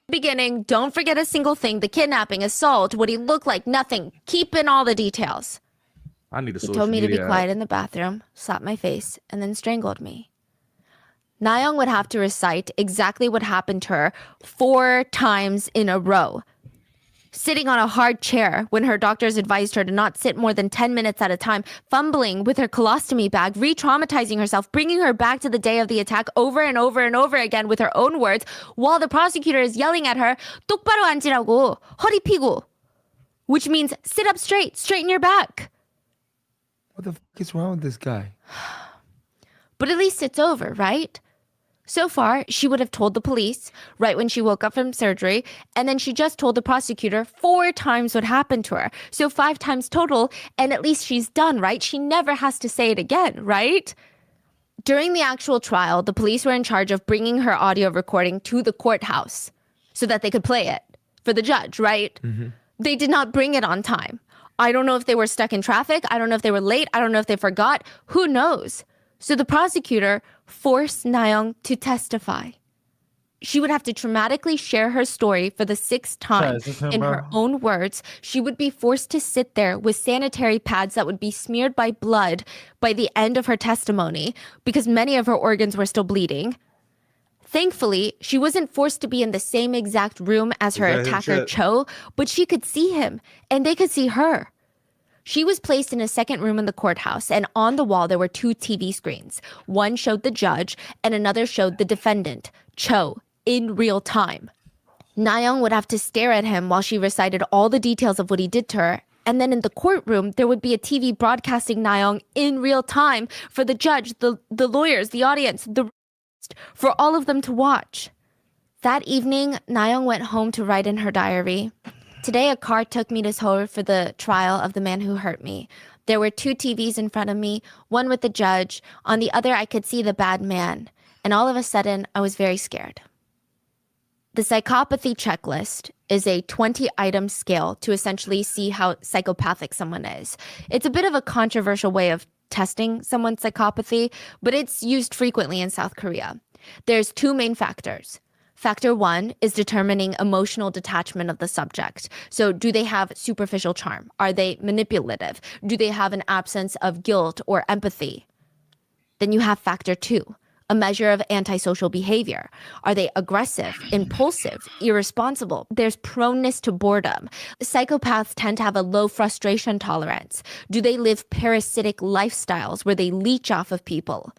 Beginning, don't forget a single thing. The kidnapping, assault, what he looked like, nothing. Keep in all the details. I need a He social told me to be media quiet in the bathroom, slapped my face, and then strangled me. Nayoung would have to recite exactly what happened to her 4 times in a row. Sitting on a hard chair when her doctors advised her to not sit more than 10 minutes at a time, fumbling with her colostomy bag, re-traumatizing herself, bringing her back to the day of the attack over and over and over again with her own words, while the prosecutor is yelling at her, 똑바로 앉으라고, 허리 펴고, which means sit up straight, straighten your back. What the fuck is wrong with this guy? But at least it's over, right? So far, she would have told the police right when she woke up from surgery, and then she just told the prosecutor 4 times what happened to her. So 5 times total, and at least she's done, right? She never has to say it again, right? During the actual trial, the police were in charge of bringing her audio recording to the courthouse so that they could play it for the judge, right? Mm-hmm. They did not bring it on time. I don't know if they were stuck in traffic. I don't know if they were late. I don't know if they forgot. Who knows? So the prosecutor forced Nayoung to testify. She would have to traumatically share her story for the 6th time. In her own words, she would be forced to sit there with sanitary pads that would be smeared by blood by the end of her testimony because many of her organs were still bleeding. Thankfully, she wasn't forced to be in the same exact room as her attacker Cho, but she could see him and they could see her. She was placed in a second room in the courthouse, and on the wall there were 2 TV screens. One showed the judge, and another showed the defendant, Cho, in real time. Nayoung would have to stare at him while she recited all the details of what he did to her, and then in the courtroom, there would be a TV broadcasting Nayoung in real time for the judge, the lawyers, the audience, for all of them to watch. That evening, Nayoung went home to write in her diary. Today, a car took me to Seoul for the trial of the man who hurt me. There were 2 TVs in front of me, one with the judge. On the other, I could see the bad man. And all of a sudden, I was very scared. The psychopathy checklist is a 20-item scale to essentially see how psychopathic someone is. It's a bit of a controversial way of testing someone's psychopathy, but it's used frequently in South Korea. There's 2 main factors. Factor 1 is determining emotional detachment of the subject. So do they have superficial charm? Are they manipulative? Do they have an absence of guilt or empathy? Then you have factor 2, a measure of antisocial behavior. Are they aggressive, impulsive, irresponsible? There's proneness to boredom. Psychopaths tend to have a low frustration tolerance. Do they live parasitic lifestyles where they leech off of people?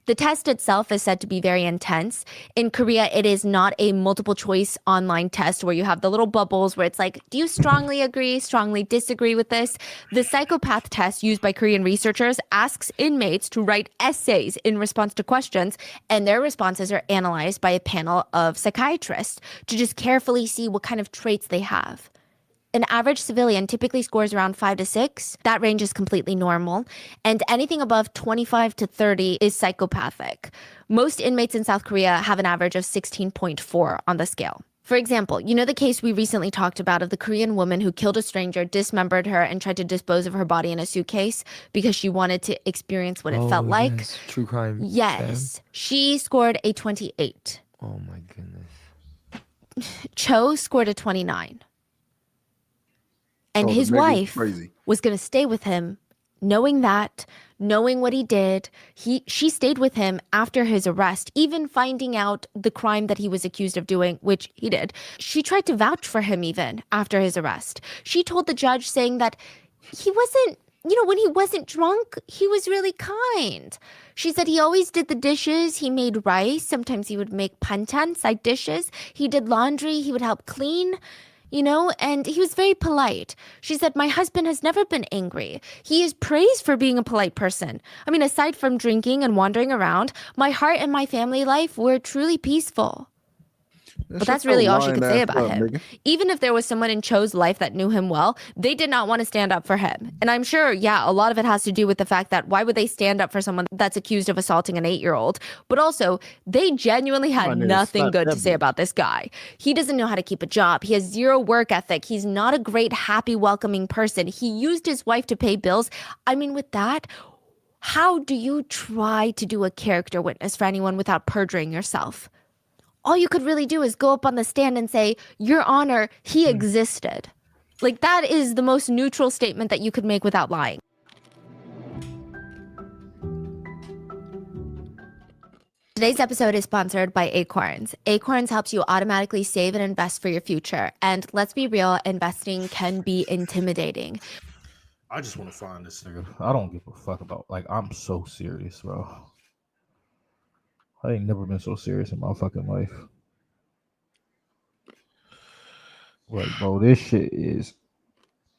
The test itself is said to be very intense. In Korea, it is not a multiple choice online test where you have the little bubbles where it's like, do you strongly agree, strongly disagree with this? The psychopath test used by Korean researchers asks inmates to write essays in response to questions, and their responses are analyzed by a panel of psychiatrists to just carefully see what kind of traits they have. An average civilian typically scores around 5 to 6. That range is completely normal. And anything above 25 to 30 is psychopathic. Most inmates in South Korea have an average of 16.4 on the scale. For example, you know the case we recently talked about of the Korean woman who killed a stranger, dismembered her, and tried to dispose of her body in a suitcase because she wanted to experience what it felt like? Yes. True crime. Yes. She scored a 28. Oh my goodness. Cho scored a 29. And Oh, the his nigga's wife crazy. was going to stay with him, knowing what he did. She stayed with him after his arrest, even finding out the crime that he was accused of doing, which he did. She tried to vouch for him even after his arrest. She told the judge saying that he wasn't, when he wasn't drunk, he was really kind. She said he always did the dishes. He made rice. Sometimes he would make panchan, side dishes. He did laundry. He would help clean. And he was very polite. She said, my husband has never been angry. He is praised for being a polite person. I mean, aside from drinking and wandering around, my heart and my family life were truly peaceful. But that's really all she could say about him. Nigga. Even if there was someone in Cho's life that knew him well, they did not want to stand up for him. And I'm sure, a lot of it has to do with the fact that why would they stand up for someone that's accused of assaulting an 8-year-old? But also, they genuinely had nothing good to say about this guy. He doesn't know how to keep a job. He has zero work ethic. He's not a great, happy, welcoming person. He used his wife to pay bills. I mean, with that, how do you try to do a character witness for anyone without perjuring yourself? All you could really do is go up on the stand and say, Your Honor, he existed. Like, that is the most neutral statement that you could make without lying. Today's episode is sponsored by Acorns. Acorns helps you automatically save and invest for your future. And let's be real, investing can be intimidating. I just want to find this nigga. I don't give a fuck about, I'm so serious, bro. I ain't never been so serious in my fucking life. Like, bro, this shit is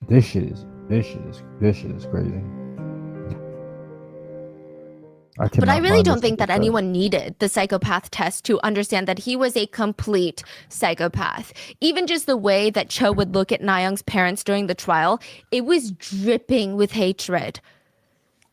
crazy. But I really don't think that anyone needed the psychopath test to understand that he was a complete psychopath. Even just the way that Cho would look at Na-young's parents during the trial, it was dripping with hatred.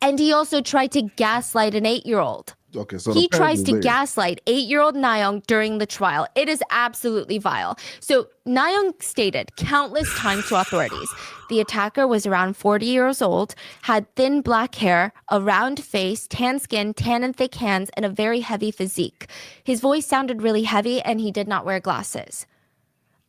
And he also tried to gaslight an 8-year-old. Okay, so he tries to gaslight 8-year-old Na-young during the trial. It is absolutely vile. So Na-young stated countless times to authorities, the attacker was around 40 years old, had thin black hair, a round face, tan skin, tan and thick hands, and a very heavy physique. His voice sounded really heavy, and he did not wear glasses.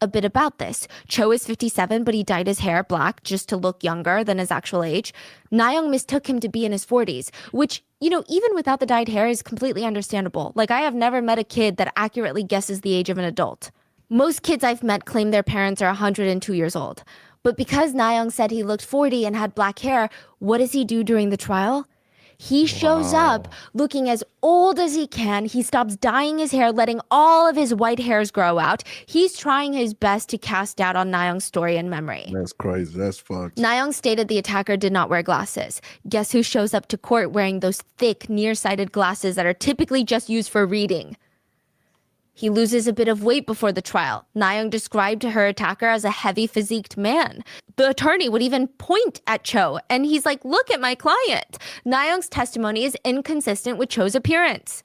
A bit about this. Cho is 57, but he dyed his hair black just to look younger than his actual age. Na-young mistook him to be in his 40s, which, even without the dyed hair is completely understandable. Like, I have never met a kid that accurately guesses the age of an adult. Most kids I've met claim their parents are 102 years old. But because Na-young said he looked 40 and had black hair, what does he do during the trial? He shows up looking as old as he can. He stops dyeing his hair, letting all of his white hairs grow out. He's trying his best to cast doubt on Na-young's story and memory. That's crazy. That's fucked. Na-young stated the attacker did not wear glasses. Guess who shows up to court wearing those thick, nearsighted glasses that are typically just used for reading? He loses a bit of weight before the trial. Na-young described her attacker as a heavy physiqued man. The attorney would even point at Cho, and he's like, look at my client. Na-young's testimony is inconsistent with Cho's appearance.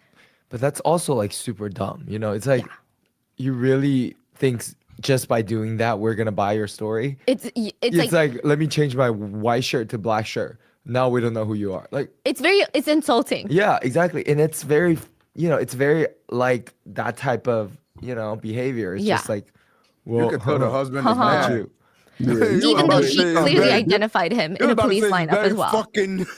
But that's also super dumb. It's like, you really think just by doing that, we're going to buy your story? It's like, let me change my white shirt to black shirt. Now we don't know who you are. It's insulting. Yeah, exactly. And it's very, it's very like that type of, behavior. It's just like, well, You could tell the husband is not mad. you. Even though she clearly identified him in a police lineup as well.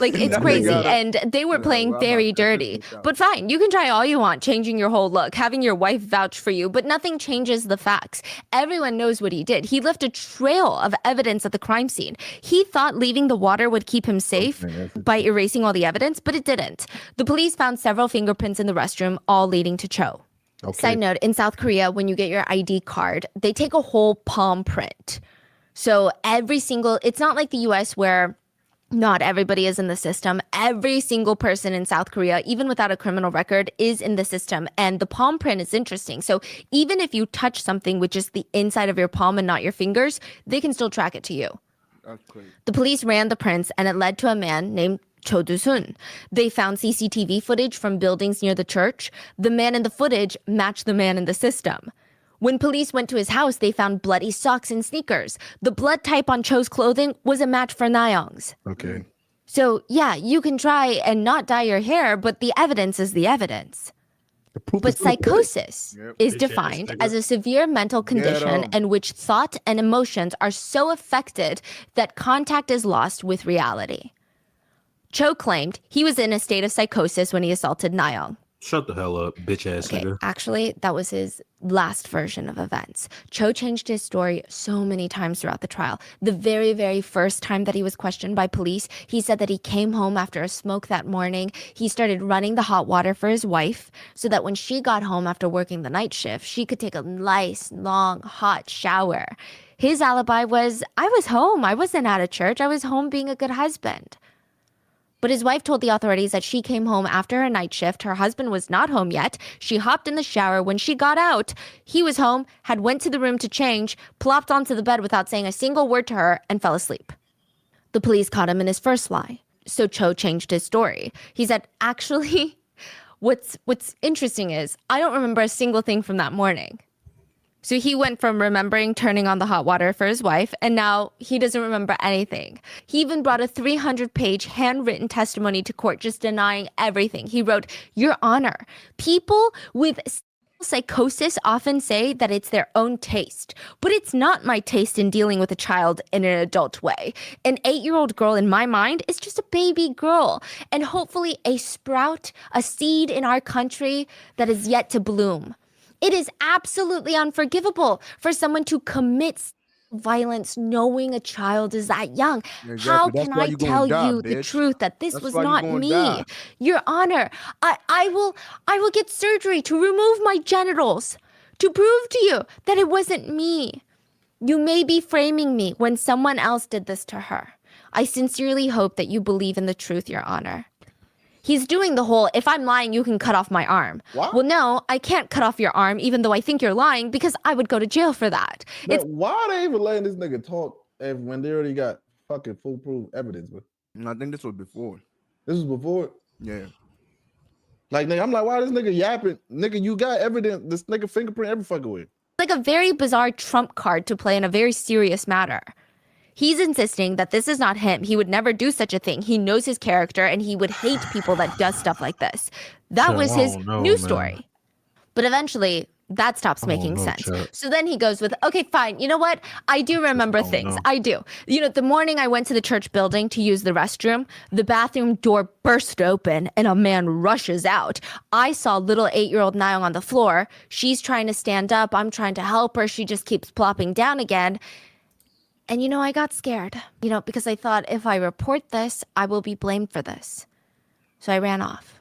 Like, it's crazy. And they were playing very dirty. But fine, you can try all you want, changing your whole look, having your wife vouch for you, but nothing changes the facts. Everyone knows what he did. He left a trail of evidence at the crime scene. He thought leaving the water would keep him safe by erasing all the evidence, but it didn't. The police found several fingerprints in the restroom, all leading to Cho. Okay. Side note, in South Korea, when you get your ID card, they take a whole palm print. So it's not like the US where not everybody is in the system. Every single person in South Korea, even without a criminal record, is in the system. And the palm print is interesting. So even if you touch something with just the inside of your palm and not your fingers, they can still track it to you. That's crazy. The police ran the prints and it led to a man named Cho Do-sun. They found CCTV footage from buildings near the church. The man in the footage matched the man in the system. When police went to his house, they found bloody socks and sneakers. The blood type on Cho's clothing was a match for Na-young's. Okay. So, yeah, you can try and not dye your hair, but the evidence is the evidence. But psychosis is defined as a severe mental condition in which thought and emotions are so affected that contact is lost with reality. Cho claimed he was in a state of psychosis when he assaulted Na-young. Shut the hell up, bitch ass nigga. Actually, that was his last version of events. Cho changed his story so many times throughout the trial. The very, very first time that he was questioned by police, he said that he came home after a smoke that morning. He started running the hot water for his wife so that when she got home after working the night shift, she could take a nice, long, hot shower. His alibi was, I was home. I wasn't at a church. I was home being a good husband. But his wife told the authorities that she came home after her night shift. Her husband was not home yet. She hopped in the shower. When she got out, he was home, had went to the room to change, plopped onto the bed without saying a single word to her, and fell asleep. The police caught him in his first lie. So Cho changed his story. He said, actually, what's interesting is I don't remember a single thing from that morning. So he went from remembering turning on the hot water for his wife, and now he doesn't remember anything. He even brought a 300-page handwritten testimony to court, just denying everything. He wrote, Your Honor, people with psychosis often say that it's their own taste, but it's not my taste in dealing with a child in an adult way. An 8-year-old girl in my mind is just a baby girl, and hopefully a sprout, a seed in our country that is yet to bloom. It is absolutely unforgivable for someone to commit violence knowing a child is that young. Exactly. How can I tell you the truth that this was not me? Your Honor, I will get surgery to remove my genitals to prove to you that it wasn't me. You may be framing me when someone else did this to her. I sincerely hope that you believe in the truth, Your Honor. He's doing the whole, if I'm lying, you can cut off my arm. What? Well, no, I can't cut off your arm, even though I think you're lying, because I would go to jail for that. Man, why are they even letting this nigga talk when they already got fucking foolproof evidence? But I think this was before. This was before? Yeah. Like, nigga, I'm like, why this nigga yapping? Nigga, you got evidence. This nigga fingerprint every fucking way. Like a very bizarre trump card to play in a very serious matter. He's insisting that this is not him. He would never do such a thing. He knows his character and he would hate people that does stuff like this. That was his news story. But eventually, that stops making sense. So then he goes with, okay, fine. You know what? I do remember things. I do. You know, the morning I went to the church building to use the restroom, the bathroom door burst open and a man rushes out. I saw little 8-year-old Na-young on the floor. She's trying to stand up. I'm trying to help her. She just keeps plopping down again. And, you know, I got scared, you know, because I thought if I report this, I will be blamed for this. So I ran off.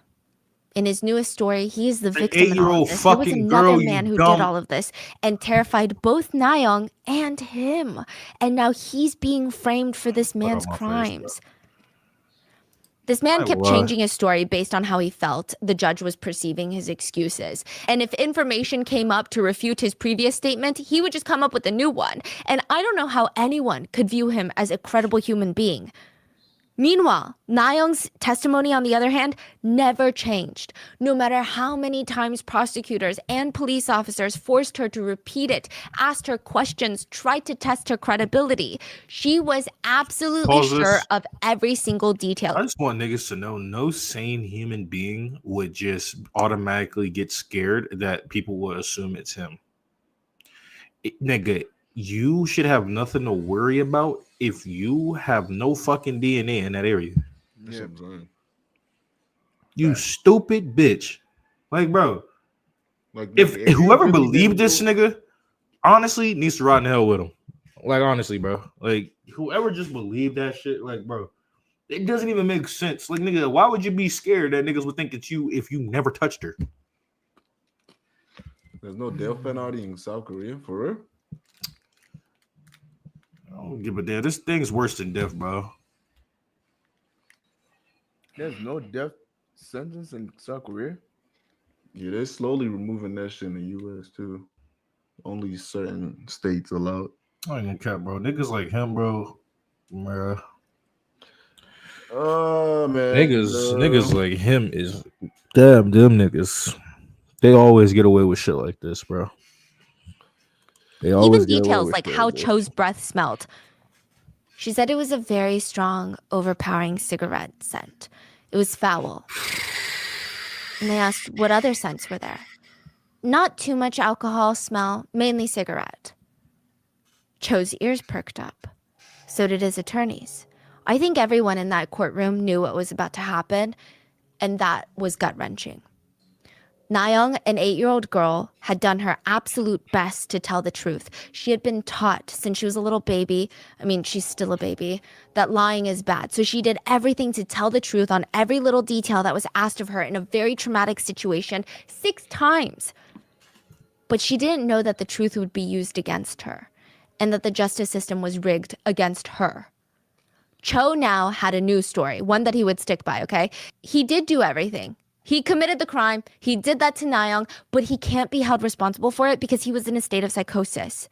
In his newest story, he is the victim in all of this. There was another man who did all of this and terrified both Na-young and him. And now he's being framed for this man's crimes. This man kept changing his story based on how he felt the judge was perceiving his excuses. And if information came up to refute his previous statement, he would just come up with a new one. And I don't know how anyone could view him as a credible human being. Meanwhile, Na-young's testimony, on the other hand, never changed. No matter how many times prosecutors and police officers forced her to repeat it, asked her questions, tried to test her credibility, she was absolutely sure of every single detail. I just want niggas to know no sane human being would just automatically get scared that people will assume it's him. Nigga, you should have nothing to worry about if you have no fucking DNA in that area. That's what I'm saying. You stupid bitch. Like, bro, Like, if nigga, you whoever really believed didn't this do- nigga, honestly, needs to rot in hell with him. Like, honestly, bro. Like, whoever just believed that shit, like, bro, it doesn't even make sense. Like, nigga, why would you be scared that niggas would think it's you if you never touched her? There's no death penalty in South Korea, for real? I don't give a damn. This thing's worse than death, bro. There's no death sentence in South Korea. Yeah, they're slowly removing that shit in the U.S. too. Only certain states allowed. I ain't gonna cap, bro. Niggas like him, bro. Bruh. Oh man, Niggas like him is damn them niggas. They always get away with shit like this, bro. They always Even get away details with like shit how this. Cho's breath smelled. She said it was a very strong, overpowering cigarette scent. It was foul. And they asked what other scents were there. Not too much alcohol smell, mainly cigarette. Cho's ears perked up. So did his attorneys. I think everyone in that courtroom knew what was about to happen, and that was gut-wrenching. Nayoung, an 8-year-old girl, had done her absolute best to tell the truth. She had been taught since she was a little baby, I mean, she's still a baby, that lying is bad. So she did everything to tell the truth on every little detail that was asked of her in a very traumatic situation 6 times. But she didn't know that the truth would be used against her and that the justice system was rigged against her. Cho now had a news story, one that he would stick by, okay? He did do everything. He committed the crime. He did that to Nayoung, but he can't be held responsible for it because he was in a state of psychosis.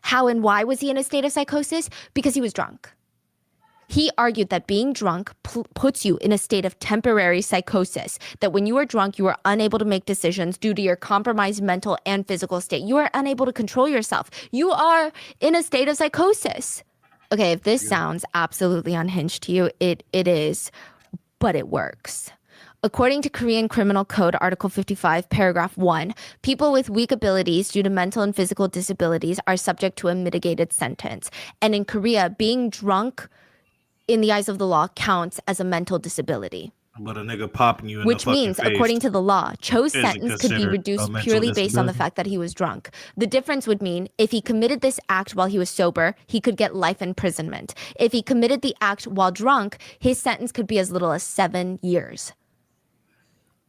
How and why was he in a state of psychosis? Because he was drunk. He argued that being drunk puts you in a state of temporary psychosis, that when you are drunk, you are unable to make decisions due to your compromised mental and physical state. You are unable to control yourself. You are in a state of psychosis. Okay, if this sounds absolutely unhinged to you, it is, but it works. According to Korean Criminal Code, Article 55, Paragraph 1, people with weak abilities due to mental and physical disabilities are subject to a mitigated sentence. And in Korea, being drunk, in the eyes of the law, counts as a mental disability. But a nigga popping you in Which the fucking means, face according to the law, Cho's isn't sentence could be considered reduced a mental purely based on the disability? fact that he was drunk. The difference would mean if he committed this act while he was sober, he could get life imprisonment. If he committed the act while drunk, his sentence could be as little as 7 years.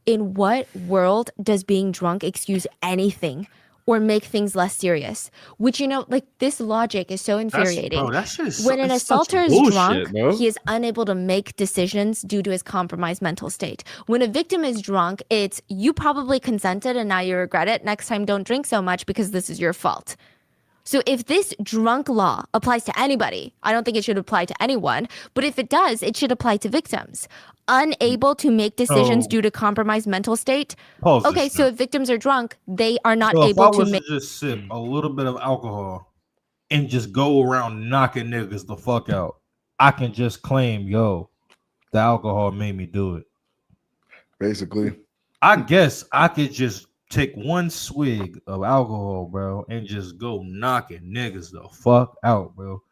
In what world does being drunk excuse anything or make things less serious? Which, you know, like, this logic is so infuriating. Bro, that shit is When an it's such assaulter is bullshit, drunk, bro. he is unable to make decisions due to his compromised mental state. When a victim is drunk, it's you probably consented and now you regret it. Next time, don't drink so much because this is your fault. So if this drunk law applies to anybody, I don't think it should apply to anyone, but if it does, it should apply to victims. Unable to make decisions due to compromised mental state. Pause this Okay, so shit. if victims are drunk, they are not So if I able to was make. to just sip a little bit of alcohol and just go around knocking niggas the fuck out, I can just claim, yo, the alcohol made me do it. basically. I guess I could just take one swig of alcohol, bro, and just go knocking niggas the fuck out, bro.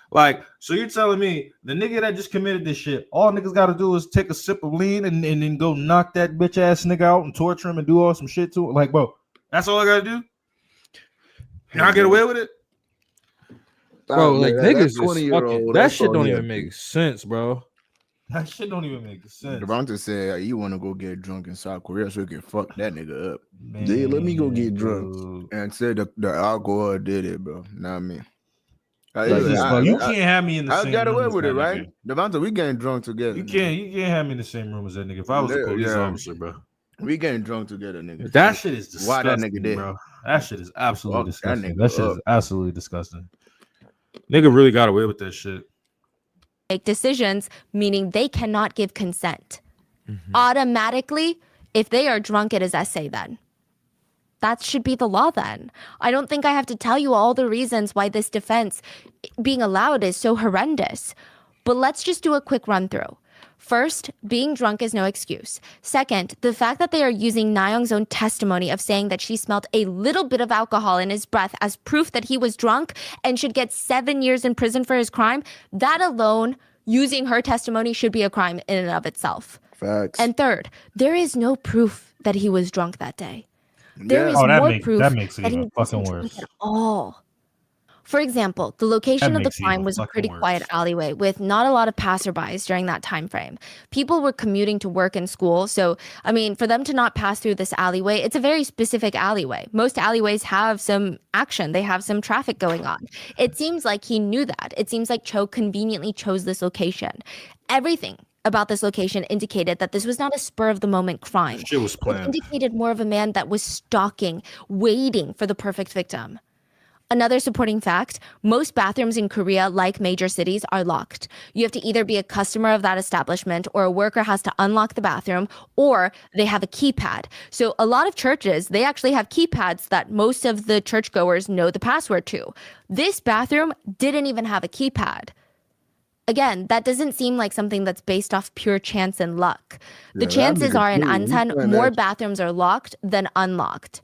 Like, so you're telling me the nigga that just committed this shit, all niggas got to do is take a sip of lean and then go knock that bitch ass nigga out and torture him and do all some shit to him? Like, bro, that's all I got to do? Can I get away with it? Bro, like, niggas is fucking, that shit don't even make sense, bro. That shit don't even make sense. Devonta said you want to go get drunk in South Korea so you can fuck that nigga up. Yeah, let me go get drunk. Dude. And said the alcohol did it, bro. Not me. Bro, you can't have me in the I same got room away as with that it, right? nigga. Devonta, we getting drunk together. You can't have me in the same room as that nigga. If I was a police officer, bro. We getting drunk together, nigga. That shit is disgusting, Why that nigga did? bro. That shit is absolutely Fuck that disgusting. nigga That shit up. is absolutely disgusting. Nigga really got away with that shit. Make decisions, meaning they cannot give consent. Automatically, if they are drunk, it is essay then. That should be the law then. I don't think I have to tell you all the reasons why this defense being allowed is so horrendous. But let's just do a quick run through. First, being drunk is no excuse. Second, the fact that they are using Na-young's own testimony of saying that she smelled a little bit of alcohol in his breath as proof that he was drunk and should get 7 years in prison for his crime, that alone, using her testimony, should be a crime in and of itself. Facts. And third, there is no proof that he was drunk that day. There is more proof that makes it that he even wasn't fucking drunk worse. at all. For example, the location of the makes it even crime was a fucking pretty worse. quiet alleyway with not a lot of passerbys during that time frame. People were commuting to work and school, so I mean, for them to not pass through this alleyway, it's a very specific alleyway. Most alleyways have some action, they have some traffic going on. It seems like he knew that. It seems like Cho conveniently chose this location. Everything about this location indicated that this was not a spur of the moment crime. Shit was It planned. indicated more of a man that was stalking, waiting for the perfect victim. Another supporting fact, most bathrooms in Korea, like major cities, are locked. You have to either be a customer of that establishment or a worker has to unlock the bathroom or they have a keypad. So a lot of churches, they actually have keypads that most of the churchgoers know the password to. This bathroom didn't even have a keypad. Again, that doesn't seem like something that's based off pure chance and luck. The Yeah, that chances nigga are in cool. He Ansan, playing more that- bathrooms are locked than unlocked.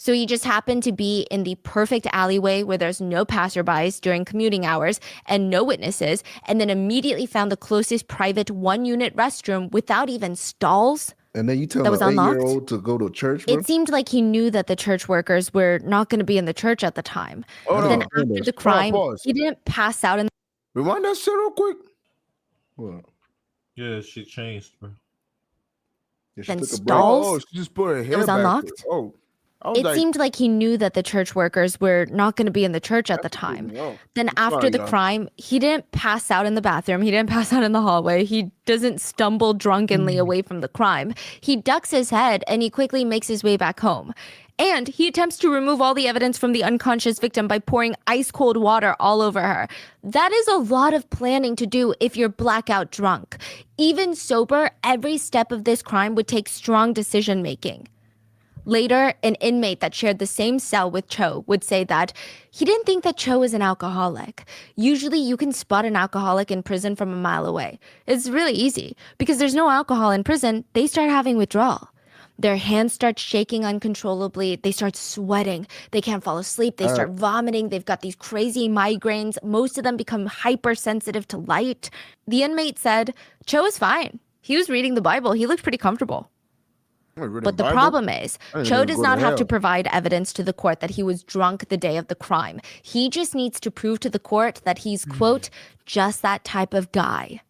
So he just happened to be in the perfect alleyway where there's no passerbys during commuting hours and no witnesses, and then immediately found the closest private one-unit restroom without even stalls. And then you tell That was an unlocked? 8-year-old to go to church, bro? It seemed like he knew that the church workers were not going to be in the church at the time. Hold Then on. after the crime, Pause. he didn't pass out in Rewind that shit real quick. What? Yeah, she changed, bro. Yeah, she Then took a break. stalls? Oh, she just put her hair was back. unlocked? Oh, I was It like, seemed like he knew that the church workers were not going to be in the church at the that threw time. me off. Then I'm after sorry, the y'all. crime, he didn't pass out in the bathroom. He didn't pass out in the hallway. He doesn't stumble drunkenly away from the crime. He ducks his head and he quickly makes his way back home. And he attempts to remove all the evidence from the unconscious victim by pouring ice cold water all over her. That is a lot of planning to do if you're blackout drunk. Even sober, every step of this crime would take strong decision making. Later, an inmate that shared the same cell with Cho would say that he didn't think that Cho was an alcoholic. Usually, you can spot an alcoholic in prison from a mile away. It's really easy. Because there's no alcohol in prison, they start having withdrawal. Their hands start shaking uncontrollably. They start sweating. They can't fall asleep. They start vomiting. They've got these crazy migraines. Most of them become hypersensitive to light. The inmate said, Cho was fine. He was reading the Bible. He looked pretty comfortable. But the problem is, Cho does not have to provide evidence to the court that he was drunk the day of the crime. He just needs to prove to the court that he's, quote, just that type of guy.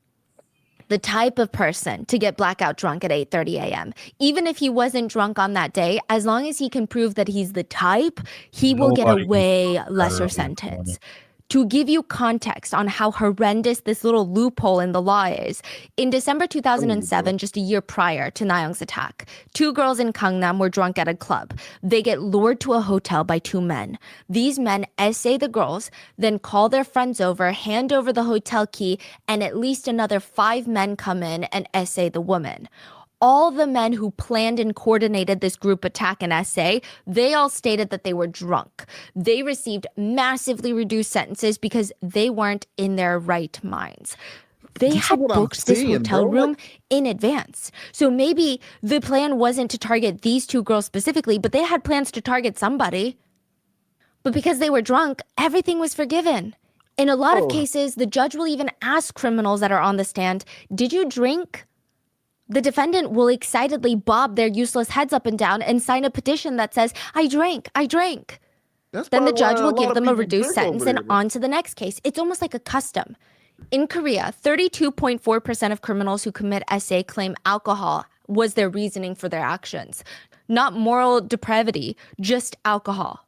The type of person to get blackout drunk at 8:30 a.m. Even if he wasn't drunk on that day, as long as he can prove that he's the type, he will get a way lesser sentence. To give you context on how horrendous this little loophole in the law is, in December 2007, just a year prior to Na-young's attack, 2 girls in Gangnam were drunk at a club. They get lured to a hotel by 2 men. These men essay the girls, then call their friends over, hand over the hotel key, and at least another 5 men come in and essay the woman. All the men who planned and coordinated this group attack in SA, they all stated that they were drunk. They received massively reduced sentences because they weren't in their right minds. They This is had what I'm booked this seeing, hotel bro. room in advance. So maybe the plan wasn't to target these 2 girls specifically, but they had plans to target somebody. But because they were drunk, everything was forgiven. In a lot of cases, the judge will even ask criminals that are on the stand, did you drink? The defendant will excitedly bob their useless heads up and down and sign a petition that says, I drank. That's Then the probably judge why will lot give of them a people reduced drink over sentence and there, bro. on to the next case. It's almost like a custom. In Korea, 32.4% of criminals who commit SA claim alcohol was their reasoning for their actions. Not moral depravity, just alcohol.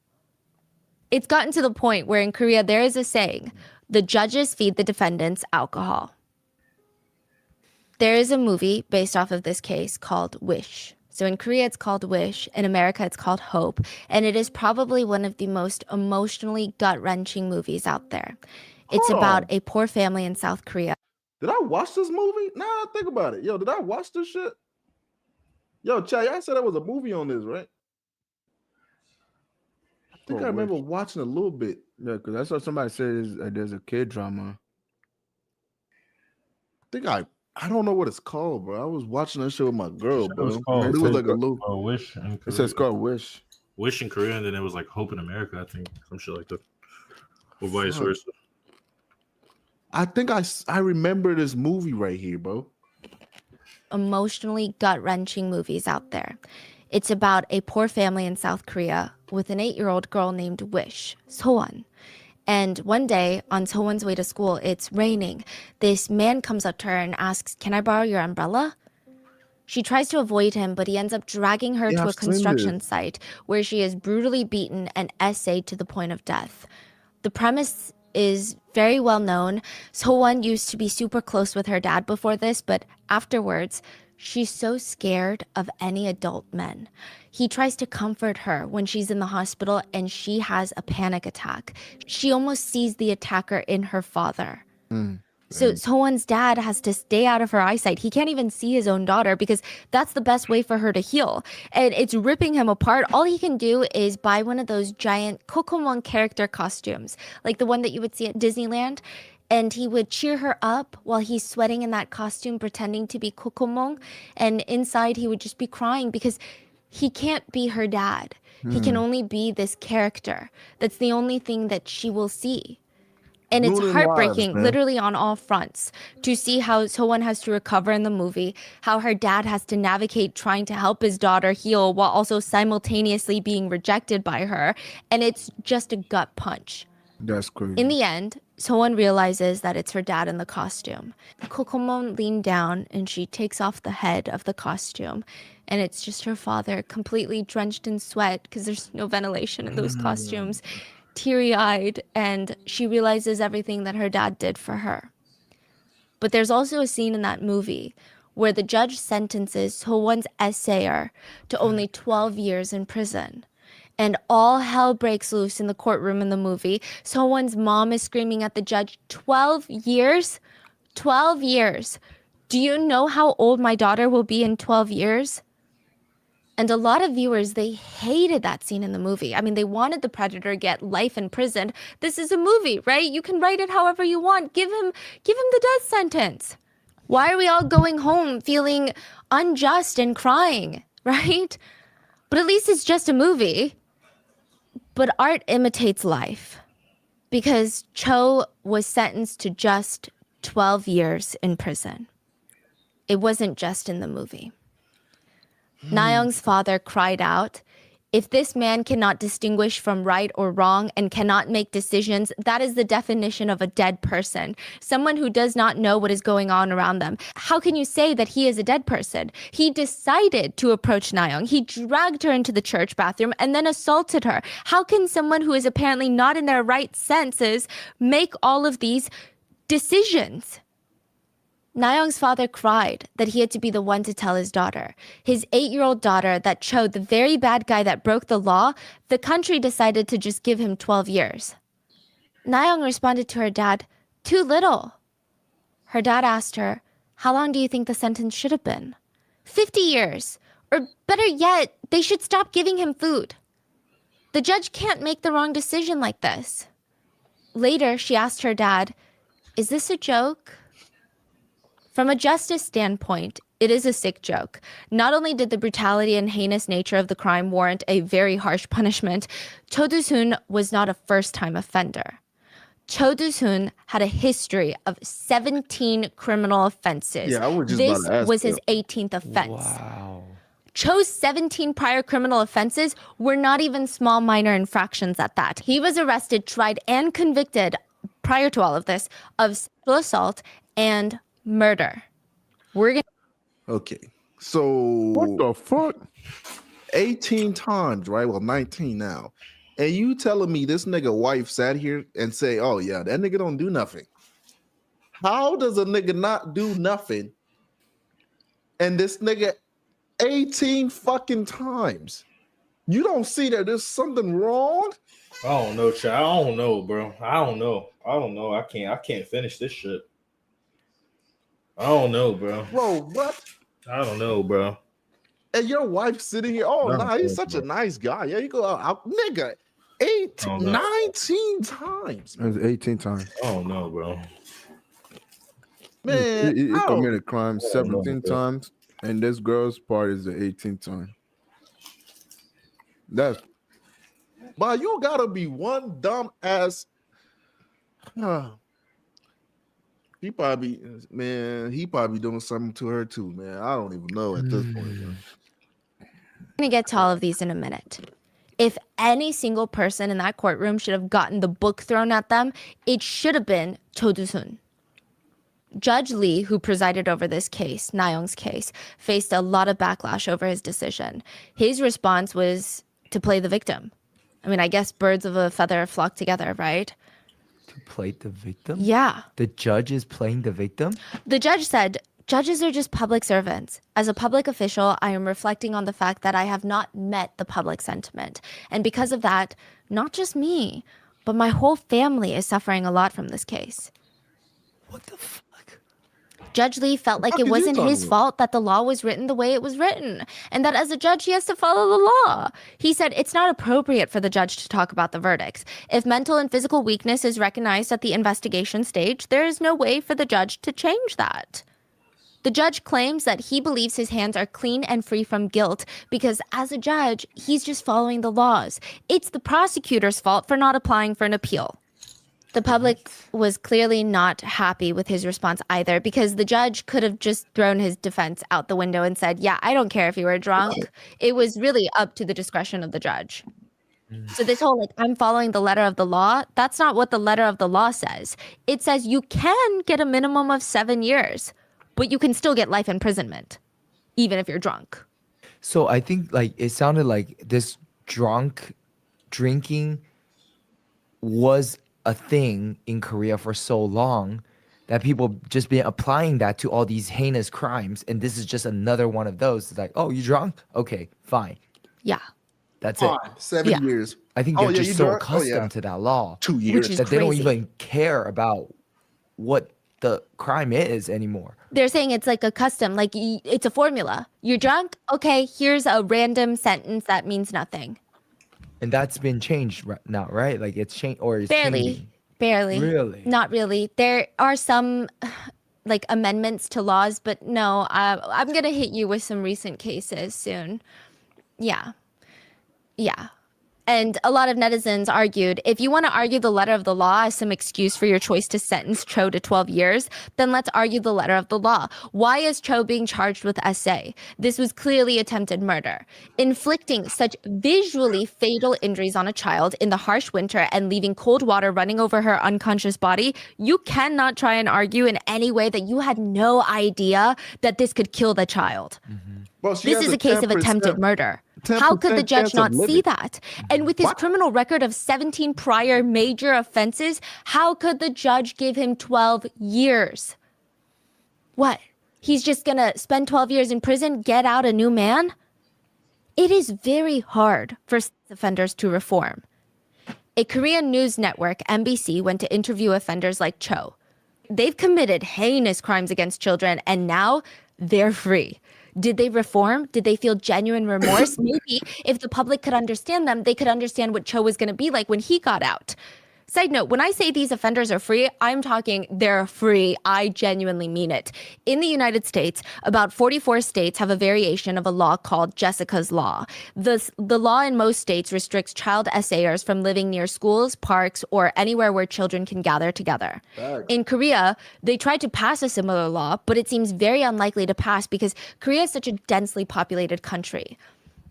It's gotten to the point where in Korea there is a saying, the judges feed the defendants alcohol. There is a movie based off of this case called Wish. So in Korea, it's called Wish. In America, it's called Hope. And it is probably one of the most emotionally gut-wrenching movies out there. It's Hold about on. a poor family in South Korea. Did I watch this movie? Nah, I think about it. Yo, did I watch this shit? Yo, Chad, y'all said there was a movie on this, right? I think I remember watching a little bit. Yeah, because I saw somebody say there's a kid drama. I think I I don't know what it's called, bro. I was watching that show with my girl, It was bro. called It was like a little. Wish in It Korea. says called Wish. Wish in Korea, and then it was like Hope in America, I think. Some shit like that. Or vice Fuck. versa. I think I remember this movie right here, bro. Emotionally gut-wrenching movies out there. It's about a poor family in South Korea with an 8-year-old girl named Wish, Sohwan. And one day, on Sohwan's way to school, it's raining. This man comes up to her and asks, "Can I borrow your umbrella?" She tries to avoid him, but he ends up dragging her Yeah, to a I've seen construction this. site where she is brutally beaten and essayed to the point of death. The premise is very well known. Sohwan used to be super close with her dad before this, but afterwards, she's so scared of any adult men. He tries to comfort her when she's in the hospital and she has a panic attack. She almost sees the attacker in her father. So Sohwan's dad has to stay out of her eyesight. He can't even see his own daughter because that's the best way for her to heal. And it's ripping him apart. All he can do is buy one of those giant Kokomon character costumes, like the one that you would see at Disneyland. And he would cheer her up while he's sweating in that costume, pretending to be Kokomon. And inside, he would just be crying because he can't be her dad. He can only be this character. That's the only thing that she will see. And it's Ruining heartbreaking, lives, man. literally on all fronts, to see how Sohwan has to recover in the movie, how her dad has to navigate trying to help his daughter heal while also simultaneously being rejected by her. And it's just a gut punch. That's crazy. In the end, Sohwan realizes that it's her dad in the costume. Kokomon leaned down and she takes off the head of the costume. And it's just her father, completely drenched in sweat because there's no ventilation in those costumes, teary-eyed, and she realizes everything that her dad did for her. But there's also a scene in that movie where the judge sentences Sohwan's essayer to only 12 years in prison. And all hell breaks loose in the courtroom in the movie. Sohwan's mom is screaming at the judge, 12 years? 12 years. Do you know how old my daughter will be in 12 years? And a lot of viewers, they hated that scene in the movie. I mean, they wanted the predator to get life in prison. This is a movie, right? You can write it however you want. Give him the death sentence. Why are we all going home feeling unjust and crying, right? But at least it's just a movie. But art imitates life, because Cho was sentenced to just 12 years in prison. It wasn't just in the movie. Nayoung's father cried out, "If this man cannot distinguish from right or wrong and cannot make decisions, that is the definition of a dead person, someone who does not know what is going on around them. How can you say that he is a dead person? He decided to approach Nayoung. He dragged her into the church bathroom and then assaulted her. How can someone who is apparently not in their right senses make all of these decisions?" Nayoung's father cried that he had to be the one to tell his daughter. His 8-year-old daughter that Cho, the very bad guy that broke the law, the country decided to just give him 12 years. Nayoung responded to her dad, "Too little." Her dad asked her, "How long do you think the sentence should have been?" 50 years. Or better yet, they should stop giving him food. The judge can't make the wrong decision like this. Later, she asked her dad, "Is this a joke?" From a justice standpoint, it is a sick joke. Not only did the brutality and heinous nature of the crime warrant a very harsh punishment, Cho Do-soon was not a first-time offender. Cho Do-soon had a history of 17 criminal offenses. Yeah, I was just This about to ask was you. his 18th offense. Wow. Cho's 17 prior criminal offenses were not even small minor infractions at that. He was arrested, tried, and convicted prior to all of this of sexual assault and murder. We're gonna Okay, so What the fuck? 18 times, right? Well, 19 now. And you telling me this nigga wife sat here and say, "Oh yeah, that nigga don't do nothing." How does a nigga not do nothing? And this nigga 18 fucking times. You don't see that there's something wrong? I don't know, child. I don't know, bro. I don't know. I can't finish this shit. I don't know, bro. Bro, what? I don't know, bro. And your wife sitting here, oh, No, nah, he's bro. such a nice guy. Yeah, you go out, nigga, Oh, no. 19 times. It was 18 times. I don't know, bro. Man, He I don't. committed crime I don't know, 17 bro. times, and this girl's part is the 18th time. That's But you gotta be one dumb ass. He probably, man, he probably doing something to her too, man. I don't even know at this point, man. I'm going to get to all of these in a minute. If any single person in that courtroom should have gotten the book thrown at them, it should have been Cho Do-sun. Judge Lee, who presided over this case, Na-young's case, faced a lot of backlash over his decision. His response was to play the victim. I mean, I guess birds of a feather flock together, right? To play the victim? Yeah. The judge is playing the victim? The judge said, judges are just public servants. As a public official, I am reflecting on the fact that I have not met the public sentiment. And because of that, not just me, but my whole family is suffering a lot from this case. What the fuck? Judge Lee felt like What it did you wasn't talk his about? fault that the law was written the way it was written, and that as a judge, he has to follow the law. He said it's not appropriate for the judge to talk about the verdicts. If mental and physical weakness is recognized at the investigation stage, there is no way for the judge to change that. The judge claims that he believes his hands are clean and free from guilt because as a judge, he's just following the laws. It's the prosecutor's fault for not applying for an appeal. The public was clearly not happy with his response either because the judge could have just thrown his defense out the window and said, yeah, I don't care if you were drunk. It was really up to the discretion of the judge. So this whole, like, I'm following the letter of the law, that's not what the letter of the law says. It says you can get a minimum of 7 years, but you can still get life imprisonment, even if you're drunk. So I think like it sounded like this drinking was a thing in Korea for so long that people just been applying that to all these heinous crimes, and this is just another one of those. It's like, oh, you drunk? Okay, fine. Yeah. That's it. 7 Yeah. years. I think Oh, they're yeah, just you so drunk? Oh, accustomed yeah. to that law 2 years. Which is that they don't crazy. even care about what the crime is anymore. They're saying it's like a custom, like it's a formula. You're drunk? Okay, here's a random sentence that means nothing. And that's been changed now, right? Like it's changed or it's changing. Barely. Really? Not really. There are some like amendments to laws, but no, I'm going to hit you with some recent cases soon. Yeah. Yeah. And a lot of netizens argued, if you want to argue the letter of the law as some excuse for your choice to sentence Cho to 12 years, then let's argue the letter of the law. Why is Cho being charged with SA? This was clearly attempted murder. Inflicting such visually fatal injuries on a child in the harsh winter and leaving cold water running over her unconscious body, you cannot try and argue in any way that you had no idea that this could kill the child. Well, she This has is a case of 10% attempted murder. How could the 10% judge chance not of see living. that? And with his What? criminal record of 17 prior major offenses, how could the judge give him 12 years? What? He's just gonna spend 12 years in prison, get out a new man? It is very hard for sex offenders to reform. A Korean news network, MBC, went to interview offenders like Cho. They've committed heinous crimes against children, and now they're free. Did they reform? Did they feel genuine remorse? Maybe if the public could understand them, they could understand what Cho was going to be like when he got out. Side note, when I say these offenders are free, I'm talking they're free. I genuinely mean it. In the United States, about 44 states have a variation of a law called Jessica's Law. The law in most states restricts child SAers from living near schools, parks, or anywhere where children can gather together. In Korea, they tried to pass a similar law, but it seems very unlikely to pass because Korea is such a densely populated country.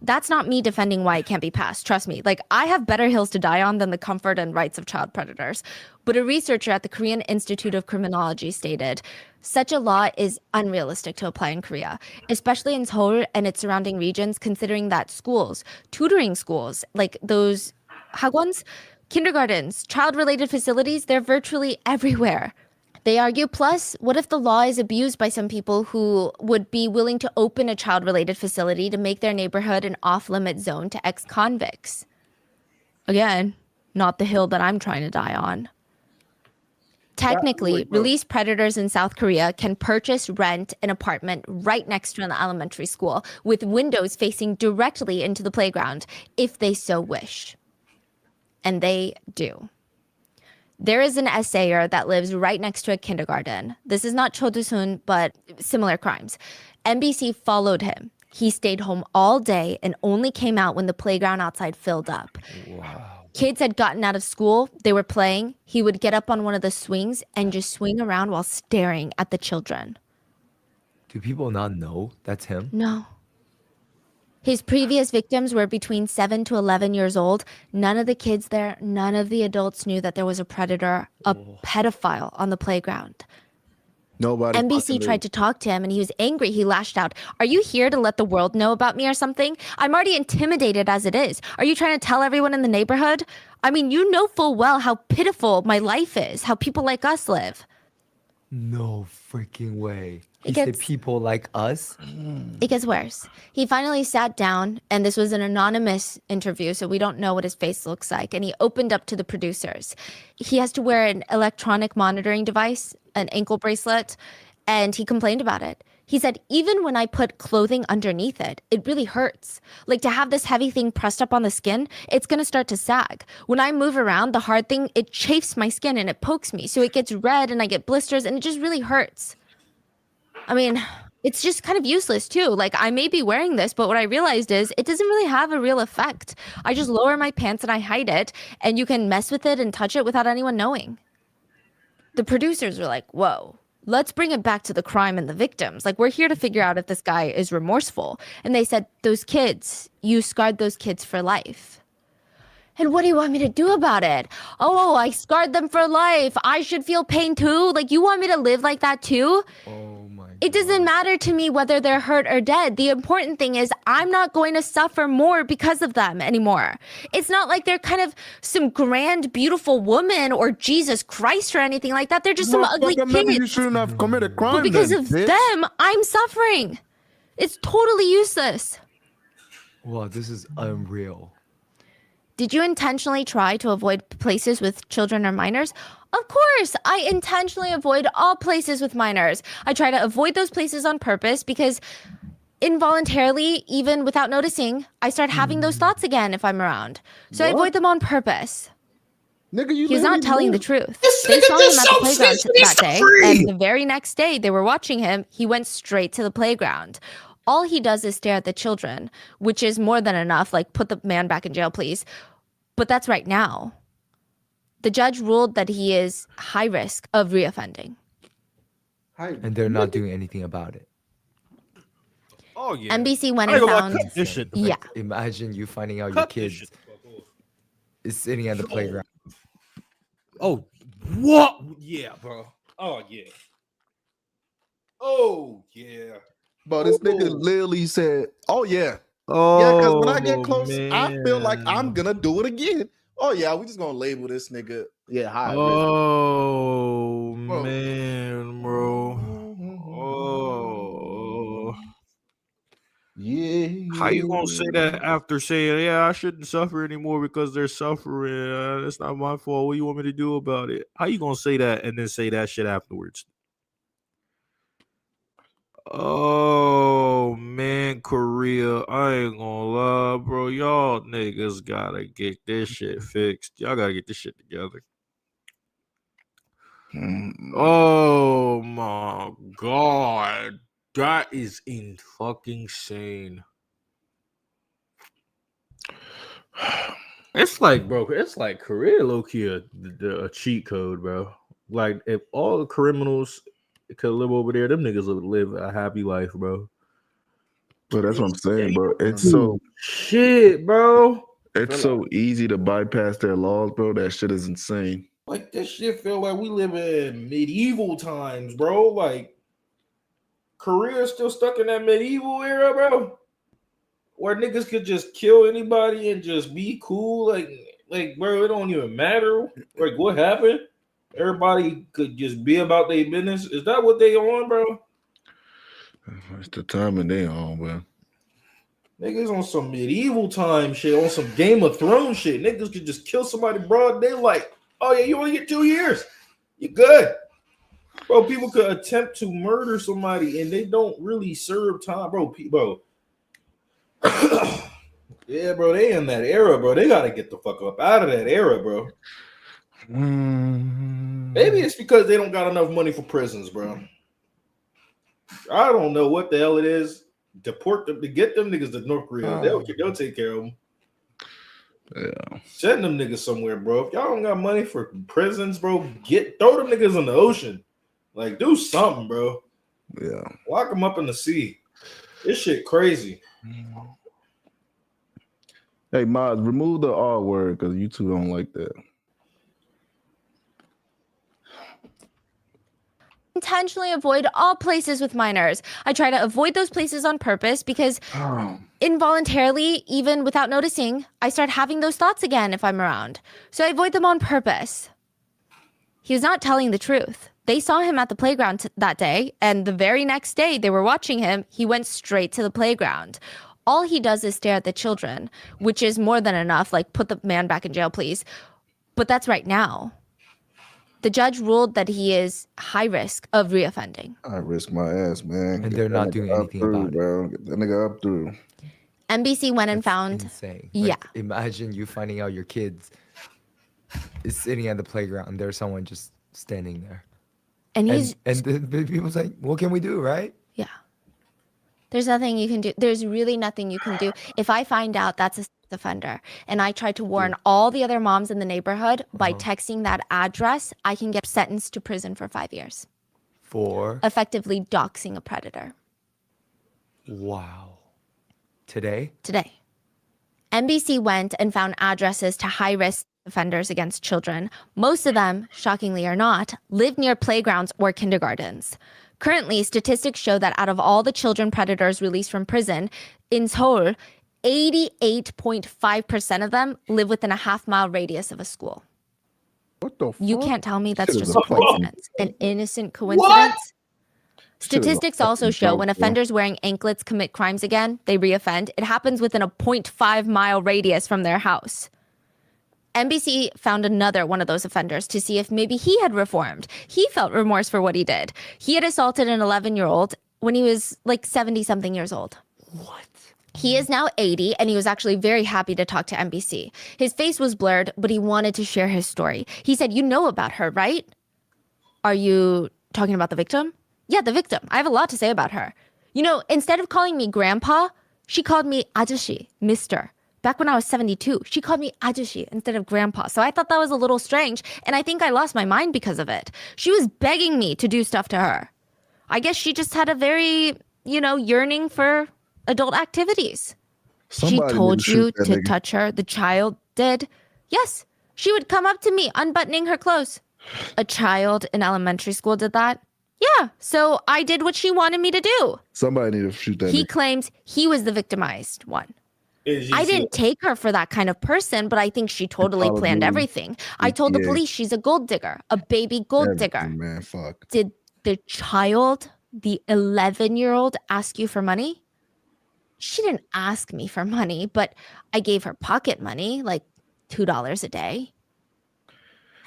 That's not me defending why it can't be passed. Trust me. Like, I have better hills to die on than the comfort and rights of child predators. But a researcher at the Korean Institute of Criminology stated, such a law is unrealistic to apply in Korea, especially in Seoul and its surrounding regions, considering that schools, tutoring schools, like those hagwons, kindergartens, child-related facilities, they're virtually everywhere. They argue, plus, what if the law is abused by some people who would be willing to open a child-related facility to make their neighborhood an off-limit zone to ex-convicts? Again, not the hill that I'm trying to die on. Technically, released predators in South Korea can purchase, rent an apartment right next to an elementary school with windows facing directly into the playground if they so wish. And they do. There is an essayer that lives right next to a kindergarten. This is not Chodusun, but similar crimes. NBC followed him. He stayed home all day and only came out when the playground outside filled up. Wow. Kids had gotten out of school. They were playing. He would get up on one of the swings and just swing around while staring at the children. Do people not know that's him? No. His previous victims were between 7 to 11 years old. None of the kids there, none of the adults knew that there was a predator, a pedophile on the playground. Nobody. NBC tried to talk to him and he was angry. He lashed out. Are you here to let the world know about me or something? I'm already intimidated as it is. Are you trying to tell everyone in the neighborhood? I mean, you know full well how pitiful my life is, how people like us live. No freaking way. He It said gets- people like us? It gets worse. He finally sat down, and this was an anonymous interview, so we don't know what his face looks like. And he opened up to the producers. He has to wear an electronic monitoring device, an ankle bracelet, and he complained about it. He said, even when I put clothing underneath it, it really hurts. Like to have this heavy thing pressed up on the skin, it's going to start to sag. When I move around, the hard thing, it chafes my skin and it pokes me. So it gets red and I get blisters and it just really hurts. I mean, it's just kind of useless too. Like I may be wearing this, but what I realized is it doesn't really have a real effect. I just lower my pants and I hide it, and you can mess with it and touch it without anyone knowing. The producers were like, whoa, let's bring it back to the crime and the victims. Like we're here to figure out if this guy is remorseful. And they said, those kids, you scarred those kids for life. And what do you want me to do about it? Oh, I scarred them for life. I should feel pain too. Like you want me to live like that too? Oh my It doesn't matter to me whether they're hurt or dead. The important thing is I'm not going to suffer more because of them anymore. It's not like they're kind of some grand, beautiful woman or Jesus Christ or anything like that. They're just some ugly Maybe you kids. shouldn't have committed crime. But because then, of bitch. them, I'm suffering. It's totally useless. Wow, this is unreal. Did you intentionally try to avoid places with children or minors? Of course, I intentionally avoid all places with minors. I try to avoid those places on purpose because involuntarily, even without noticing, I start having those thoughts again if I'm around. So I What? avoid them on purpose. Nigga, you He was not literally telling the live- truth. This They nigga saw him just at the playground self-censored. that He's day, free. and the very next day they were watching him, he went straight to the playground. All he does is stare at the children, which is more than enough. Like, put the man back in jail, please. But that's right now. The judge ruled that he is high risk of reoffending. And they're not doing anything about it. Oh yeah. NBC went I and ain't gonna lie, found. cut this shit. Yeah. Imagine you finding out your Cut this kid shit. is sitting at the playground. Oh, what? Yeah, bro. Oh yeah. Oh yeah. Bro, this nigga Oh. literally said, "Oh yeah, Oh, yeah." Because when I get close, man. I feel like I'm gonna do it again. Oh yeah, we just gonna label this nigga. Yeah, high risk. Oh Bro. man, bro. Oh. Yeah. How you gonna say that after saying, "Yeah, I shouldn't suffer anymore because they're suffering. It's not my fault. What do you want me to do about it?" How you gonna say that and then say that shit afterwards? Oh man, Korea, I ain't gonna lie, bro. Y'all niggas gotta get this shit fixed. Y'all gotta get this shit together. Oh my god, that is fucking insane. It's like, bro, it's like Korea low key a cheat code, bro. Like if all the criminals could live over there, them niggas would live a happy life, bro. But that's what I'm saying, bro. It's so Shit, bro. it's so easy to bypass their laws, bro. That shit is insane. Like this shit feel like we live in medieval times, bro. Like Korea's still stuck in that medieval era, bro. Where niggas could just kill anybody and just be cool. Like bro, it don't even matter. Like what happened? Everybody could just be about their business. Is that what they on, bro? It's the time and they on, bro. Niggas on some medieval time shit, on some Game of Thrones shit. Niggas could just kill somebody broad daylight. Oh yeah, you only get 2 years. You good. Bro, people could attempt to murder somebody and they don't really serve time. Bro. Yeah, bro, they in that era, bro. They gotta get the fuck up out of that era, bro. Maybe it's because they don't got enough money for prisons, bro. I don't know what the hell it is. Deport them to get them niggas to North Korea. They'll take care of them. Yeah. Send them niggas somewhere, bro. If y'all don't got money for prisons, bro, throw them niggas in the ocean. Like, do something, bro. Yeah. Lock them up in the sea. This shit crazy. Hey, Miles, remove the R word because you two don't like that. Intentionally avoid all places with minors. I try to avoid those places on purpose because involuntarily, even without noticing, I start having those thoughts again if I'm around. So I avoid them on purpose. He was not telling the truth. They saw him at the playground that day, and the very next day they were watching him. He went straight to the playground. All he does is stare at the children, which is more than enough. Like, put the man back in jail, please. But that's right now. The judge ruled that he is high risk of reoffending. I risk my ass, man. And they're not doing anything about it. Bro. Get that nigga up through. NBC went and found. Insane. Yeah. Like, imagine you finding out your kids is sitting at the playground. There's someone just standing there. And he's. And the people's like, what can we do, right? Yeah. There's nothing you can do. There's really nothing you can do. If I find out that's a offender and I try to warn all the other moms in the neighborhood by texting that address, I can get sentenced to prison for 5 years. For? Effectively doxing a predator. Wow. Today? Today. NBC went and found addresses to high-risk offenders against children. Most of them, shockingly or not, live near playgrounds or kindergartens. Currently, statistics show that out of all the children predators released from prison, in Seoul, 88.5% of them live within a half-mile radius of a school. What the fuck? You can't tell me that's Shit just is a a fucking- coincidence. An innocent coincidence? Statistics fucking also show joke, when bro. offenders wearing anklets commit crimes again, they reoffend. It happens within a 0.5-mile radius from their house. NBC found another one of those offenders to see if maybe he had reformed. He felt remorse for what he did. He had assaulted an 11-year-old when he was like 70-something years old. What? He is now 80, and he was actually very happy to talk to NBC. His face was blurred, but he wanted to share his story. He said, "You know about her, right?" "Are you talking about the victim?" "Yeah, the victim. I have a lot to say about her. You know, instead of calling me grandpa, she called me 아저씨, mister. Back when I was 72, she called me 아저씨 instead of grandpa. So I thought that was a little strange, and I think I lost my mind because of it. She was begging me to do stuff to her. I guess she just had a very, yearning for adult activities." Somebody She told need to you shoot that to nigga. touch her. The child did. Yes, she would come up to me unbuttoning her clothes. A child in elementary school did that. Yeah, so I did what she wanted me to do. Somebody need to shoot that He nigga. claims he was the victimized one. I didn't take her for that kind of person, but I think she totally Call of planned Duty, everything. I told the GTA. police she's a gold digger, a baby gold digger. Everything, man, fuck. Did the child, the 11-year-old, ask you for money? She didn't ask me for money, but I gave her pocket money, like $2 a day.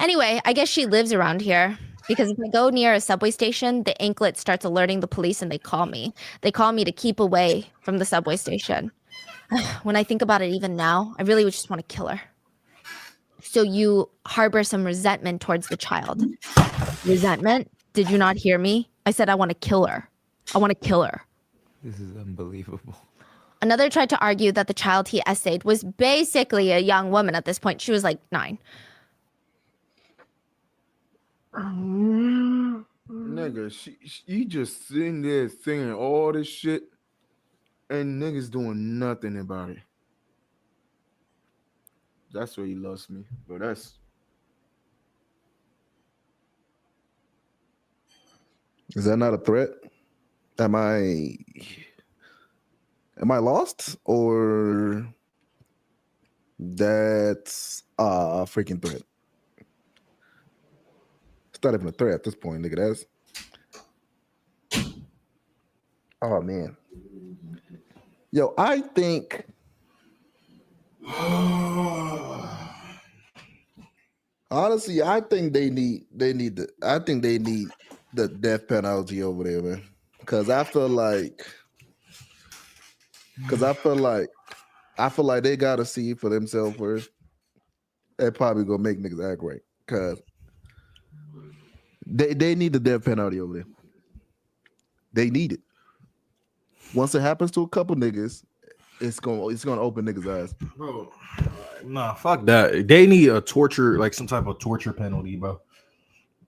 Anyway, I guess she lives around here. Because if I go near a subway station, the anklet starts alerting the police and they call me. They call me to keep away from the subway station. When I think about it even now, I really would just want to kill her. So you harbor some resentment towards the child. Resentment? Did you not hear me? I said I want to kill her. I want to kill her. This is unbelievable. Another tried to argue that the child he essayed was basically a young woman at this point. She was like 9. Nigga, she just sitting there singing all this shit and niggas doing nothing about it. That's where he lost me. But that's Is that not a threat? Am I lost, or that's a freaking threat? It's not even a threat at this point, nigga. That's oh man. Yo, I think honestly, I think they need the death penalty over there, man. Cause I feel like they gotta see for themselves first. They probably gonna make niggas act right. Cause they need the death penalty over there. They need it. Once it happens to a couple niggas, it's gonna open niggas' eyes. Bro, nah, fuck that. They need a torture, like some type of torture penalty, bro.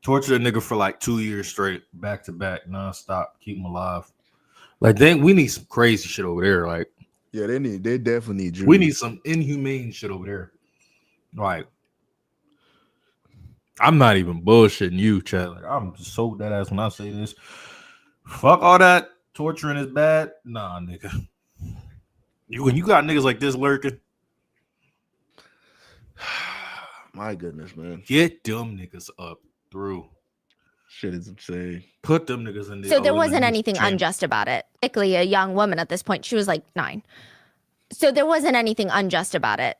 Torture a nigga for like 2 years straight, back to back, nonstop, keep him alive. Like we need some crazy shit over there. Like, yeah, they definitely need. We need some inhumane shit over there. Like, I'm not even bullshitting you, Chad. Like, I'm just so dead ass when I say this. Fuck all that torturing is bad. Nah, nigga. When you got niggas like this lurking, my goodness, man, get them niggas up through. Shit is insane. Put them niggas in there. So there wasn't anything unjust about it. Particularly a young woman at this point. She was like 9. So there wasn't anything unjust about it.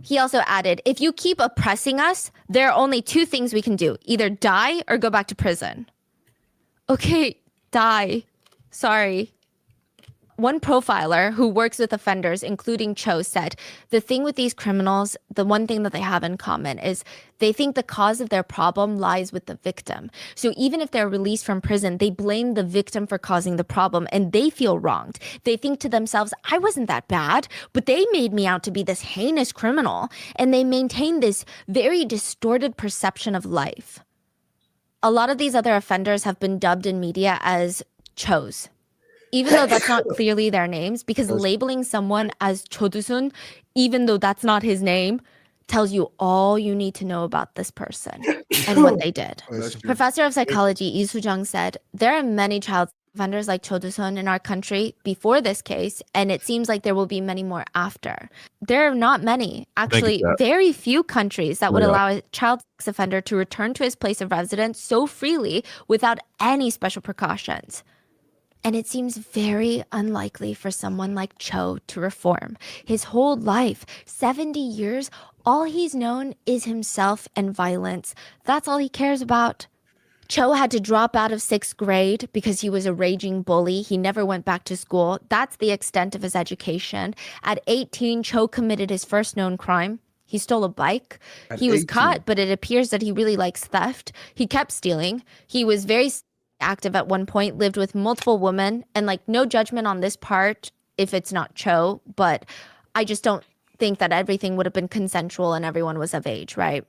He also added, if you keep oppressing us, there are only 2 things we can do. Either die or go back to prison. Okay, die. Sorry. One profiler who works with offenders, including Cho, said, the thing with these criminals, the one thing that they have in common is they think the cause of their problem lies with the victim. So even if they're released from prison, they blame the victim for causing the problem and they feel wronged. They think to themselves, I wasn't that bad, but they made me out to be this heinous criminal. And they maintain this very distorted perception of life. A lot of these other offenders have been dubbed in media as Chos, even though that's not clearly their names, because labeling someone as Chodusun, even though that's not his name, tells you all you need to know about this person and what they did. Professor of psychology Lee Soo-jung said, there are many child offenders like Chodusun in our country before this case, and it seems like there will be many more after. There are not many, actually very few countries that would allow a child sex offender to return to his place of residence so freely without any special precautions. And it seems very unlikely for someone like Cho to reform. His whole life, 70 years, all he's known is himself and violence. That's all he cares about. Cho had to drop out of 6th grade because he was a raging bully. He never went back to school. That's the extent of his education. At 18, Cho committed his first known crime. He stole a bike. He was caught, but it appears that he really likes theft. He kept stealing. He was very active at one point, lived with multiple women, and like no judgment on this part if it's not Cho, but I just don't think that everything would have been consensual and everyone was of age, right?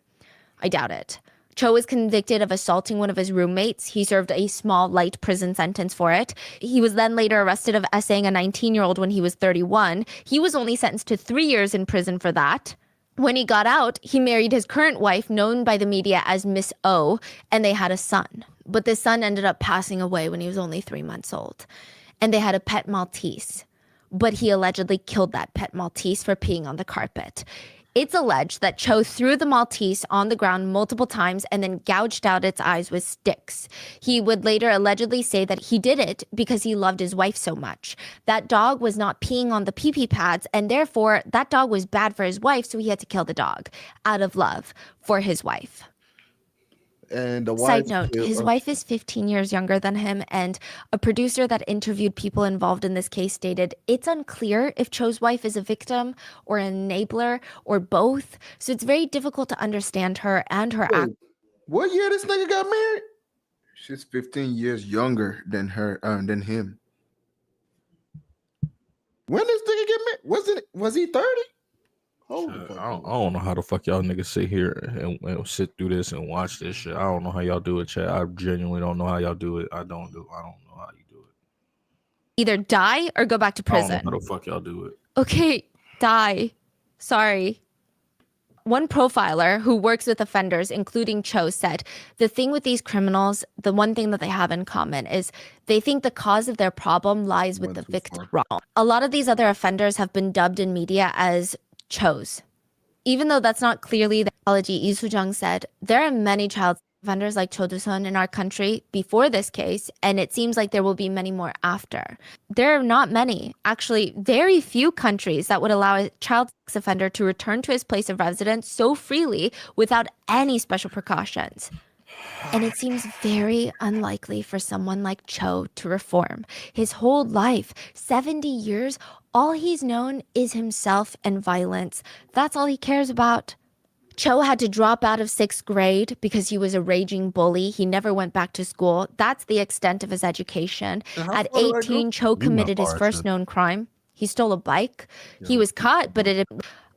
I doubt it. Cho was convicted of assaulting one of his roommates. He served a small, light prison sentence for it. He was then later arrested of essaying a 19-year-old when he was 31. He was only sentenced to 3 years in prison for that. When he got out, he married his current wife, known by the media as Miss O, and they had a son. But the son ended up passing away when he was only 3 months old. And they had a pet Maltese. But he allegedly killed that pet Maltese for peeing on the carpet. It's alleged that Cho threw the Maltese on the ground multiple times and then gouged out its eyes with sticks. He would later allegedly say that he did it because he loved his wife so much. That dog was not peeing on the pee-pee pads, and therefore that dog was bad for his wife, so he had to kill the dog out of love for his wife. And the Side note, his wife is 15 years younger than him, and a producer that interviewed people involved in this case stated, it's unclear if Cho's wife is a victim or an enabler or both, so it's very difficult to understand her and her act. What year this nigga got married? She's 15 years younger than him. When this nigga get married? Was he 30? I don't know how the fuck y'all niggas sit here and sit through this and watch this shit. I don't know how y'all do it, chat. I genuinely don't know how y'all do it. I don't know how you do it. Either die or go back to prison. I don't know how the fuck y'all do it. Okay, die. Sorry. One profiler who works with offenders, including Cho, said, the thing with these criminals, the one thing that they have in common is they think the cause of their problem lies with the victim. A lot of these other offenders have been dubbed in media as Chos. Even though that's not clearly the apology, Lee Soo-jung said, there are many child offenders like Cho Do-sun in our country before this case, and it seems like there will be many more after. There are not many, actually very few countries that would allow a child sex offender to return to his place of residence so freely without any special precautions. And it seems very unlikely for someone like Cho to reform. His whole life, 70 years, all he's known is himself and violence. That's all he cares about. Cho had to drop out of 6th grade because he was a raging bully. He never went back to school. That's the extent of his education. At 18, Cho committed his first known crime. He stole a bike. He was caught, but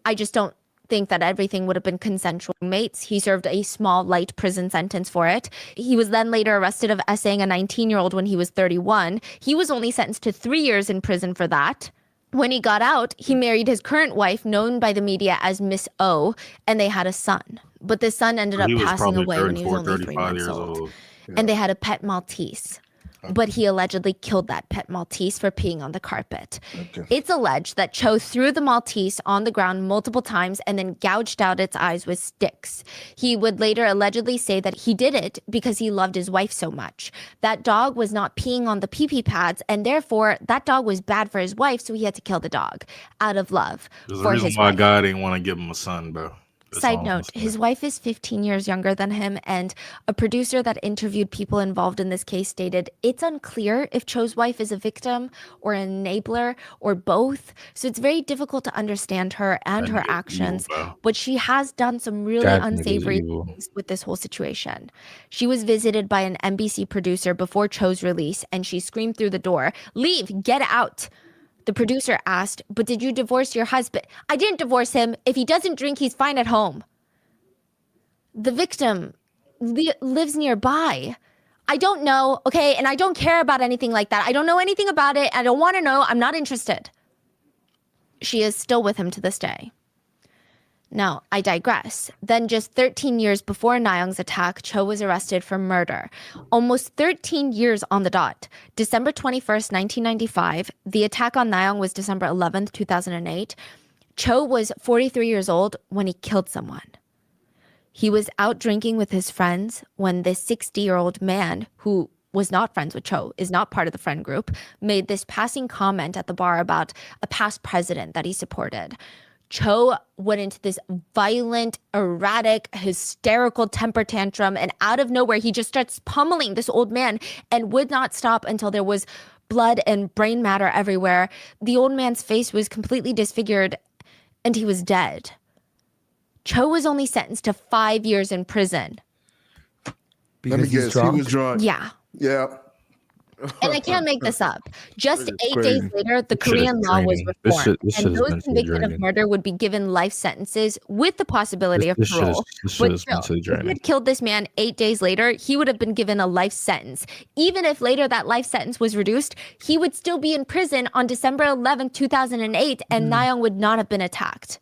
I just don't think that everything would have been consensual. Mates, he served a small, light prison sentence for it. He was then later arrested of essaying a 19-year-old when he was 31. He was only sentenced to 3 years in prison for that. When he got out, he married his current wife, known by the media as Miss O, and they had a son. But the son ended up passing away when he was only 3 months old. And they had a pet Maltese. But he allegedly killed that pet Maltese for peeing on the carpet. It's alleged that Cho threw the Maltese on the ground multiple times and then gouged out its eyes with sticks. He would later allegedly say that he did it because he loved his wife so much. That dog was not peeing on the pee-pee pads, and therefore that dog was bad for his wife, so he had to kill the dog out of love. There's a reason why God didn't want to give him a son, bro. Side note, his wife is 15 years younger than him, and a producer that interviewed people involved in this case stated, it's unclear if Cho's wife is a victim or an enabler or both, so it's very difficult to understand her and her actions, but she has done some really unsavory things with this whole situation. She was visited by an NBC producer before Cho's release, and she screamed through the door, "Leave, get out!" The producer asked, "But did you divorce your husband?" "I didn't divorce him. If he doesn't drink, he's fine at home." The victim lives nearby. "I don't know, okay, and I don't care about anything like that. I don't know anything about it. I don't want to know. I'm not interested." She is still with him to this day. Now, I digress. Then just 13 years before Na-young's attack, Cho was arrested for murder. Almost 13 years on the dot. December 21st, 1995. The attack on Na-young was December 11th, 2008. Cho was 43 years old when he killed someone. He was out drinking with his friends when this 60-year-old man, who was not friends with Cho, is not part of the friend group, made this passing comment at the bar about a past president that he supported. Cho went into this violent, erratic, hysterical temper tantrum, and out of nowhere, he just starts pummeling this old man and would not stop until there was blood and brain matter everywhere. The old man's face was completely disfigured, and he was dead. Cho was only sentenced to 5 years in prison. Let me guess, he was drunk. Yeah. Yeah. And I can't make this up. Just 8 days later, the Korean law was reformed, and those convicted of murder would be given life sentences with the possibility of parole. But still, if he had killed this man 8 days later, he would have been given a life sentence. Even if later that life sentence was reduced, he would still be in prison on December 11th, 2008, and Na-young would not have been attacked.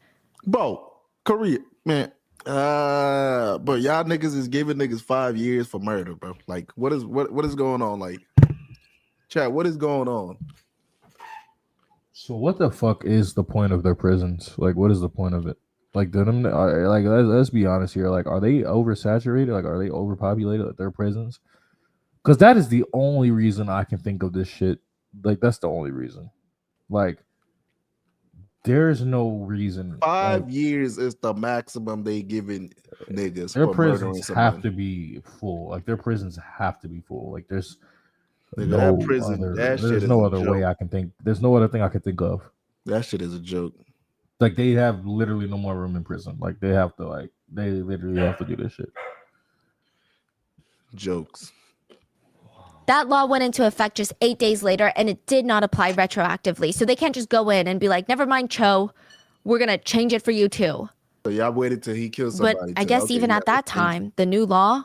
Bro, Korea, man. But y'all niggas is giving niggas 5 years for murder, bro. Like, what is going on? Like, chat, what is going on? So what the fuck is the point of their prisons? Like, what is the point of it? Like, let's be honest here. Like, are they oversaturated? Like, are they overpopulated at their prisons? Because that is the only reason I can think of this shit. Like, that's the only reason. Like, there's no reason. 5 years is the maximum they giving niggas. Their prisons have to be full. Like, their prisons have to be full. Like, there's no other way I can think. There's no other thing I can think of. That shit is a joke. Like, they have literally no more room in prison. Like, they literally have to do this shit. Jokes. That law went into effect just 8 days later, and it did not apply retroactively. So they can't just go in and be like, "Never mind, Cho, we're going to change it for you too." So y'all waited till he killed somebody. But I guess even at that time, the new law,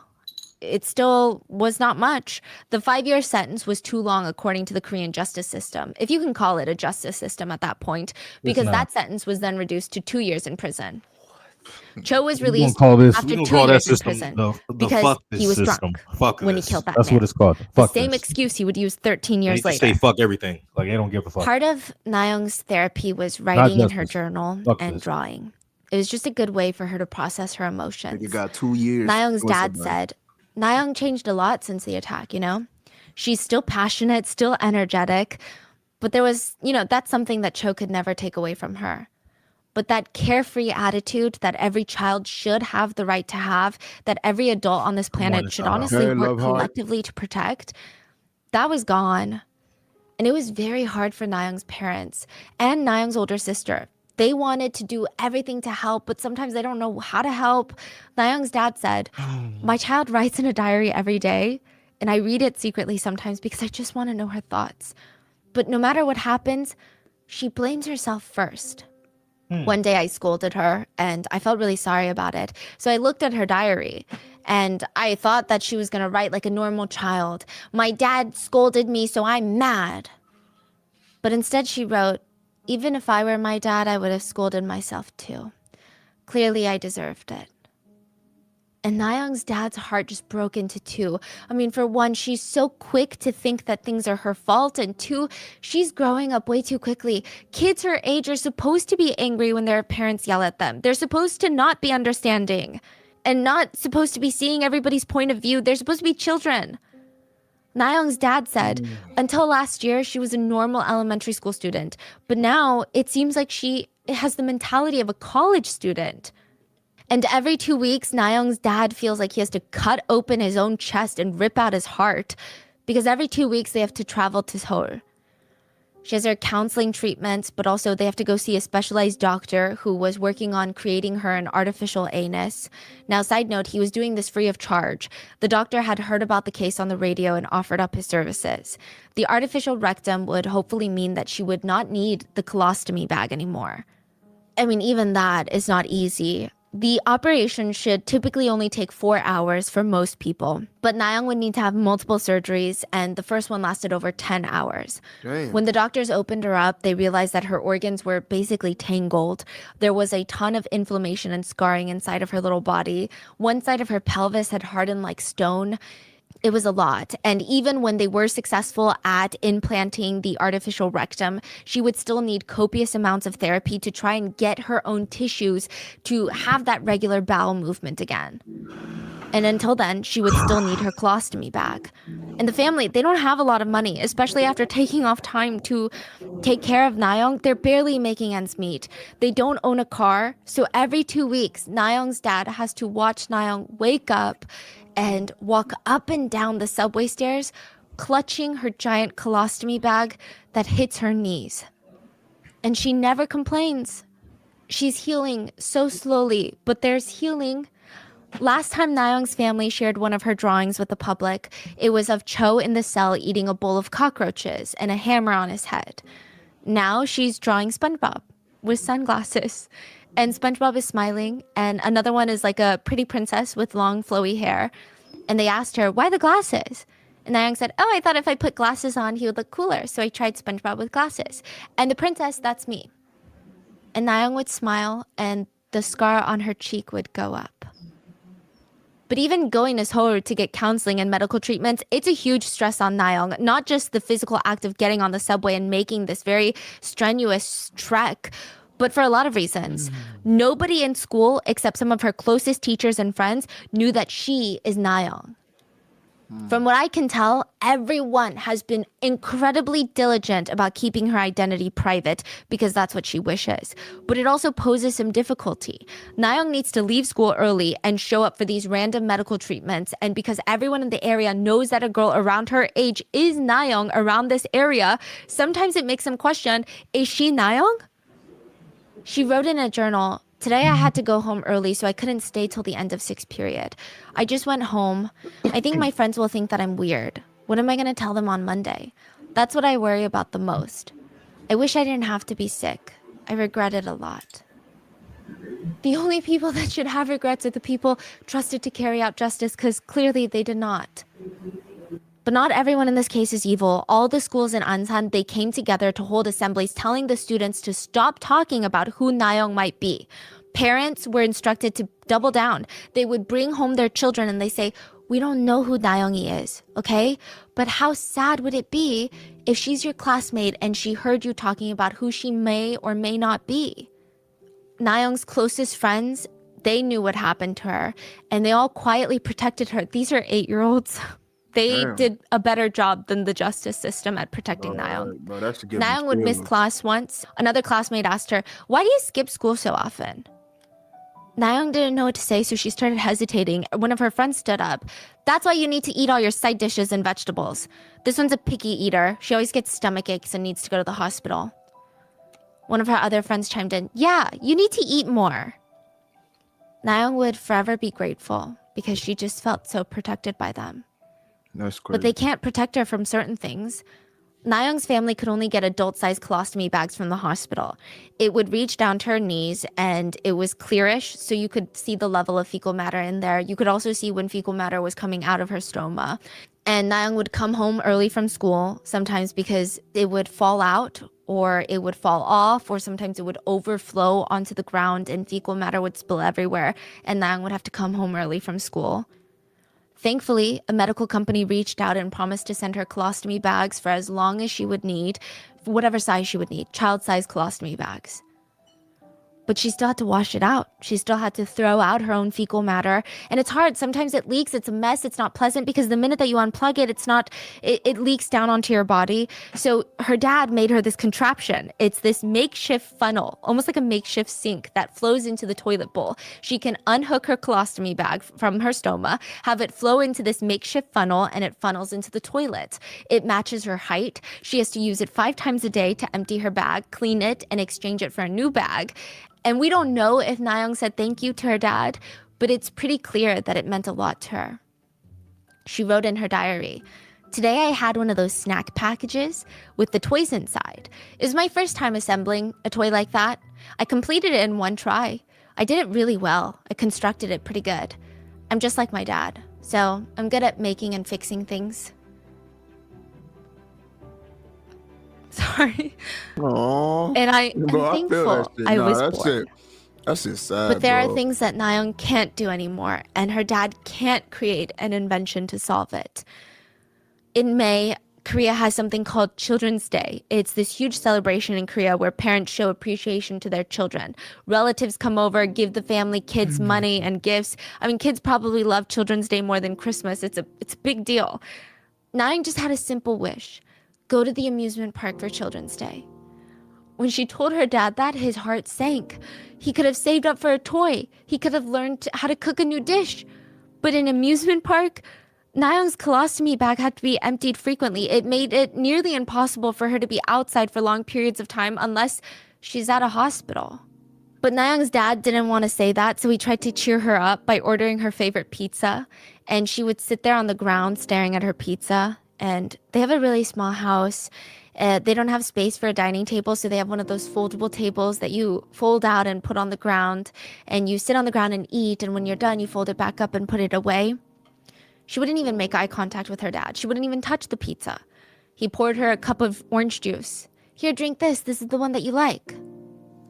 it still was not much. The 5-year sentence was too long, according to the Korean justice system, if you can call it a justice system at that point, because that sentence was then reduced to 2 years in prison. Cho was released after 2 years in prison because he was drunk when he killed that man. That's what it's called. The same excuse he would use 13 years later. Say fuck everything. Like, they don't give a fuck. Part of Na-young's therapy was writing in her journal and drawing. It was just a good way for her to process her emotions. You got 2 years. Na-young's dad said, "Na-young changed a lot since the attack, you know? She's still passionate, still energetic, but there was, that's something that Cho could never take away from her. But that carefree attitude that every child should have the right to have, that every adult on this planet should honestly work collectively to protect, that was gone." And it was very hard for Na-young's parents and Na-young's older sister. They wanted to do everything to help, but sometimes they don't know how to help. Nayoung's dad said, my child writes in a diary every day, and I read it secretly sometimes because I just want to know her thoughts. But no matter what happens, she blames herself first. One day I scolded her, and I felt really sorry about it. So I looked at her diary, and I thought that she was going to write like a normal child. My dad scolded me, so I'm mad. But instead she wrote, even if I were my dad, I would have scolded myself too. Clearly, I deserved it. And Nayoung's dad's heart just broke into two. I mean, for one, she's so quick to think that things are her fault. And two, she's growing up way too quickly. Kids her age are supposed to be angry when their parents yell at them. They're supposed to not be understanding and not supposed to be seeing everybody's point of view. They're supposed to be children. Nayoung's dad said, until last year, she was a normal elementary school student. But now it seems like she has the mentality of a college student. And every 2 weeks, Nayoung's dad feels like he has to cut open his own chest and rip out his heart because every 2 weeks they have to travel to Seoul. She has her counseling treatments, but also they have to go see a specialized doctor who was working on creating her an artificial anus. Now, side note, he was doing this free of charge. The doctor had heard about the case on the radio and offered up his services. The artificial rectum would hopefully mean that she would not need the colostomy bag anymore. I mean, even that is not easy. The operation should typically only take 4 hours for most people, but Nayoung would need to have multiple surgeries, and the first one lasted over 10 hours. Damn. When the doctors opened her up, they realized that her organs were basically tangled. There was a ton of inflammation and scarring inside of her little body. One side of her pelvis had hardened like stone. It was a lot. And even when they were successful at implanting the artificial rectum, she would still need copious amounts of therapy to try and get her own tissues to have that regular bowel movement again. And until then, she would still need her colostomy bag. And the family, they don't have a lot of money, especially after taking off time to take care of Nayoung. They're barely making ends meet. They don't own a car. So every 2 weeks, Nayoung's dad has to watch Nayoung wake up and walk up and down the subway stairs, clutching her giant colostomy bag that hits her knees. And she never complains. She's healing so slowly, but there's healing. Last time Nayoung's family shared one of her drawings with the public, it was of Cho in the cell eating a bowl of cockroaches and a hammer on his head. Now she's drawing SpongeBob with sunglasses. And SpongeBob is smiling, and another one is like a pretty princess with long flowy hair. And they asked her, why the glasses? And Nayoung said, oh, I thought if I put glasses on, he would look cooler. So I tried SpongeBob with glasses. And the princess, that's me. And Nayoung would smile, and the scar on her cheek would go up. But even going to Seoul to get counseling and medical treatments, it's a huge stress on Nayoung. Not just the physical act of getting on the subway and making this very strenuous trek, but for a lot of reasons. Nobody in school, except some of her closest teachers and friends, knew that she is Nayoung. From what I can tell, everyone has been incredibly diligent about keeping her identity private because that's what she wishes. But it also poses some difficulty. Nayoung needs to leave school early and show up for these random medical treatments. And because everyone in the area knows that a girl around her age is Nayoung around this area, sometimes it makes them question, is she Nayoung? She wrote in a journal, today I had to go home early, so I couldn't stay till the end of 6th period. I just went home. I think my friends will think that I'm weird. What am I going to tell them on Monday? That's what I worry about the most. I wish I didn't have to be sick. I regret it a lot. The only people that should have regrets are the people trusted to carry out justice, because clearly they did not. But not everyone in this case is evil. All the schools in Ansan, they came together to hold assemblies telling the students to stop talking about who Nayoung might be. Parents were instructed to double down. They would bring home their children and they say, we don't know who Nayoung is, okay? But how sad would it be if she's your classmate and she heard you talking about who she may or may not be? Nayoung's closest friends, they knew what happened to her and they all quietly protected her. These are 8-year-olds. They did a better job than the justice system at protecting Nayoung. Nayoung would miss class once. Another classmate asked her, why do you skip school so often? Nayoung didn't know what to say, so she started hesitating. One of her friends stood up. That's why you need to eat all your side dishes and vegetables. This one's a picky eater. She always gets stomach aches and needs to go to the hospital. One of her other friends chimed in, yeah, you need to eat more. Nayoung would forever be grateful because she just felt so protected by them. That's crazy. But they can't protect her from certain things. Nayoung's family could only get adult-sized colostomy bags from the hospital. It would reach down to her knees, and it was clearish, so you could see the level of fecal matter in there. You could also see when fecal matter was coming out of her stoma. And Nayoung would come home early from school, sometimes because it would fall out, or it would fall off, or sometimes it would overflow onto the ground, and fecal matter would spill everywhere, and Nayoung would have to come home early from school. Thankfully, a medical company reached out and promised to send her colostomy bags for as long as she would need, whatever size she would need, child-sized colostomy bags. But she still had to wash it out. She still had to throw out her own fecal matter. And it's hard. Sometimes it leaks. It's a mess. It's not pleasant because the minute that you unplug it, it leaks down onto your body. So her dad made her this contraption. It's this makeshift funnel, almost like a makeshift sink that flows into the toilet bowl. She can unhook her colostomy bag from her stoma, have it flow into this makeshift funnel, and it funnels into the toilet. It matches her height. She has to use it 5 times a day to empty her bag, clean it, and exchange it for a new bag. And we don't know if Nayoung said thank you to her dad, but it's pretty clear that it meant a lot to her. She wrote in her diary, "Today I had one of those snack packages with the toys inside. It was my first time assembling a toy like that. I completed it in one try. I did it really well. I constructed it pretty good. I'm just like my dad, so I'm good at making and fixing things." Sorry. Aww. And I'm Bro, I feel that thankful shit. I Nah, was that's born. it. That's just sad, But there bro. are things that Nayoung can't do anymore, and her dad can't create an invention to solve it. In May, Korea has something called Children's Day. It's this huge celebration in Korea where parents show appreciation to their children. Relatives come over, give the family kids money and gifts. I mean, kids probably love Children's Day more than Christmas. It's a big deal. Nayoung just had a simple wish. Go to the amusement park for Children's Day. When she told her dad that, his heart sank. He could have saved up for a toy. He could have learned how to cook a new dish. But in amusement park, Nayoung's colostomy bag had to be emptied frequently. It made it nearly impossible for her to be outside for long periods of time unless she's at a hospital. But Nayoung's dad didn't want to say that, so he tried to cheer her up by ordering her favorite pizza. And she would sit there on the ground staring at her pizza. And they have a really small house. They don't have space for a dining table, so they have one of those foldable tables that you fold out and put on the ground. And you sit on the ground and eat, and when you're done, you fold it back up and put it away. She wouldn't even make eye contact with her dad. She wouldn't even touch the pizza. He poured her a cup of orange juice. "Here, drink this. This is the one that you like."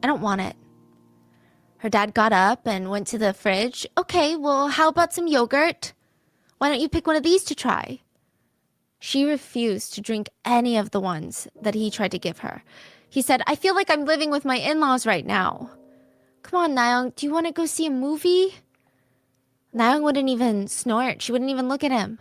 "I don't want it." Her dad got up and went to the fridge. "Okay, well, how about some yogurt? Why don't you pick one of these to try?" She refused to drink any of the ones that he tried to give her. He said, "I feel like I'm living with my in-laws right now." "Come on, Nayoung, do you want to go see a movie?" Nayoung wouldn't even snort. She wouldn't even look at him.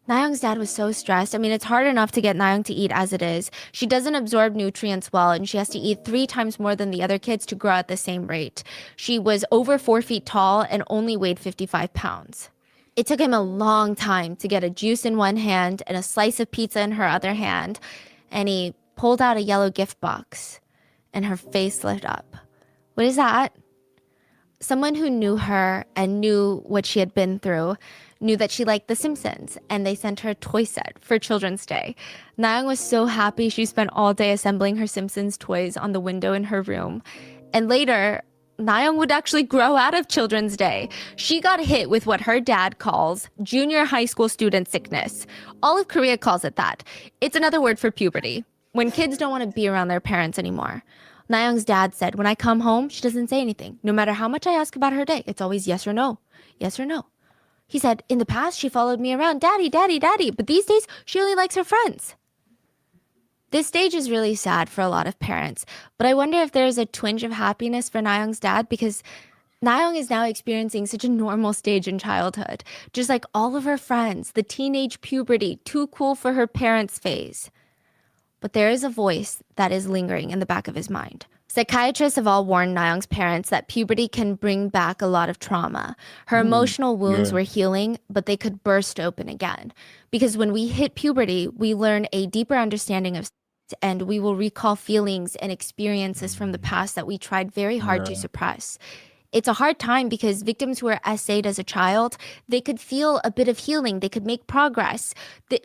Nayoung's dad was so stressed. I mean, it's hard enough to get Nayoung to eat as it is. She doesn't absorb nutrients well, and she has to eat 3 times more than the other kids to grow at the same rate. She was over 4 feet tall and only weighed 55 pounds. It took him a long time to get a juice in one hand and a slice of pizza in her other hand, and he pulled out a yellow gift box, and her face lit up. "What is that?" Someone who knew her and knew what she had been through knew that she liked The Simpsons, and they sent her a toy set for Children's Day. Nayoung was so happy. She spent all day assembling her Simpsons toys on the window in her room. And later, Nayoung would actually grow out of Children's Day. She got hit with what her dad calls junior high school student sickness. All of Korea calls it that. It's another word for puberty, when kids don't want to be around their parents anymore. Nayoung's dad said, "When I come home, she doesn't say anything. No matter how much I ask about her day, it's always yes or no, yes or no." He said, "In the past, she followed me around, 'Daddy, daddy, daddy,' but these days, she only likes her friends." This stage is really sad for a lot of parents, but I wonder if there's a twinge of happiness for Nayoung's dad, because Nayoung is now experiencing such a normal stage in childhood, just like all of her friends, the teenage puberty, too cool for her parents phase. But there is a voice that is lingering in the back of his mind. Psychiatrists have all warned Nayoung's parents that puberty can bring back a lot of trauma. Her emotional wounds were healing, but they could burst open again. Because when we hit puberty, we learn a deeper understanding of and we will recall feelings and experiences from the past that we tried very hard to suppress. It's a hard time because victims who are essayed as a child, they could feel a bit of healing, they could make progress,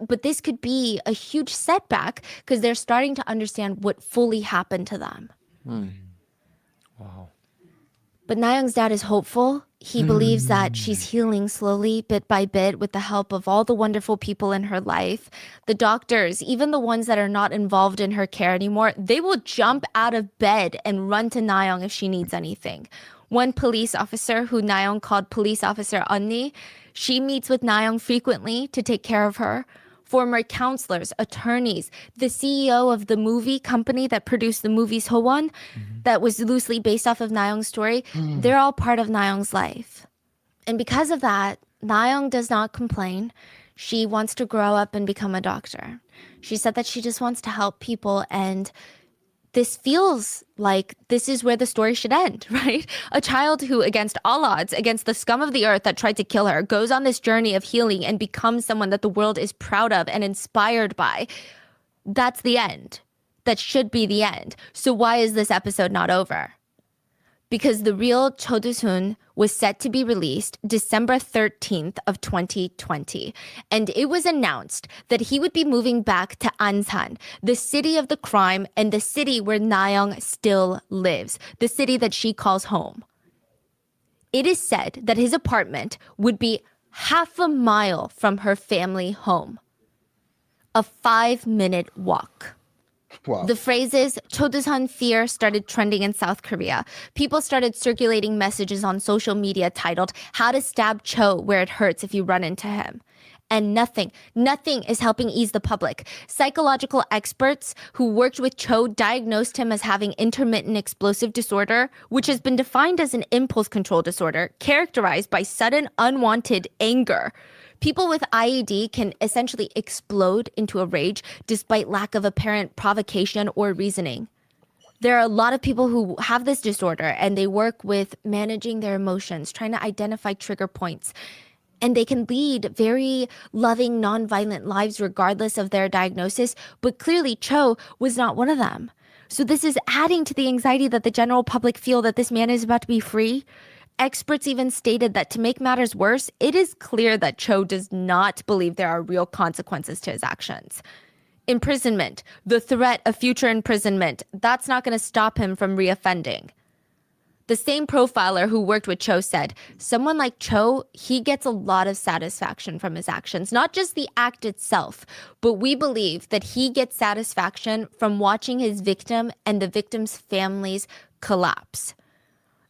but this could be a huge setback because they're starting to understand what fully happened to them. Wow. But Nayoung's dad is hopeful. He believes that she's healing slowly, bit by bit, with the help of all the wonderful people in her life. The doctors, even the ones that are not involved in her care anymore, they will jump out of bed and run to Nayoung if she needs anything. One police officer, who Nayoung called Police Officer 언니, she meets with Nayoung frequently to take care of her. Former counselors, attorneys, the CEO of the movie company that produced the movie Sowon, that was loosely based off of Nayoung's story, they're all part of Nayoung's life. And because of that, Nayoung does not complain. She wants to grow up and become a doctor. She said that she just wants to help people, and this feels like this is where the story should end, right? A child who, against all odds, against the scum of the earth that tried to kill her, goes on this journey of healing and becomes someone that the world is proud of and inspired by. That's the end. That should be the end. So why is this episode not over? Because the real Cho Do-sun was set to be released December 13th of 2020. And it was announced that he would be moving back to Ansan, the city of the crime and the city where Nayoung still lives, the city that she calls home. It is said that his apartment would be half a mile from her family home. A 5-minute walk. Wow. The phrases Cho Do-sun fear started trending in South Korea. People started circulating messages on social media titled, "How to stab Cho where it hurts if you run into him." And nothing is helping ease the public. Psychological experts who worked with Cho diagnosed him as having intermittent explosive disorder, which has been defined as an impulse control disorder characterized by sudden unwanted anger. People with IED can essentially explode into a rage despite lack of apparent provocation or reasoning. There are a lot of people who have this disorder, and they work with managing their emotions, trying to identify trigger points. And they can lead very loving, nonviolent lives regardless of their diagnosis. But clearly, Cho was not one of them. So this is adding to the anxiety that the general public feel that this man is about to be free. Experts even stated that to make matters worse, it is clear that Cho does not believe there are real consequences to his actions. Imprisonment, the threat of future imprisonment, that's not going to stop him from reoffending. The same profiler who worked with Cho said, someone like Cho, he gets a lot of satisfaction from his actions, not just the act itself, but we believe that he gets satisfaction from watching his victim and the victim's families collapse.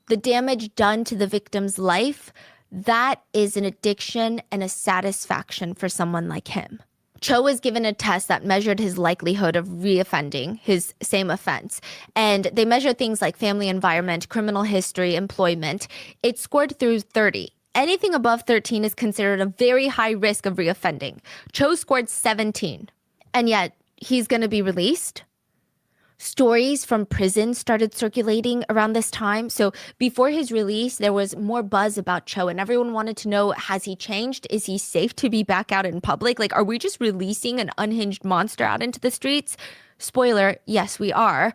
The damage done to the victim's life, that is an addiction and a satisfaction for someone like him. Cho was given a test that measured his likelihood of reoffending his same offense. And they measured things like family environment, criminal history, employment. It scored through 30. Anything above 13 is considered a very high risk of reoffending. Cho scored 17. And yet, he's going to be released? Stories from prison started circulating around this time. So before his release, there was more buzz about Cho, and everyone wanted to know, has he changed? Is he safe to be back out in public? Like, are we just releasing an unhinged monster out into the streets? Spoiler, yes, we are.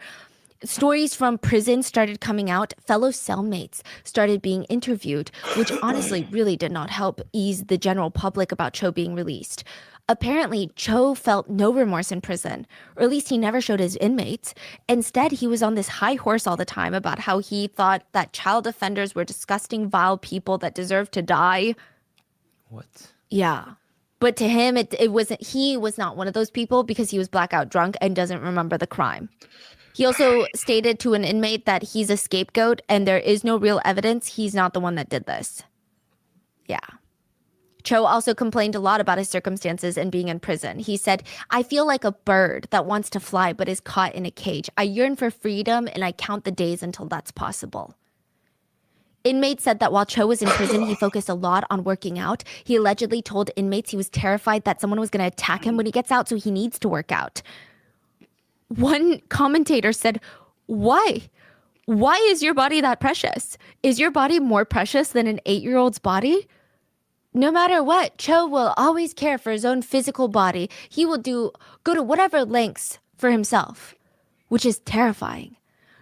Stories from prison started coming out. Fellow cellmates started being interviewed, which honestly really did not help ease the general public about Cho being released. Apparently, Cho felt no remorse in prison, or at least he never showed his inmates. Instead, he was on this high horse all the time about how he thought that child offenders were disgusting, vile people that deserved to die. What? Yeah. But to him, it wasn't. He was not one of those people because he was blackout drunk and doesn't remember the crime. He also stated to an inmate that he's a scapegoat and there is no real evidence. He's not the one that did this. Yeah. Cho also complained a lot about his circumstances and being in prison. He said, "I feel like a bird that wants to fly but is caught in a cage. I yearn for freedom and I count the days until that's possible." Inmates said that while Cho was in prison, he focused a lot on working out. He allegedly told inmates he was terrified that someone was going to attack him when he gets out, so he needs to work out. One commentator said, "Why? Why is your body that precious? Is your body more precious than an 8-year-old's body?" No matter what, Cho will always care for his own physical body. He will go to whatever lengths for himself, which is terrifying.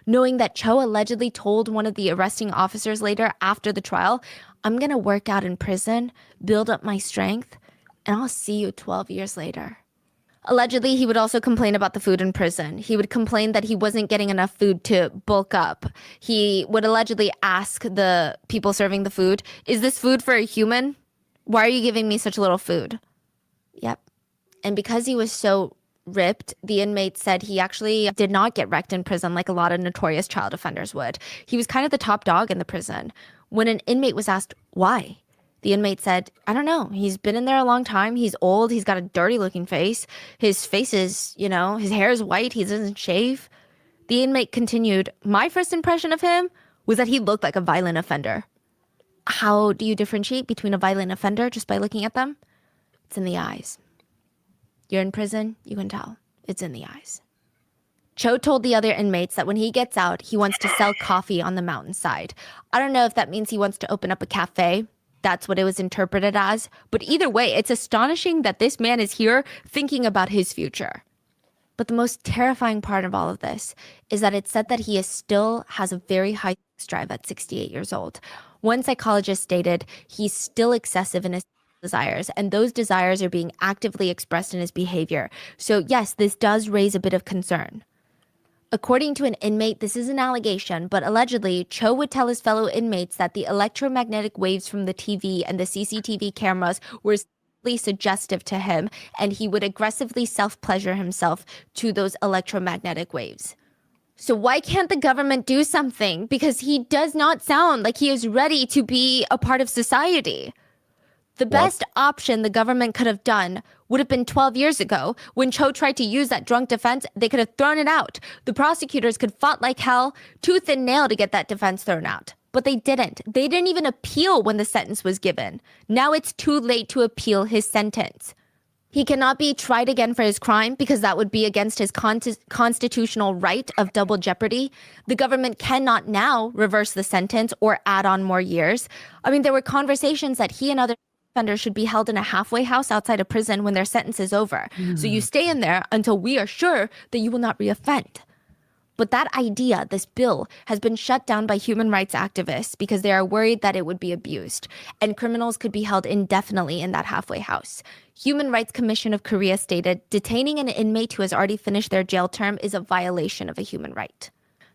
Knowing that Cho allegedly told one of the arresting officers later after the trial, I'm going to work out in prison, build up my strength, and I'll see you 12 years later. Allegedly, he would also complain about the food in prison. He would complain that he wasn't getting enough food to bulk up. He would allegedly ask the people serving the food, is this food for a human? Why are you giving me such little food? Yep. And because he was so ripped, the inmate said he actually did not get wrecked in prison like a lot of notorious child offenders would. He was kind of the top dog in the prison. When an inmate was asked why, the inmate said, I don't know. He's been in there a long time. He's old. He's got a dirty looking face. His face is, his hair is white. He doesn't shave. The inmate continued, my first impression of him was that he looked like a violent offender. How do you differentiate between a violent offender just by looking at them? It's in the eyes. You're in prison, you can tell. It's in the eyes. Cho told the other inmates that when he gets out, he wants to sell coffee on the mountainside. I don't know if that means he wants to open up a cafe. That's what it was interpreted as. But either way, it's astonishing that this man is here thinking about his future. But the most terrifying part of all of this is that it's said that he still has a very high sex drive at 68 years old. One psychologist stated he's still excessive in his desires, and those desires are being actively expressed in his behavior. So yes, this does raise a bit of concern. According to an inmate, this is an allegation, but allegedly, Cho would tell his fellow inmates that the electromagnetic waves from the TV and the CCTV cameras were suggestive to him, and he would aggressively self-pleasure himself to those electromagnetic waves. So why can't the government do something? Because he does not sound like he is ready to be a part of society. The best option the government could have done would have been 12 years ago. When Cho tried to use that drunk defense, they could have thrown it out. The prosecutors could fought like hell, tooth and nail to get that defense thrown out. But they didn't. They didn't even appeal when the sentence was given. Now it's too late to appeal his sentence. He cannot be tried again for his crime because that would be against his constitutional right of double jeopardy. The government cannot now reverse the sentence or add on more years. I mean, there were conversations that he and other offenders should be held in a halfway house outside of prison when their sentence is over. So you stay in there until we are sure that you will not reoffend. But that idea, this bill, has been shut down by human rights activists because they are worried that it would be abused, and criminals could be held indefinitely in that halfway house. Human Rights Commission of Korea stated, detaining an inmate who has already finished their jail term is a violation of a human right.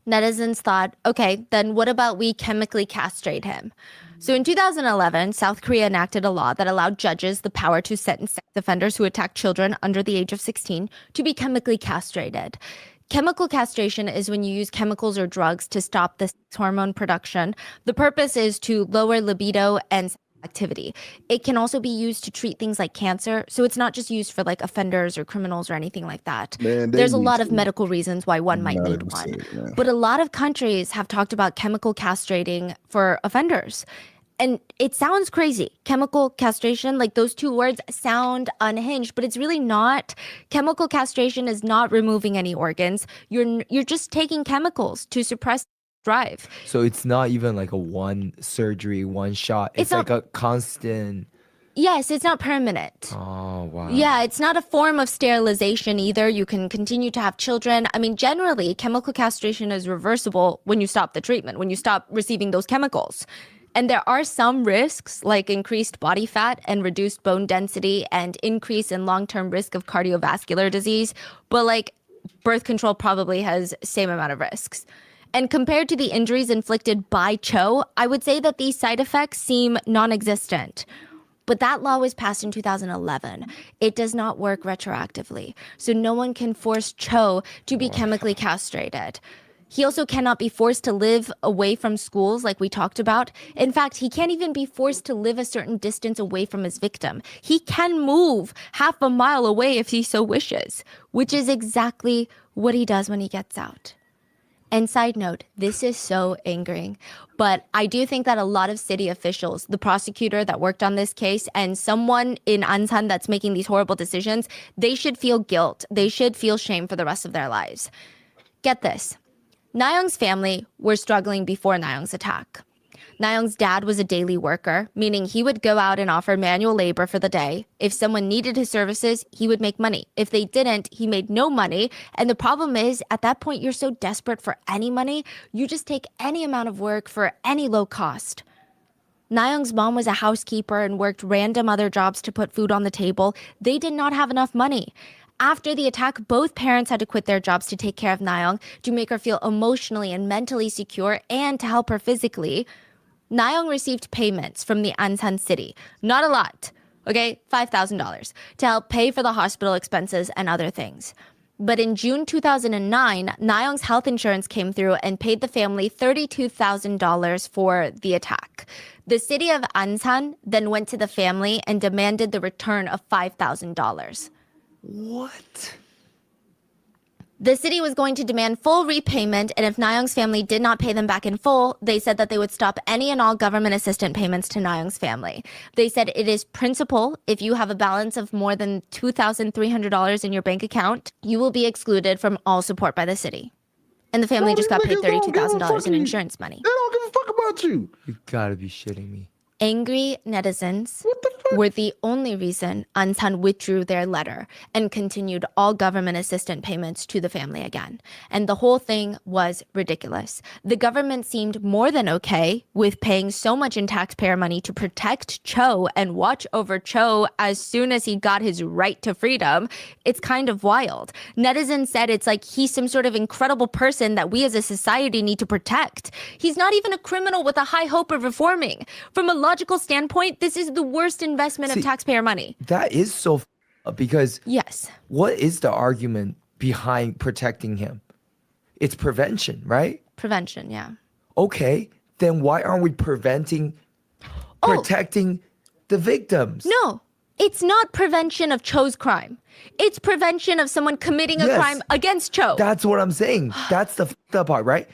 Netizens thought, okay, then what about we chemically castrate him? So in 2011, South Korea enacted a law that allowed judges the power to sentence sex offenders who attack children under the age of 16 to be chemically castrated. Chemical castration is when you use chemicals or drugs to stop the hormone production. The purpose is to lower libido and activity. It can also be used to treat things like cancer. So it's not just used for like offenders or criminals or anything like that. Man, there's a lot of medical reasons why one might need one. But a lot of countries have talked about chemical castrating for offenders. And it sounds crazy. Chemical castration, like those two words sound unhinged, but it's really not. Chemical castration is not removing any organs. You're just taking chemicals to suppress drive. So it's not even like a one surgery, one shot. It's like a constant. Yes, it's not permanent. Oh, wow. Yeah, it's not a form of sterilization either. You can continue to have children. I mean, generally, chemical castration is reversible when you stop the treatment, when you stop receiving those chemicals. And there are some risks like increased body fat and reduced bone density and increase in long-term risk of cardiovascular disease. But like birth control probably has same amount of risks. And compared to the injuries inflicted by Cho, I would say that these side effects seem non-existent. But that law was passed in 2011. It does not work retroactively. So no one can force Cho to be chemically castrated. He also cannot be forced to live away from schools like we talked about. In fact, he can't even be forced to live a certain distance away from his victim. He can move half a mile away if he so wishes, which is exactly what he does when he gets out. And side note, this is so angering, but I do think that a lot of city officials, the prosecutor that worked on this case, and someone in Ansan that's making these horrible decisions, they should feel guilt. They should feel shame for the rest of their lives. Get this. Nayoung's family were struggling before Nayoung's attack. Nayoung's dad was a daily worker, meaning he would go out and offer manual labor for the day. If someone needed his services, he would make money. If they didn't, he made no money. And the problem is, at that point, you're so desperate for any money, you just take any amount of work for any low cost. Nayoung's mom was a housekeeper and worked random other jobs to put food on the table. They did not have enough money. After the attack, both parents had to quit their jobs to take care of Nayoung, to make her feel emotionally and mentally secure, and to help her physically. Nayoung received payments from the Ansan city. Not a lot, okay? $5,000 to help pay for the hospital expenses and other things. But in June 2009, Nayoung's health insurance came through and paid the family $32,000 for the attack. The city of Ansan then went to the family and demanded the return of $5,000. What? The city was going to demand full repayment, and if Nayoung's family did not pay them back in full, they said that they would stop any and all government assistance payments to Nayoung's family. They said it is principle, if you have a balance of more than $2,300 in your bank account, you will be excluded from all support by the city. And the family just got paid $32,000 in insurance money. They don't give a fuck about you. You gotta be shitting me. Angry netizens were the only reason Ansan withdrew their letter and continued all government assistance payments to the family again. And the whole thing was ridiculous. The government seemed more than okay with paying so much in taxpayer money to protect Cho and watch over Cho as soon as he got his right to freedom. It's kind of wild. Netizens said it's like he's some sort of incredible person that we as a society need to protect. He's not even a criminal with a high hope of reforming. From a logical standpoint, this is the worst investment of taxpayer money. That is so because yes. What is the argument behind protecting him? It's prevention, right? Prevention, yeah. Okay, then why aren't we protecting the victims? No, it's not prevention of Cho's crime. It's prevention of someone committing a crime against Cho. That's what I'm saying. That's the fucked up part, right?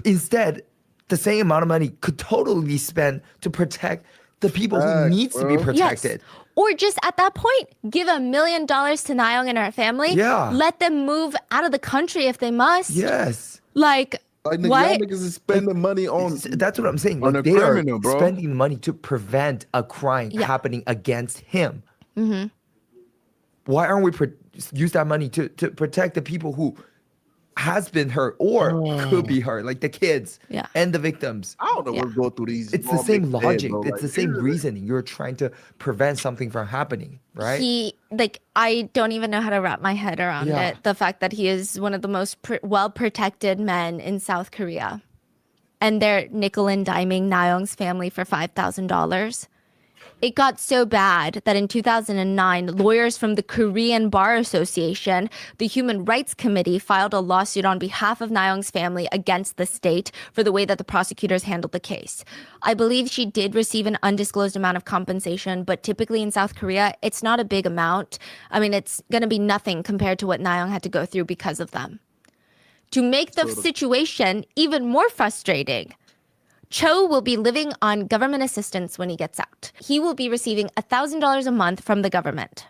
Instead, the same amount of money could totally be spent to protect the people who needs to be protected. Yes. Or just at that point, give $1 million to Nayoung and her family. Yeah. Let them move out of the country if they must. Yes. Like y'all what? niggas is spending money on. That's what I'm saying. On Like, a they criminal, are bro. spending money to prevent a crime happening against him. Mm-hmm. Why aren't we use that money to protect the people who has been hurt or could be hurt, like the kids and the victims? I don't know what go through these. It's the same logic. Bro. It's Like, the same reasoning. You're trying to prevent something from happening, right? I don't even know how to wrap my head around it. The fact that he is one of the most well-protected men in South Korea. And they're nickel and diming Nayoung's family for $5,000. It got so bad that in 2009, lawyers from the Korean Bar Association, the Human Rights Committee, filed a lawsuit on behalf of Nayoung's family against the state for the way that the prosecutors handled the case. I believe she did receive an undisclosed amount of compensation, but typically in South Korea, it's not a big amount. I mean, it's going to be nothing compared to what Nayoung had to go through because of them. To make the situation even more frustrating, Cho will be living on government assistance when he gets out. He will be receiving $1,000 a month from the government.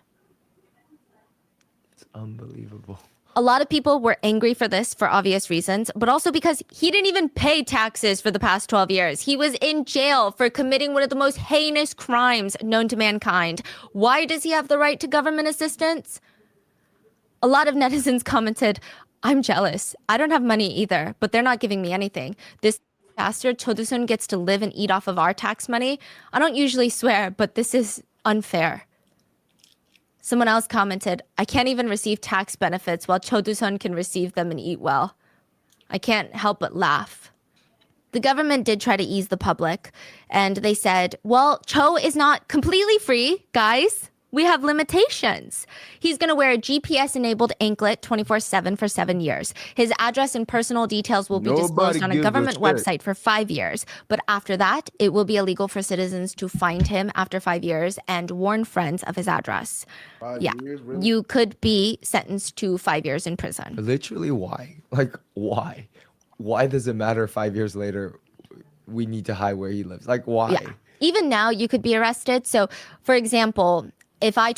It's unbelievable. A lot of people were angry for this for obvious reasons, but also because he didn't even pay taxes for the past 12 years. He was in jail for committing one of the most heinous crimes known to mankind. Why does he have the right to government assistance? A lot of netizens commented, I'm jealous. I don't have money either, but they're not giving me anything. This bastard Chodusun gets to live and eat off of our tax money. I don't usually swear, but this is unfair. Someone else commented, I can't even receive tax benefits while Chodusun can receive them and eat well. I can't help but laugh. The government did try to ease the public, and they said, well, Cho is not completely free, guys. We have limitations. He's going to wear a GPS-enabled anklet 24/7 for 7 years. His address and personal details will be disclosed on a government website for 5 years. But after that, it will be illegal for citizens to find him after 5 years and warn friends of his address. 5 years, really? You could be sentenced to 5 years in prison. Literally, why? Like, why? Why does it matter 5 years later we need to hide where he lives? Like, why? Yeah. Even now, you could be arrested. So, for example, if I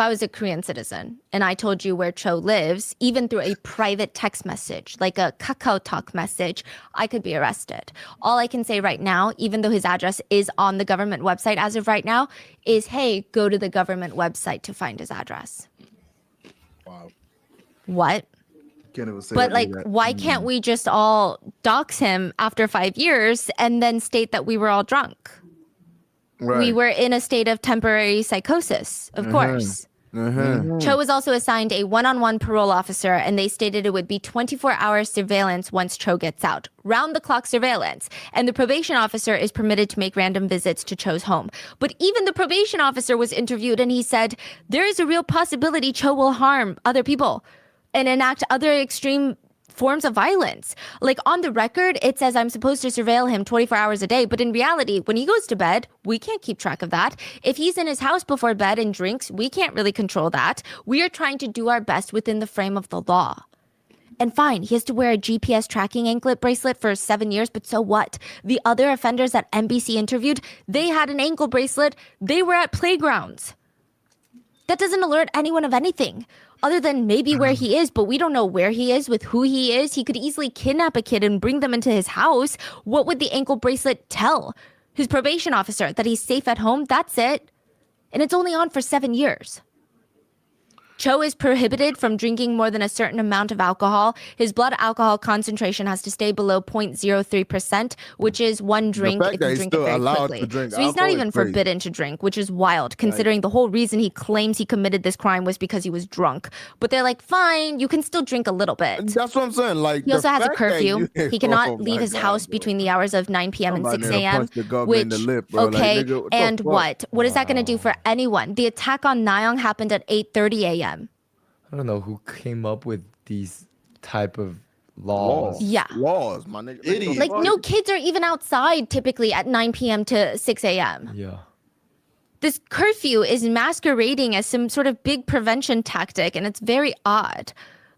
was a Korean citizen and I told you where Cho lives, even through a private text message, like a Kakao Talk message, I could be arrested. All I can say right now, even though his address is on the government website as of right now, is, hey, go to the government website to find his address. Wow. What? Can't even say But I do like, that. why can't we just all dox him after 5 years and then state that we were all drunk? Right. We were in a state of temporary psychosis, of course. Cho was also assigned a one-on-one parole officer, and they stated it would be 24-hour surveillance once Cho gets out. Round-the-clock surveillance. And the probation officer is permitted to make random visits to Cho's home. But even the probation officer was interviewed, and he said, there is a real possibility Cho will harm other people and enact other extreme forms of violence. Like, on the record, it says I'm supposed to surveil him 24 hours a day, but in reality, when he goes to bed, we can't keep track of that. If he's in his house before bed and drinks, we can't really control that. We are trying to do our best within the frame of the law. And fine, he has to wear a GPS tracking anklet bracelet for 7 years, but so what? The other offenders that NBC interviewed, they had an ankle bracelet. They were at playgrounds. That doesn't alert anyone of anything. Other than maybe where he is, but we don't know where he is, with who he is. He could easily kidnap a kid and bring them into his house. What would the ankle bracelet tell his probation officer? That he's safe at home? That's it. And it's only on for 7 years. Cho is prohibited from drinking more than a certain amount of alcohol. His blood alcohol concentration has to stay below 0.03%, which is one drink if you drink it very quickly. So he's not even forbidden to drink, which is wild, considering the whole reason he claims he committed this crime was because he was drunk. But they're like, fine, you can still drink a little bit. That's what I'm saying. Like, he also has a curfew. He cannot leave his house between the hours of 9 p.m. and 6 a.m. Which, okay, and what? What is that going to do for anyone? The attack on Nayeong happened at 8:30 a.m. I don't know who came up with these type of laws. Yeah. Laws, my nigga. Idiot. Like, no kids are even outside typically at 9 p.m. to 6 a.m. Yeah. This curfew is masquerading as some sort of big prevention tactic, and it's very odd.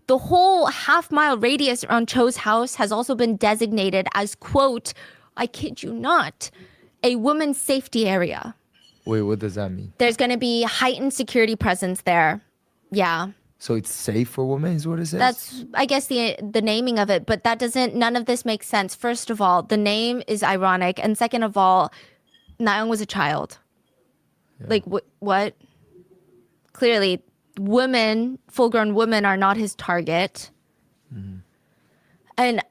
The whole half-mile radius around Cho's house has also been designated as, quote, I kid you not, a women's safety area. Wait, what does that mean? There's going to be heightened security presence there. Yeah. So it's safe for women is what it says? That's, I guess, the naming of it, but none of this makes sense. First of all, the name is ironic, and second of all, Nayeong was a child. Yeah. Like, what? Clearly, full-grown women are not his target. Mm-hmm. And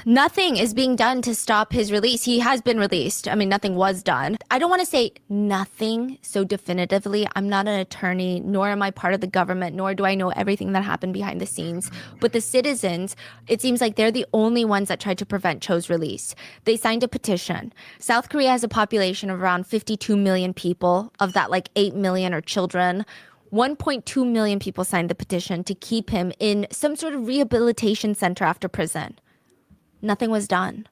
nothing is being done to stop his release. He has been released. I mean, nothing was done. I don't want to say nothing so definitively. I'm not an attorney, nor am I part of the government, nor do I know everything that happened behind the scenes. But the citizens, it seems like they're the only ones that tried to prevent Cho's release. They signed a petition. South Korea has a population of around 52 million people. Of that, like 8 million are children. 1.2 million people signed the petition to keep him in some sort of rehabilitation center after prison. Nothing was done.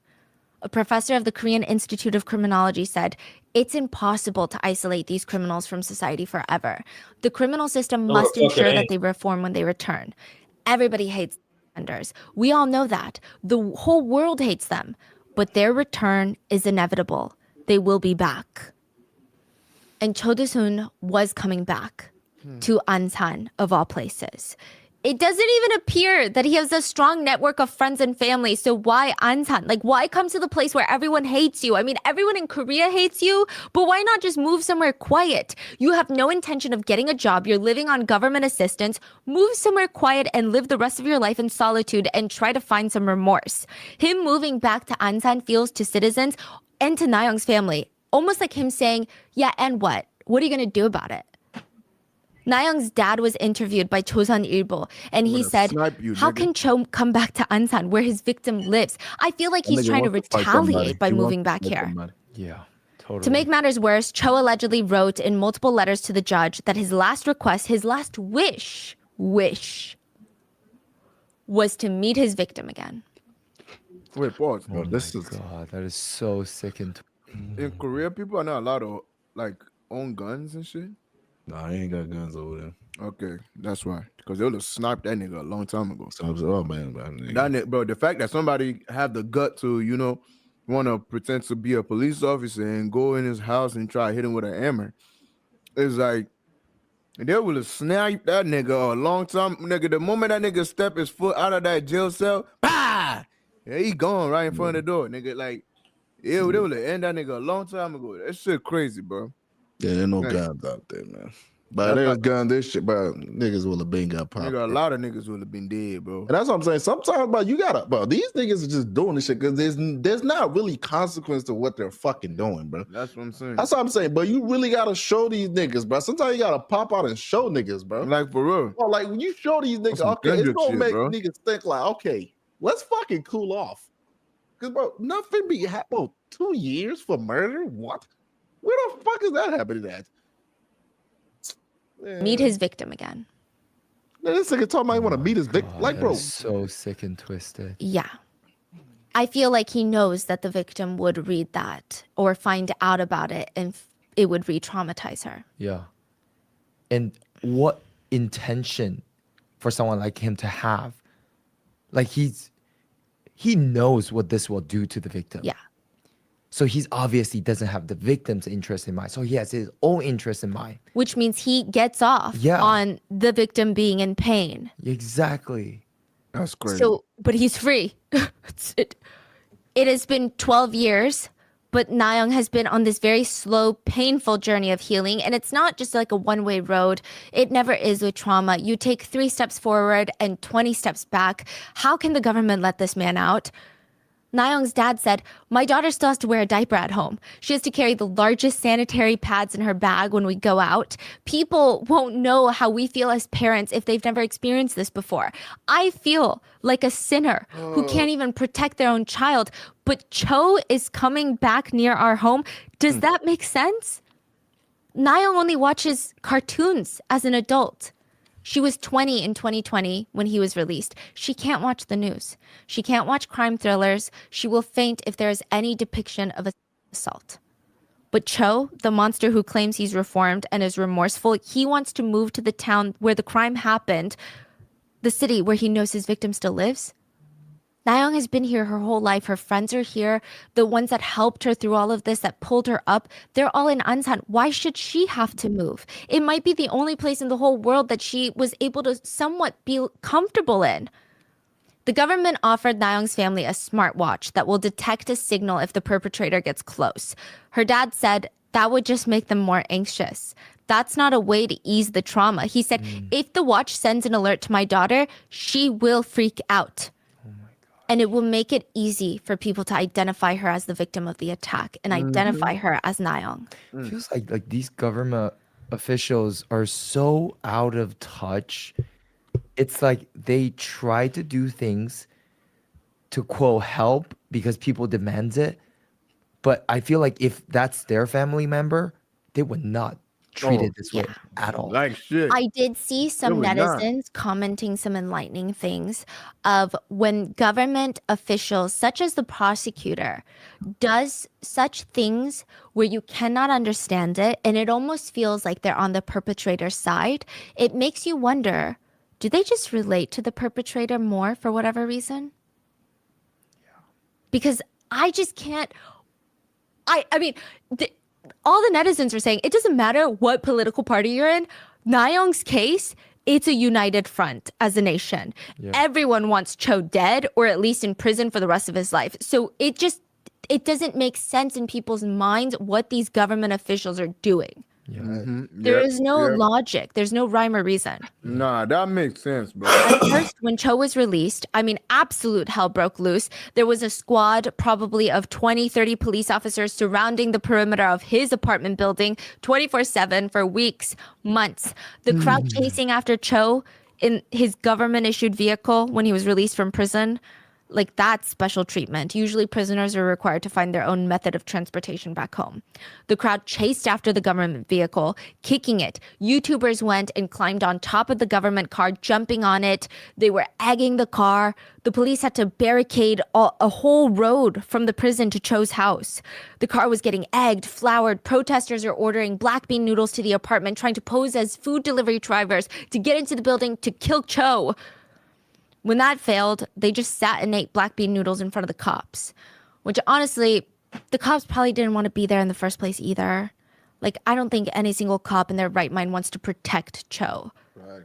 A professor of the Korean Institute of Criminology said, it's impossible to isolate these criminals from society forever. The criminal system must ensure that they reform when they return. Everybody hates offenders. We all know that. The whole world hates them. But their return is inevitable. They will be back. And Cho Do-sun was coming back. To Ansan, of all places. It doesn't even appear that he has a strong network of friends and family. So why Ansan? Like, why come to the place where everyone hates you? I mean, everyone in Korea hates you, but why not just move somewhere quiet? You have no intention of getting a job. You're living on government assistance. Move somewhere quiet and live the rest of your life in solitude and try to find some remorse. Him moving back to Ansan feels to citizens and to Nayeong's family almost like him saying, yeah, and what? What are you going to do about it? Nayeong's dad was interviewed by Joseon-ilbo, and he said, how can Cho come back to Ansan, where his victim lives? I feel like he's trying to retaliate by moving back here. Yeah, totally. To make matters worse, Cho allegedly wrote in multiple letters to the judge that his last request, his last wish, was to meet his victim again. Wait, pause. Oh God, that is so sickening. In Korea, people are not allowed to, like, own guns and shit? Nah, I ain't got guns over there. Okay, that's why. Because they would have sniped that nigga a long time ago. So I was like, oh man, bro, the fact that somebody have the gut to, want to pretend to be a police officer and go in his house and try to hit him with a hammer is like, And they would have sniped that nigga a long time. Nigga, the moment that nigga step his foot out of that jail cell, bah! Yeah, he gone right in front of the door. Nigga, like, they would have ended that nigga a long time ago. That shit crazy, bro. Yeah, there no Man. guns out there, man. But there's gun, this shit, but niggas would have been got popped. Nigga, a lot of niggas would have been dead, bro. And that's what I'm saying. Sometimes, bro, you gotta, bro, these niggas are just doing this shit because there's not really consequence to what they're fucking doing, bro. That's what I'm saying. That's what I'm saying, but you really gotta show these niggas, bro. Sometimes you gotta pop out and show niggas, bro. Like, for real. Bro, like, when you show these niggas, okay, it's gonna make niggas think like, okay, let's fucking cool off. Because, bro, nothing be happening. 2 years for murder? What? Where the fuck is that happening at? Meet his victim again. Man, this nigga talking about he want to meet his victim. Like, bro. So sick and twisted. Yeah. I feel like he knows that the victim would read that or find out about it and it would re-traumatize her. Yeah. And what intention for someone like him to have? Like he knows what this will do to the victim. Yeah. So he's obviously doesn't have the victim's interest in mind. So he has his own interest in mind. Which means he gets off on the victim being in pain. Exactly. That's crazy. So, but he's free. It has been 12 years, but Nayoung has been on this very slow, painful journey of healing. And it's not just like a one-way road. It never is with trauma. You take 3 steps forward and 20 steps back. How can the government let this man out? Nayoung's dad said, my daughter still has to wear a diaper at home. She has to carry the largest sanitary pads in her bag when we go out. People won't know how we feel as parents if they've never experienced this before. I feel like a sinner who can't even protect their own child. But Cho is coming back near our home. Does that make sense? Nayoung only watches cartoons as an adult. She was 20 in 2020 when he was released. She can't watch the news. She can't watch crime thrillers. She will faint if there is any depiction of assault. But Cho, the monster who claims he's reformed and is remorseful, he wants to move to the town where the crime happened, the city where he knows his victim still lives. Nayoung has been here her whole life. Her friends are here. The ones that helped her through all of this, that pulled her up, they're all in Ansan. Why should she have to move? It might be the only place in the whole world that she was able to somewhat be comfortable in. The government offered Nayoung's family a smartwatch that will detect a signal if the perpetrator gets close. Her dad said that would just make them more anxious. That's not a way to ease the trauma. He said, if the watch sends an alert to my daughter, she will freak out. And it will make it easy for people to identify her as the victim of the attack and identify her as Nayoung. It feels like these government officials are so out of touch. It's like they try to do things to quote help because people demand it. But I feel like if that's their family member, they would not treat it this way at all. Like shit. I did see some netizens commenting some enlightening things of when government officials, such as the prosecutor, does such things where you cannot understand it and it almost feels like they're on the perpetrator's side. It makes you wonder, do they just relate to the perpetrator more for whatever reason? Because I just can't. I mean, all the netizens are saying it doesn't matter what political party you're in. Nayoung's case, it's a united front as a nation. Yeah. Everyone wants Cho dead or at least in prison for the rest of his life. So it doesn't make sense in people's minds what these government officials are doing. Yeah. There is no logic. There's no rhyme or reason. Nah, that makes sense, bro. At first, when Cho was released, I mean, absolute hell broke loose. There was a squad probably of 20, 30 police officers surrounding the perimeter of his apartment building 24/7 for weeks, months. The crowd chasing after Cho in his government-issued vehicle when he was released from prison. Like, that's special treatment. Usually prisoners are required to find their own method of transportation back home. The crowd chased after the government vehicle, kicking it. YouTubers went and climbed on top of the government car, jumping on it. They were egging the car. The police had to barricade a whole road from the prison to Cho's house. The car was getting egged, floured. Protesters are ordering black bean noodles to the apartment, trying to pose as food delivery drivers to get into the building to kill Cho. When that failed, they just sat and ate black bean noodles in front of the cops, which honestly, the cops probably didn't want to be there in the first place either. Like, I don't think any single cop in their right mind wants to protect Cho. Right.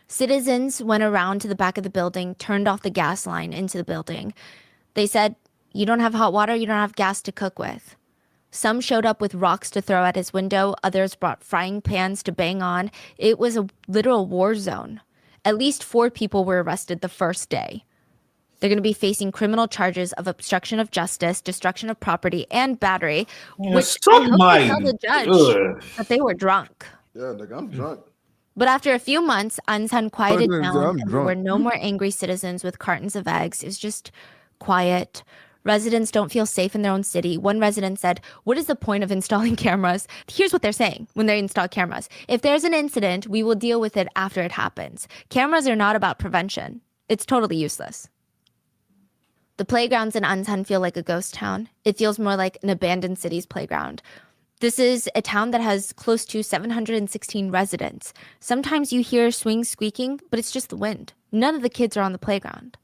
Citizens went around to the back of the building, turned off the gas line into the building. They said, you don't have hot water, you don't have gas to cook with. Some showed up with rocks to throw at his window. Others brought frying pans to bang on. It was a literal war zone. At least 4 people were arrested the first day. They're going to be facing criminal charges of obstruction of justice, destruction of property, and battery, which I hope they tell the judge that they were drunk. Yeah, nigga, I'm drunk. But after a few months, Ansan quieted I'm down, and there were drunk. no more angry citizens with cartons of eggs. It was just quiet. Residents don't feel safe in their own city. One resident said, what is the point of installing cameras? Here's what they're saying when they install cameras. If there's an incident, we will deal with it after it happens. Cameras are not about prevention. It's totally useless. The playgrounds in Ansan feel like a ghost town. It feels more like an abandoned city's playground. This is a town that has close to 716 residents. Sometimes you hear swings squeaking, but it's just the wind. None of the kids are on the playground.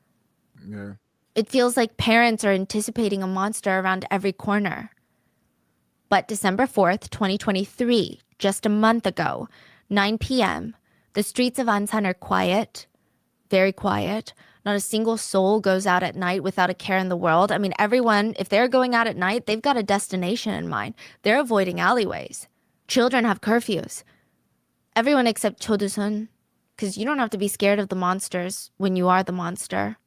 Yeah. It feels like parents are anticipating a monster around every corner. But December 4th, 2023, just a month ago, 9 p.m., the streets of Ansan are quiet, very quiet. Not a single soul goes out at night without a care in the world. I mean, everyone, if they're going out at night, they've got a destination in mind. They're avoiding alleyways. Children have curfews. Everyone except Chodusun, because you don't have to be scared of the monsters when you are the monster.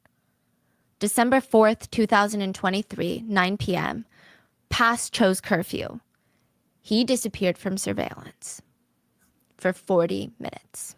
December 4th, 2023, 9 p.m., past Cho's curfew. He disappeared from surveillance for 40 minutes.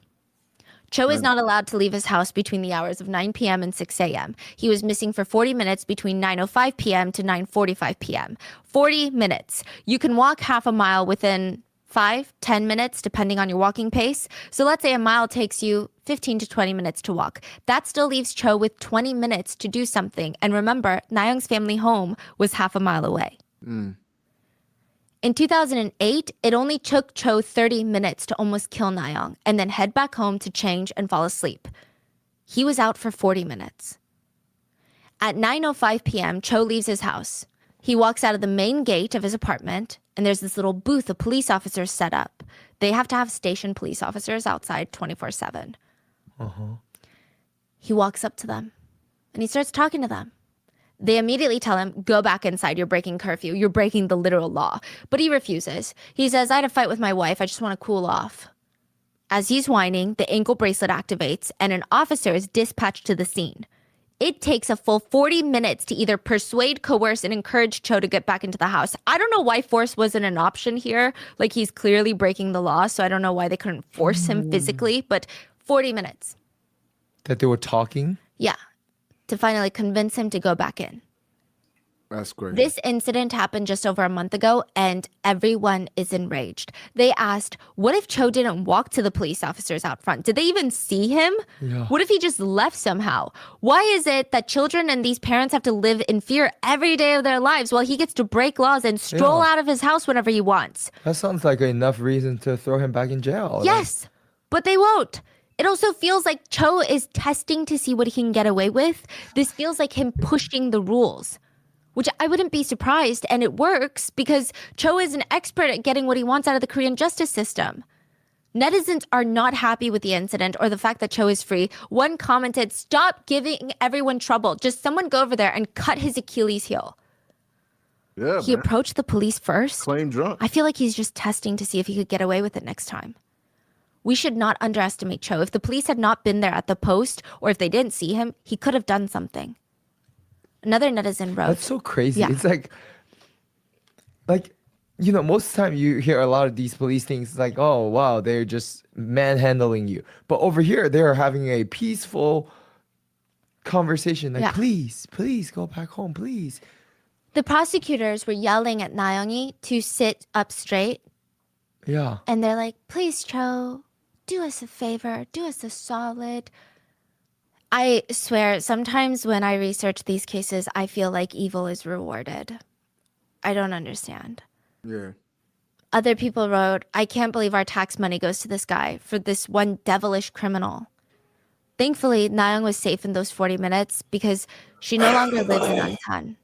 Cho is not allowed to leave his house between the hours of 9 p.m. and 6 a.m. He was missing for 40 minutes between 9:05 p.m. to 9:45 p.m. 40 minutes. You can walk half a mile within 5-10 minutes, depending on your walking pace. So let's say a mile takes you 15 to 20 minutes to walk. That still leaves Cho with 20 minutes to do something. And remember, Nayoung's family home was half a mile away. In 2008, it only took Cho 30 minutes to almost kill Nayoung and then head back home to change and fall asleep. He was out for 40 minutes. At 9:05 p.m., Cho leaves his house. He walks out of the main gate of his apartment, and there's this little booth the police officers set up. They have to have stationed police officers outside 24/7. He walks up to them, and he starts talking to them. They immediately tell him, go back inside, you're breaking curfew, you're breaking the literal law. But he refuses. He says, I had a fight with my wife, I just want to cool off. As he's whining, the ankle bracelet activates, and an officer is dispatched to the scene. It takes a full 40 minutes to either persuade, coerce, and encourage Cho to get back into the house. I don't know why force wasn't an option here. Like, he's clearly breaking the law, so I don't know why they couldn't force him physically, but 40 minutes. That they were talking? Yeah, to finally convince him to go back in. That's great. This incident happened just over a month ago, and everyone is enraged. They asked, what if Cho didn't walk to the police officers out front? Did they even see him? Yeah. What if he just left somehow? Why is it that children and these parents have to live in fear every day of their lives while he gets to break laws and stroll out of his house whenever he wants? That sounds like enough reason to throw him back in jail. Yes, but they won't. It also feels like Cho is testing to see what he can get away with. This feels like him pushing the rules, which I wouldn't be surprised. And it works because Cho is an expert at getting what he wants out of the Korean justice system. Netizens are not happy with the incident or the fact that Cho is free. One commented, stop giving everyone trouble. Just someone go over there and cut his Achilles heel. Yeah, He man. approached the police first. Claim drunk. I feel like he's just testing to see if he could get away with it next time. We should not underestimate Cho. If the police had not been there at the post or if they didn't see him, he could have done something. Another netizen wrote. That's so crazy. Yeah. It's like, you know, most of the time you hear a lot of these police things like, oh, wow, they're just manhandling you. But over here, they're having a peaceful conversation. Like, Yeah. please go back home, please. The prosecutors were yelling at Nayoungi to sit up straight. Yeah. And they're like, please, Cho, do us a favor. Do us a solid. I swear, sometimes when I research these cases, I feel like evil is rewarded. I don't understand. Yeah. Other people wrote, I can't believe our tax money goes to this guy for this one devilish criminal. Thankfully, Nayoung was safe in those 40 minutes because she no longer lives in Antan.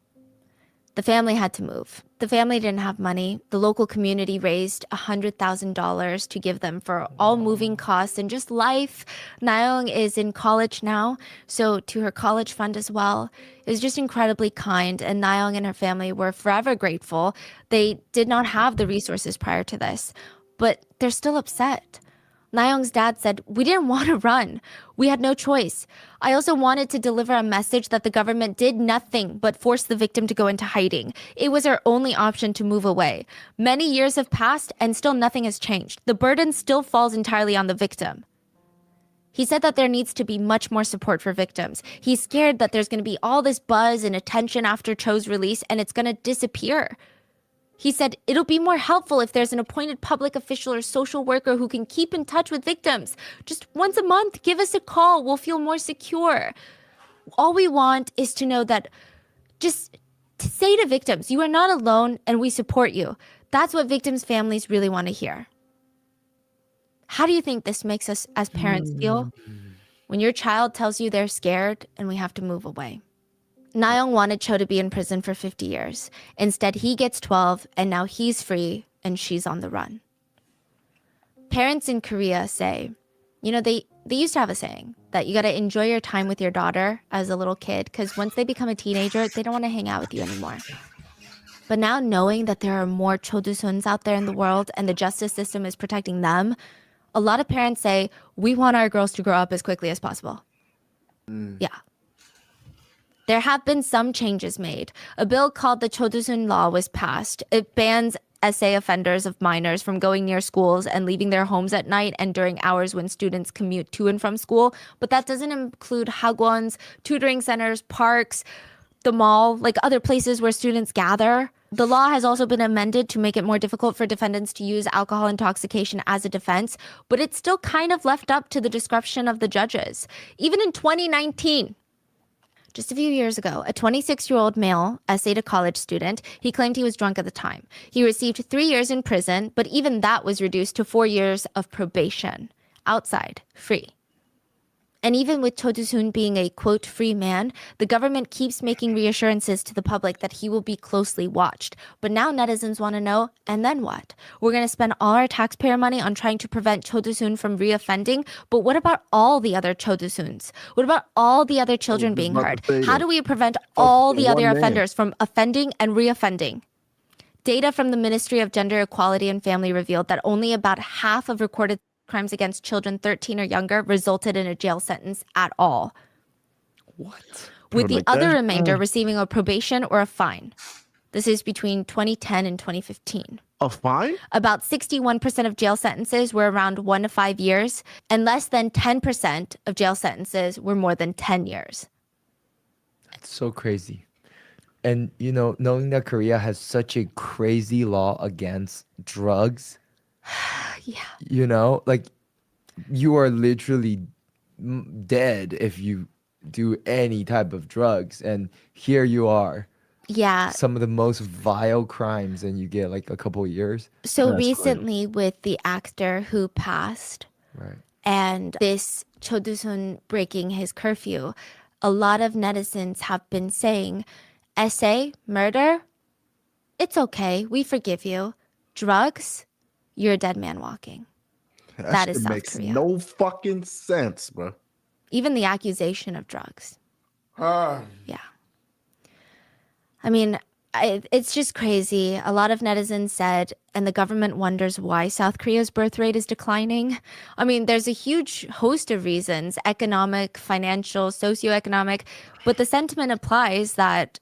The family had to move. The family didn't have money. The local community raised $100,000 to give them for all moving costs and just life. Nayoung is in college now, so to her college fund as well. It was just incredibly kind, and Nayoung and her family were forever grateful. They did not have the resources prior to this, but they're still upset. Nayoung's dad said, "We didn't want to run. We had no choice. I also wanted to deliver a message that the government did nothing but force the victim to go into hiding. It was our only option to move away. Many years have passed and still nothing has changed. The burden still falls entirely on the victim." He said that there needs to be much more support for victims. He's scared that there's going to be all this buzz and attention after Cho's release and it's going to disappear. He said, "It'll be more helpful if there's an appointed public official or social worker who can keep in touch with victims. Just once a month, give us a call. We'll feel more secure. All we want is to know that, just to say to victims, you are not alone and we support you." That's what victims' families really want to hear. How do you think this makes us as parents feel when your child tells you they're scared and we have to move away? Nayoung wanted Cho to be in prison for 50 years. Instead, he gets 12, and now he's free, and she's on the run. Parents in Korea say, they used to have a saying that you got to enjoy your time with your daughter as a little kid, because once they become a teenager, they don't want to hang out with you anymore. But now knowing that there are more Cho Do-suns out there in the world, and the justice system is protecting them, a lot of parents say, we want our girls to grow up as quickly as possible. Yeah. There have been some changes made. A bill called the Cho Do-sun Law was passed. It bans essay offenders of minors from going near schools and leaving their homes at night and during hours when students commute to and from school. But that doesn't include hagwons, tutoring centers, parks, the mall, like other places where students gather. The law has also been amended to make it more difficult for defendants to use alcohol intoxication as a defense, but it's still kind of left up to the discretion of the judges. Even in 2019, just a few years ago, a 26-year-old male essayed a college student. He claimed he was drunk at the time. He received 3 years in prison, but even that was reduced to 4 years of probation. Outside, free. And even with Cho Do-sun being a, quote, free man, the government keeps making reassurances to the public that he will be closely watched. But now netizens want to know, and then what? We're going to spend all our taxpayer money on trying to prevent Cho Do-sun from reoffending, but what about all the other Cho Do-suns? What about all the other children being hurt? How do we prevent all the other offenders from offending and reoffending? Data from the Ministry of Gender Equality and Family revealed that only about half of recorded crimes against children 13 or younger resulted in a jail sentence at all. What? With the other remainder receiving a probation or a fine. This is between 2010 and 2015. A fine? About 61% of jail sentences were around 1 to 5 years, and less than 10% of jail sentences were more than 10 years. It's so crazy. And, knowing that Korea has such a crazy law against drugs, yeah. You are literally dead if you do any type of drugs. And here you are. Yeah. Some of the most vile crimes, and you get like a couple of years. So recently with the actor who passed, right, and this Cho Do-sun breaking his curfew, a lot of netizens have been saying, essay, murder, it's okay, we forgive you. Drugs, you're a dead man walking. That is South makes Korea. No fucking sense, bro. Even the accusation of drugs. Ah. Yeah. I mean, it's just crazy. A lot of netizens said, and the government wonders why South Korea's birth rate is declining. I mean, there's a huge host of reasons, economic, financial, socioeconomic, but the sentiment applies that,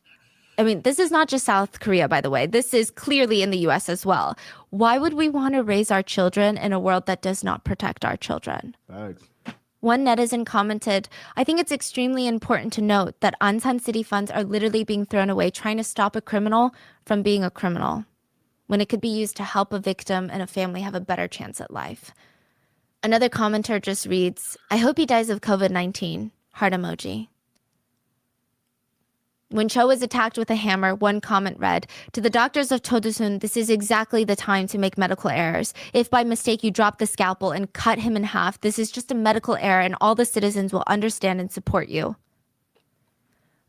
this is not just South Korea, by the way. This is clearly in the US as well. Why would we want to raise our children in a world that does not protect our children? Thanks. One netizen commented, I think it's extremely important to note that Ansan city funds are literally being thrown away trying to stop a criminal from being a criminal, when it could be used to help a victim and a family have a better chance at life. Another commenter just reads, I hope he dies of COVID-19. Heart emoji. When Cho was attacked with a hammer, one comment read, to the doctors of Cho Do-sun, this is exactly the time to make medical errors. If by mistake you drop the scalpel and cut him in half, this is just a medical error and all the citizens will understand and support you.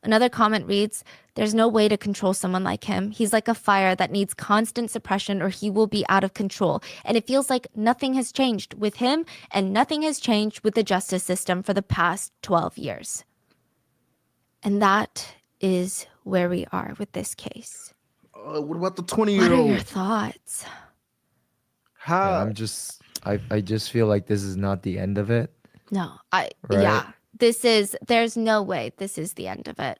Another comment reads, there's no way to control someone like him. He's like a fire that needs constant suppression or he will be out of control. And it feels like nothing has changed with him and nothing has changed with the justice system for the past 12 years. And that is where we are with this case. What about the What are 20-year-old? your thoughts? How? Yeah, I just feel like this is not the end of it. No, Right? there's no way this is the end of it.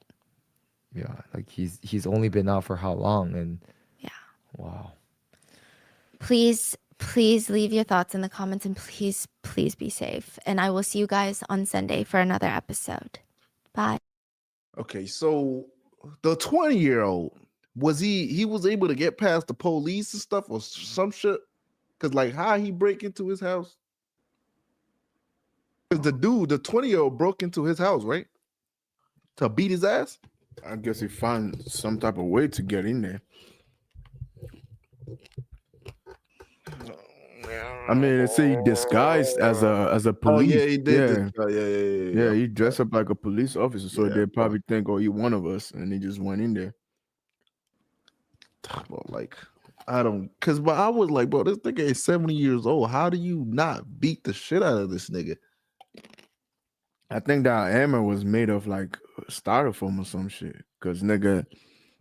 Yeah, like he's only been out for how long? And yeah. Wow. Please leave your thoughts in the comments and please be safe. And I will see you guys on Sunday for another episode. Bye. Okay, so the 20-year-old, was he was able to get past the police and stuff or some shit? Cause like how he break into his house? Cause the 20-year-old broke into his house, right? To beat his ass? I guess he found some type of way to get in there. I mean, they say he disguised as a police. Oh yeah, he did. Yeah, he dressed up like a police officer, so they probably think, oh, he one of us, and he just went in there. Well, like, but I was like, bro, this nigga is 70 years old. How do you not beat the shit out of this nigga? I think that hammer was made of like styrofoam or some shit. Cause nigga,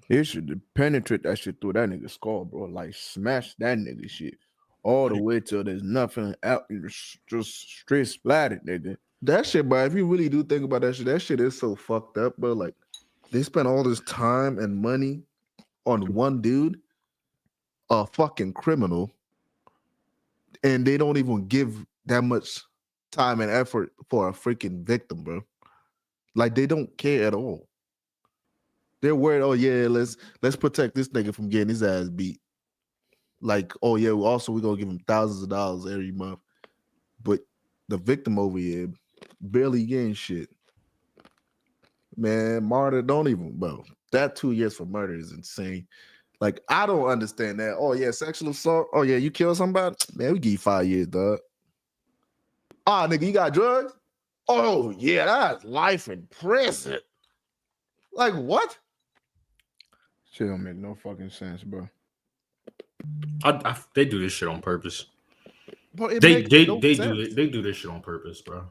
it should penetrate that shit through that nigga's skull, bro. Like smash that nigga shit all the way till there's nothing out, just straight splattered, nigga. That shit, but if you really do think about that shit is so fucked up, bro. Like they spent all this time and money on one dude, a fucking criminal, and they don't even give that much time and effort for a freaking victim, bro. Like they don't care at all. They're worried, oh yeah, let's protect this nigga from getting his ass beat. Like, oh yeah, we're gonna give him thousands of dollars every month. But the victim over here barely getting shit. Man, murder don't even, bro. That 2 years for murder is insane. Like, I don't understand that. Oh yeah, sexual assault. Oh yeah, you kill somebody? Man, we give you 5 years, dog. Ah, nigga, you got drugs? Oh yeah, that's life in prison. Like what? Shit don't make no fucking sense, bro. They do this shit on purpose. Bro, They do this shit on purpose, bro.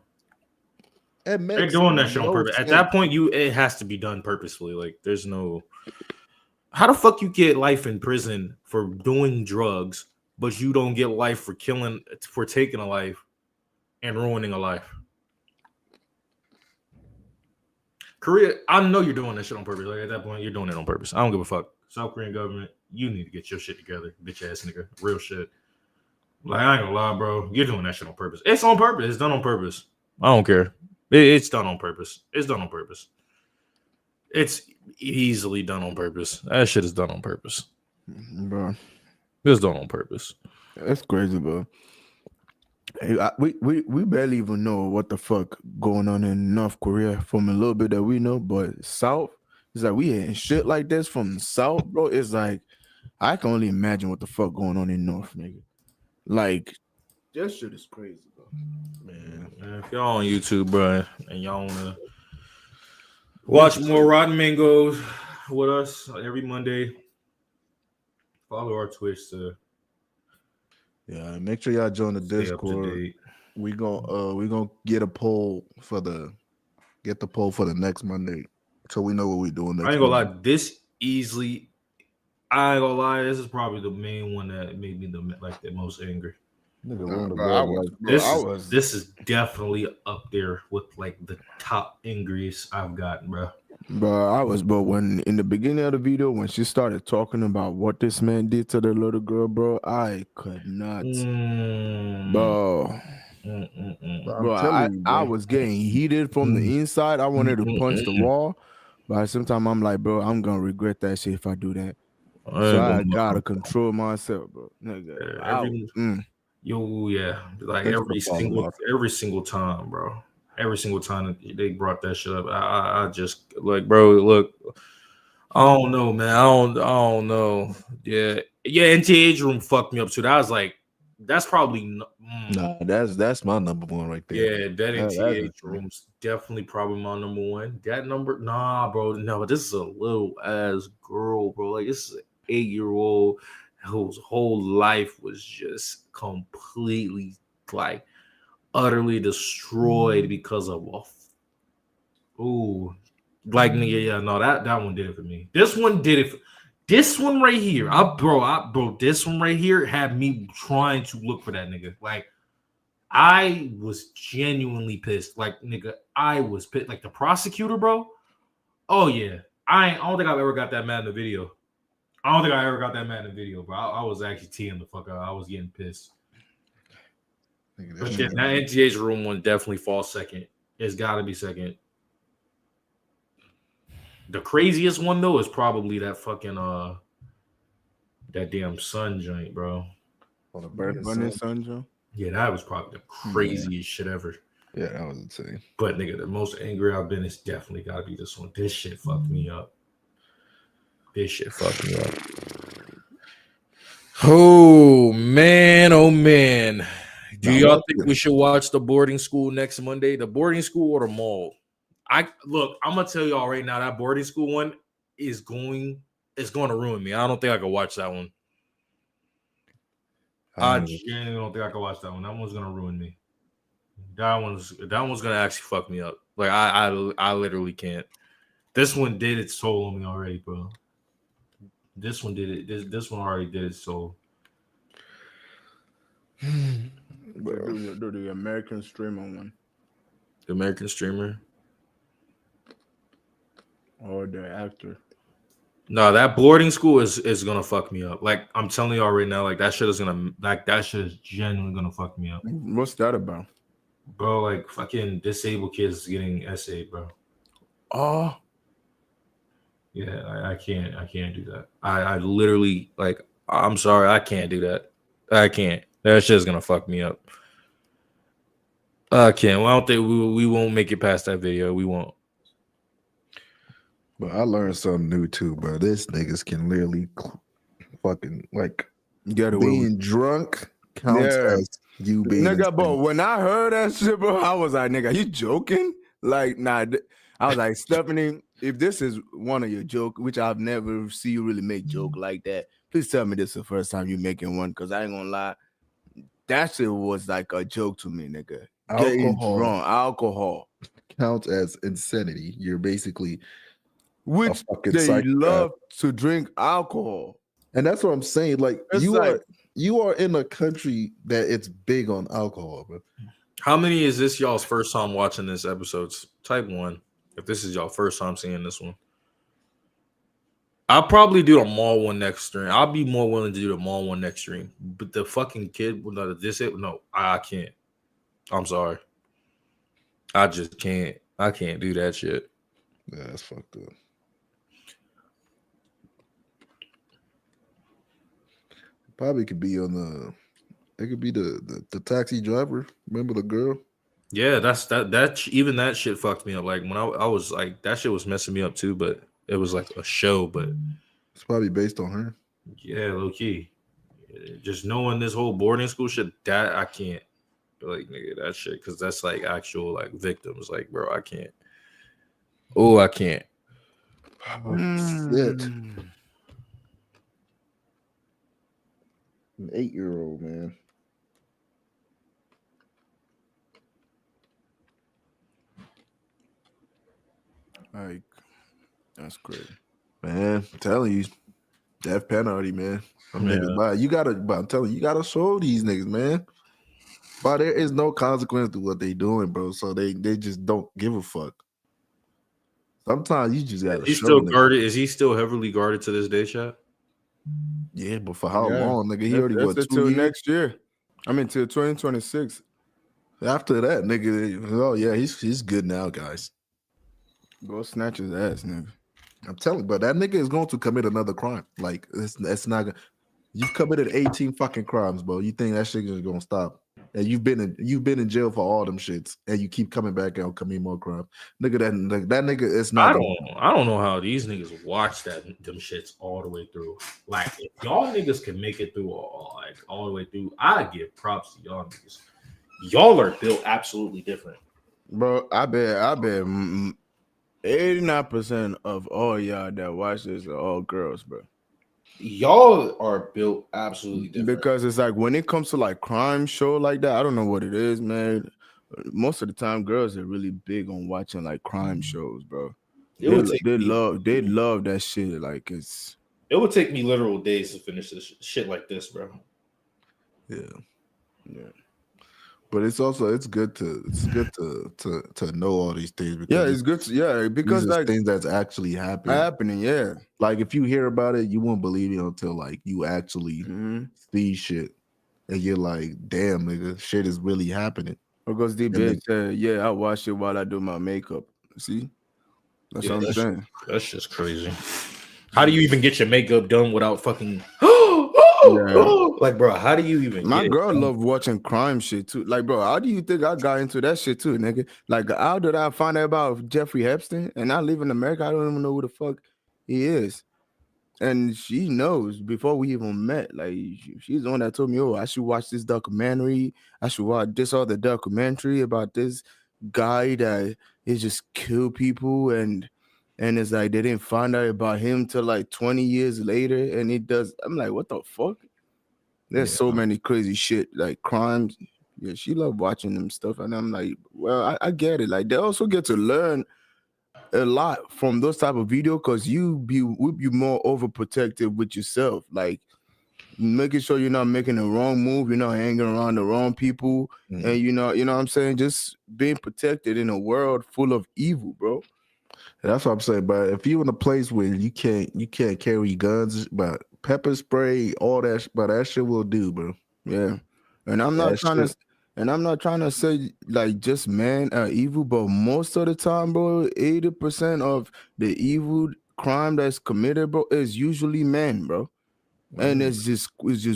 They're doing that shit on purpose. At that point, it has to be done purposefully. Like, there's no. How the fuck you get life in prison for doing drugs, but you don't get life for taking a life and ruining a life? Korea, I know you're doing that shit on purpose. Like, at that point, you're doing it on purpose. I don't give a fuck. South Korean government, you need to get your shit together, bitch ass nigga. Real shit. Like, I ain't gonna lie, bro. You're doing that shit on purpose. It's on purpose. It's done on purpose. I don't care. It's done on purpose. It's done on purpose. It's easily done on purpose. That shit is done on purpose, bro. It's done on purpose. That's crazy, bro. Hey, we barely even know what the fuck going on in North Korea from a little bit that we know, but South, it's like we hearing shit like this from the South, bro. It's like I can only imagine what the fuck going on in North, nigga. Like that shit is crazy, bro. Man, if y'all on YouTube, bro, and y'all wanna watch more Rotten Mangoes with us every Monday, follow our Twitch to make sure y'all join the Discord. We gonna get the poll for the next Monday, so we know what we're doing next. I ain't gonna lie, this is probably the main one that made me the most angry. This is definitely up there with like the top angriest I've gotten, bro. But when in the beginning of the video, when she started talking about what this man did to the little girl, bro, I could not, bro. Bro, I was getting heated from the inside. I wanted to punch the wall, but sometimes I'm like, bro, I'm gonna regret that shit if I do that. So I gotta control myself, bro. Nigga, like every single time, bro. Every single time they brought that shit up, I just like, bro, look, I don't know, man. I don't know. Yeah, NTH room fucked me up too. That was like That's probably Nah, that's my number one right there. yeah. That in That's a TH room's definitely probably my number one. That number, nah, bro. No, this is a little ass girl, bro. Like this is an 8-year-old whose whole life was just completely like utterly destroyed because of ooh, like nigga, yeah, no, that one did it for me. This one did it. This one right here, bro, this one right here had me trying to look for that nigga. Like, I was genuinely pissed. Like, nigga, I was pissed. Like the prosecutor, bro. Oh yeah, I don't think I've ever got that mad in the video. I don't think I ever got that mad in the video, bro. I was actually teeing the fuck out. I was getting pissed. But yeah, that NTH room one definitely falls second. It's got to be second. The craziest one though is probably that fucking that damn sun joint, bro. On the burning sun, Joe. Yeah, that was probably the craziest shit ever. Yeah, that was insane. But nigga, the most angry I've been is definitely got to be this one. This shit fucked me up. This shit fucked me up. Oh man, oh man. Do y'all think we should watch The Boarding School next Monday? The Boarding School or the Mall? I'm gonna tell y'all right now, that Boarding School one is going to ruin me. I don't think I can watch that one. I genuinely don't think I can watch that one. That one's gonna ruin me. That one's gonna actually fuck me up. Like I literally can't. This one did its soul on me already, bro. This one did it. This one already did its soul. Do the American streamer one. The American streamer. Or the actor. No, that Boarding School is gonna fuck me up. Like I'm telling y'all right now, like that shit is genuinely gonna fuck me up. What's that about? Bro, like fucking disabled kids getting essayed, bro. Oh. Yeah, I can't do that. I literally like I'm sorry, I can't do that. I can't. That shit's gonna fuck me up. I can't. Well, I don't think we won't make it past that video. We won't. But I learned something new too, bro. This niggas can literally fucking like Get away being drunk counts as you being nigga, but when I heard that shit, bro, I was like, nigga, you joking? Like, nah, I was like, Stephanie, if this is one of your jokes, which I've never see you really make joke like that, please tell me this is the first time you making one, because I ain't gonna lie, that shit was like a joke to me, nigga. Getting drunk, alcohol counts as insanity. You're basically which they love to drink alcohol. And that's what I'm saying. Like you are in a country that it's big on alcohol, bro. How many is this y'all's first time watching this episode? Type 1 if this is y'all first time seeing this one. I'll probably do the Mall one next stream. I'll be more willing to do the Mall one next stream. But the fucking kid with no, I can't. I'm sorry. I just can't. I can't do that shit. Yeah, that's fucked up. Probably could be on the. It could be the taxi driver. Remember the girl? Yeah, that even that shit fucked me up. Like when I was like that shit was messing me up too. But it was like a show. But it's probably based on her. Yeah, low key. Just knowing this whole boarding school shit, that I can't. Like nigga, that shit, because that's like actual like victims. Like bro, I can't. Oh, I can't. Shit. An 8-year-old, man. Like, that's crazy. Man, I'm telling you, death penalty, man. Niggas, I'm telling you, you gotta show these niggas, man. But there is no consequence to what they doing, bro. So they just don't give a fuck. Sometimes you just gotta. He's still guarded. Is he still heavily guarded to this day, chat? Yeah, but for how long, nigga? He already what 2 till years? Next year. I mean, till 2026. After that, nigga. Oh yeah, he's good now, guys. Go snatch his ass, nigga. I'm telling you, but that nigga is going to commit another crime. Like that's not. You've committed 18 fucking crimes, bro. You think that shit is gonna stop? And you've been in jail for all them shits, and you keep coming back and commit more crime. Nigga, that nigga is not. I don't know how these niggas watch them shits all the way through. Like, if y'all niggas can make it through all the way through, I give props to y'all niggas. Y'all are built absolutely different, bro. I bet 89% of all y'all that watch this are all girls, bro. Y'all are built absolutely different. Because it's like when it comes to like crime show like that, I don't know what it is, man. Most of the time, girls are really big on watching like crime shows, bro. They love that shit. Like it would take me literal days to finish this shit like this, bro. Yeah. But it's good to know all these things. Because it's good because like things that's actually happening. Yeah. Like if you hear about it, you won't believe it until like you actually see shit, and you're like, damn, nigga, shit is really happening. Because the bitch said, yeah, I watch it while I do my makeup. See, that's what I'm saying. That's just crazy. How do you even get your makeup done without fucking? Like, bro, how do you even? My girl love watching crime shit too. Like, bro, how do you think I got into that shit too, nigga? Like, how did I find out about Jeffrey Epstein? And I live in America. I don't even know who the fuck he is. And she knows before we even met. Like, she's the one that told me, oh, I should watch this documentary. I should watch this other documentary about this guy that is just kill people and it's like they didn't find out about him till like 20 years later, and he does. I'm like, what the fuck? There's so many crazy shit, like crimes. Yeah, she loved watching them stuff, and I'm like, well, I get it. Like, they also get to learn a lot from those type of video because you be more overprotective with yourself, like making sure you're not making the wrong move, you're not hanging around the wrong people, and you know what I'm saying, just being protected in a world full of evil, bro. That's what I'm saying. But if you're in a place where you can't carry guns, but pepper spray, all that, but that shit will do, bro. Yeah, and I'm not trying to say like just men are evil, but most of the time, bro, 80% of the evil crime that's committed, bro, is usually men, bro. And it's just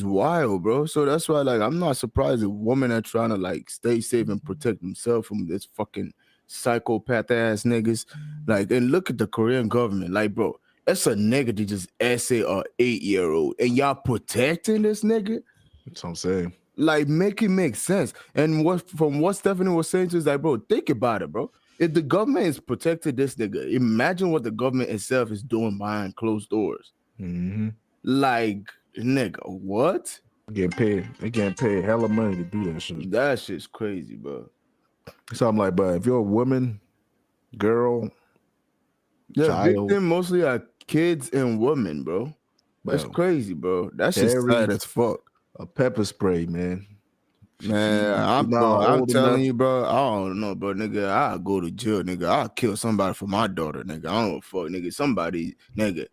wild, bro. So that's why, like, I'm not surprised if women are trying to like stay safe and protect themselves from this fucking psychopath ass niggas. Like, and look at the Korean government, like, bro, that's a nigga to just essay a 8-year-old, and y'all protecting this nigga. That's what I'm saying. Like, make it make sense. And from what Stephanie was saying to us, like, bro, think about it, bro. If the government is protecting this nigga, imagine what the government itself is doing behind closed doors. Like, nigga, what? They getting paid hella money to do that shit. That shit's crazy, bro. So I'm like, but if you're a woman, girl, child, victim mostly are kids and women, bro. That's crazy, bro. That's just sad as fuck. A pepper spray, man. I'm telling you, bro. I don't know, bro, nigga. I'll go to jail, nigga. I'll kill somebody for my daughter, nigga. I don't fuck, nigga. Somebody, nigga.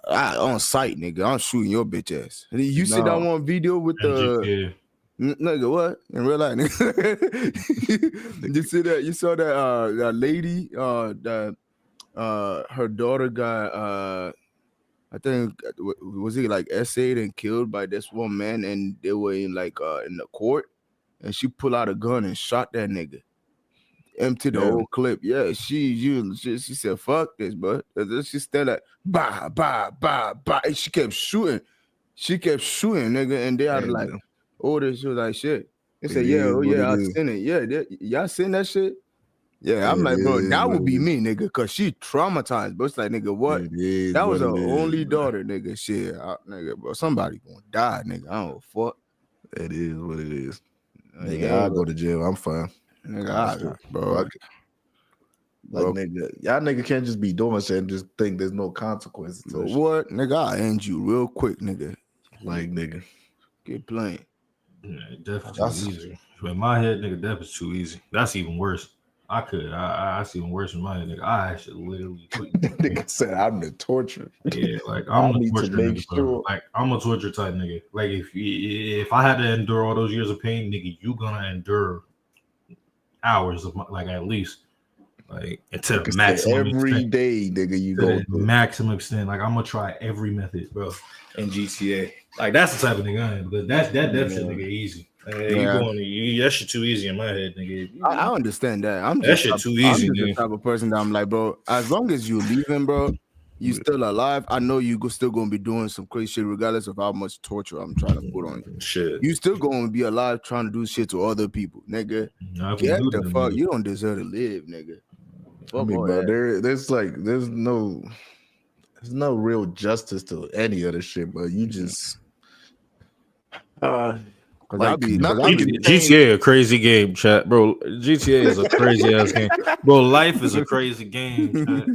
On sight, nigga. I'm shooting your bitch ass. You see that one video with the nigga? What in real life? Nigga? You see that? You saw that lady that her daughter got I think was he like essayed and killed by this one man, and they were in like in the court, and she pulled out a gun and shot that nigga. Emptied the whole clip. Yeah, she said, fuck this, bro. She still like bah, bah, bah, bah. And she kept shooting. Nigga, and they had like, oh, this shit was like shit. They said, I seen it. Yeah, y'all seen that shit? Yeah, I'm like, bro, that would be me, nigga, because she traumatized, but it's like, nigga, what? That was her only daughter, nigga. Shit, nigga, bro, somebody gonna die, nigga. I don't fuck. It is what it is. Nigga, I'll go to jail. I'm fine. Nigga, bro. Like, nigga, y'all nigga can't just be doing shit and just think there's no consequences. What? Nigga, I'll end you real quick, nigga. Like, nigga. Get playing. Yeah, death is too easy. In my head, nigga, death is too easy. That's even worse. I see even worse in my head, nigga. I should literally nigga said I'm the torture. Yeah, like I'm a torture nigga, bro. Like I'm a torture type nigga. Like if I had to endure all those years of pain, nigga, you gonna endure hours of like at least. like to the Like I said, maximum every extent. day, nigga, you To go the through. maximum extent. Like I'm gonna try every method, bro, in GTA. Like that's the type of nigga I am. But that shit, nigga, easy. You going? That shit too easy in my head, nigga. I understand that. That shit too easy, I'm just the nigga. type of person that I'm like, bro, as long as you leaving, bro, you still alive. I know you still gonna be doing some crazy shit, regardless of how much torture I'm trying to put on you. Shit. You still gonna be alive trying to do shit to other people, nigga. Get the fuck. You don't deserve to live, nigga. I mean, bro, there's no real justice to any of this shit, but you just GTA a crazy game, chat, bro. GTA is a crazy ass game, bro. Life is a crazy game, chat.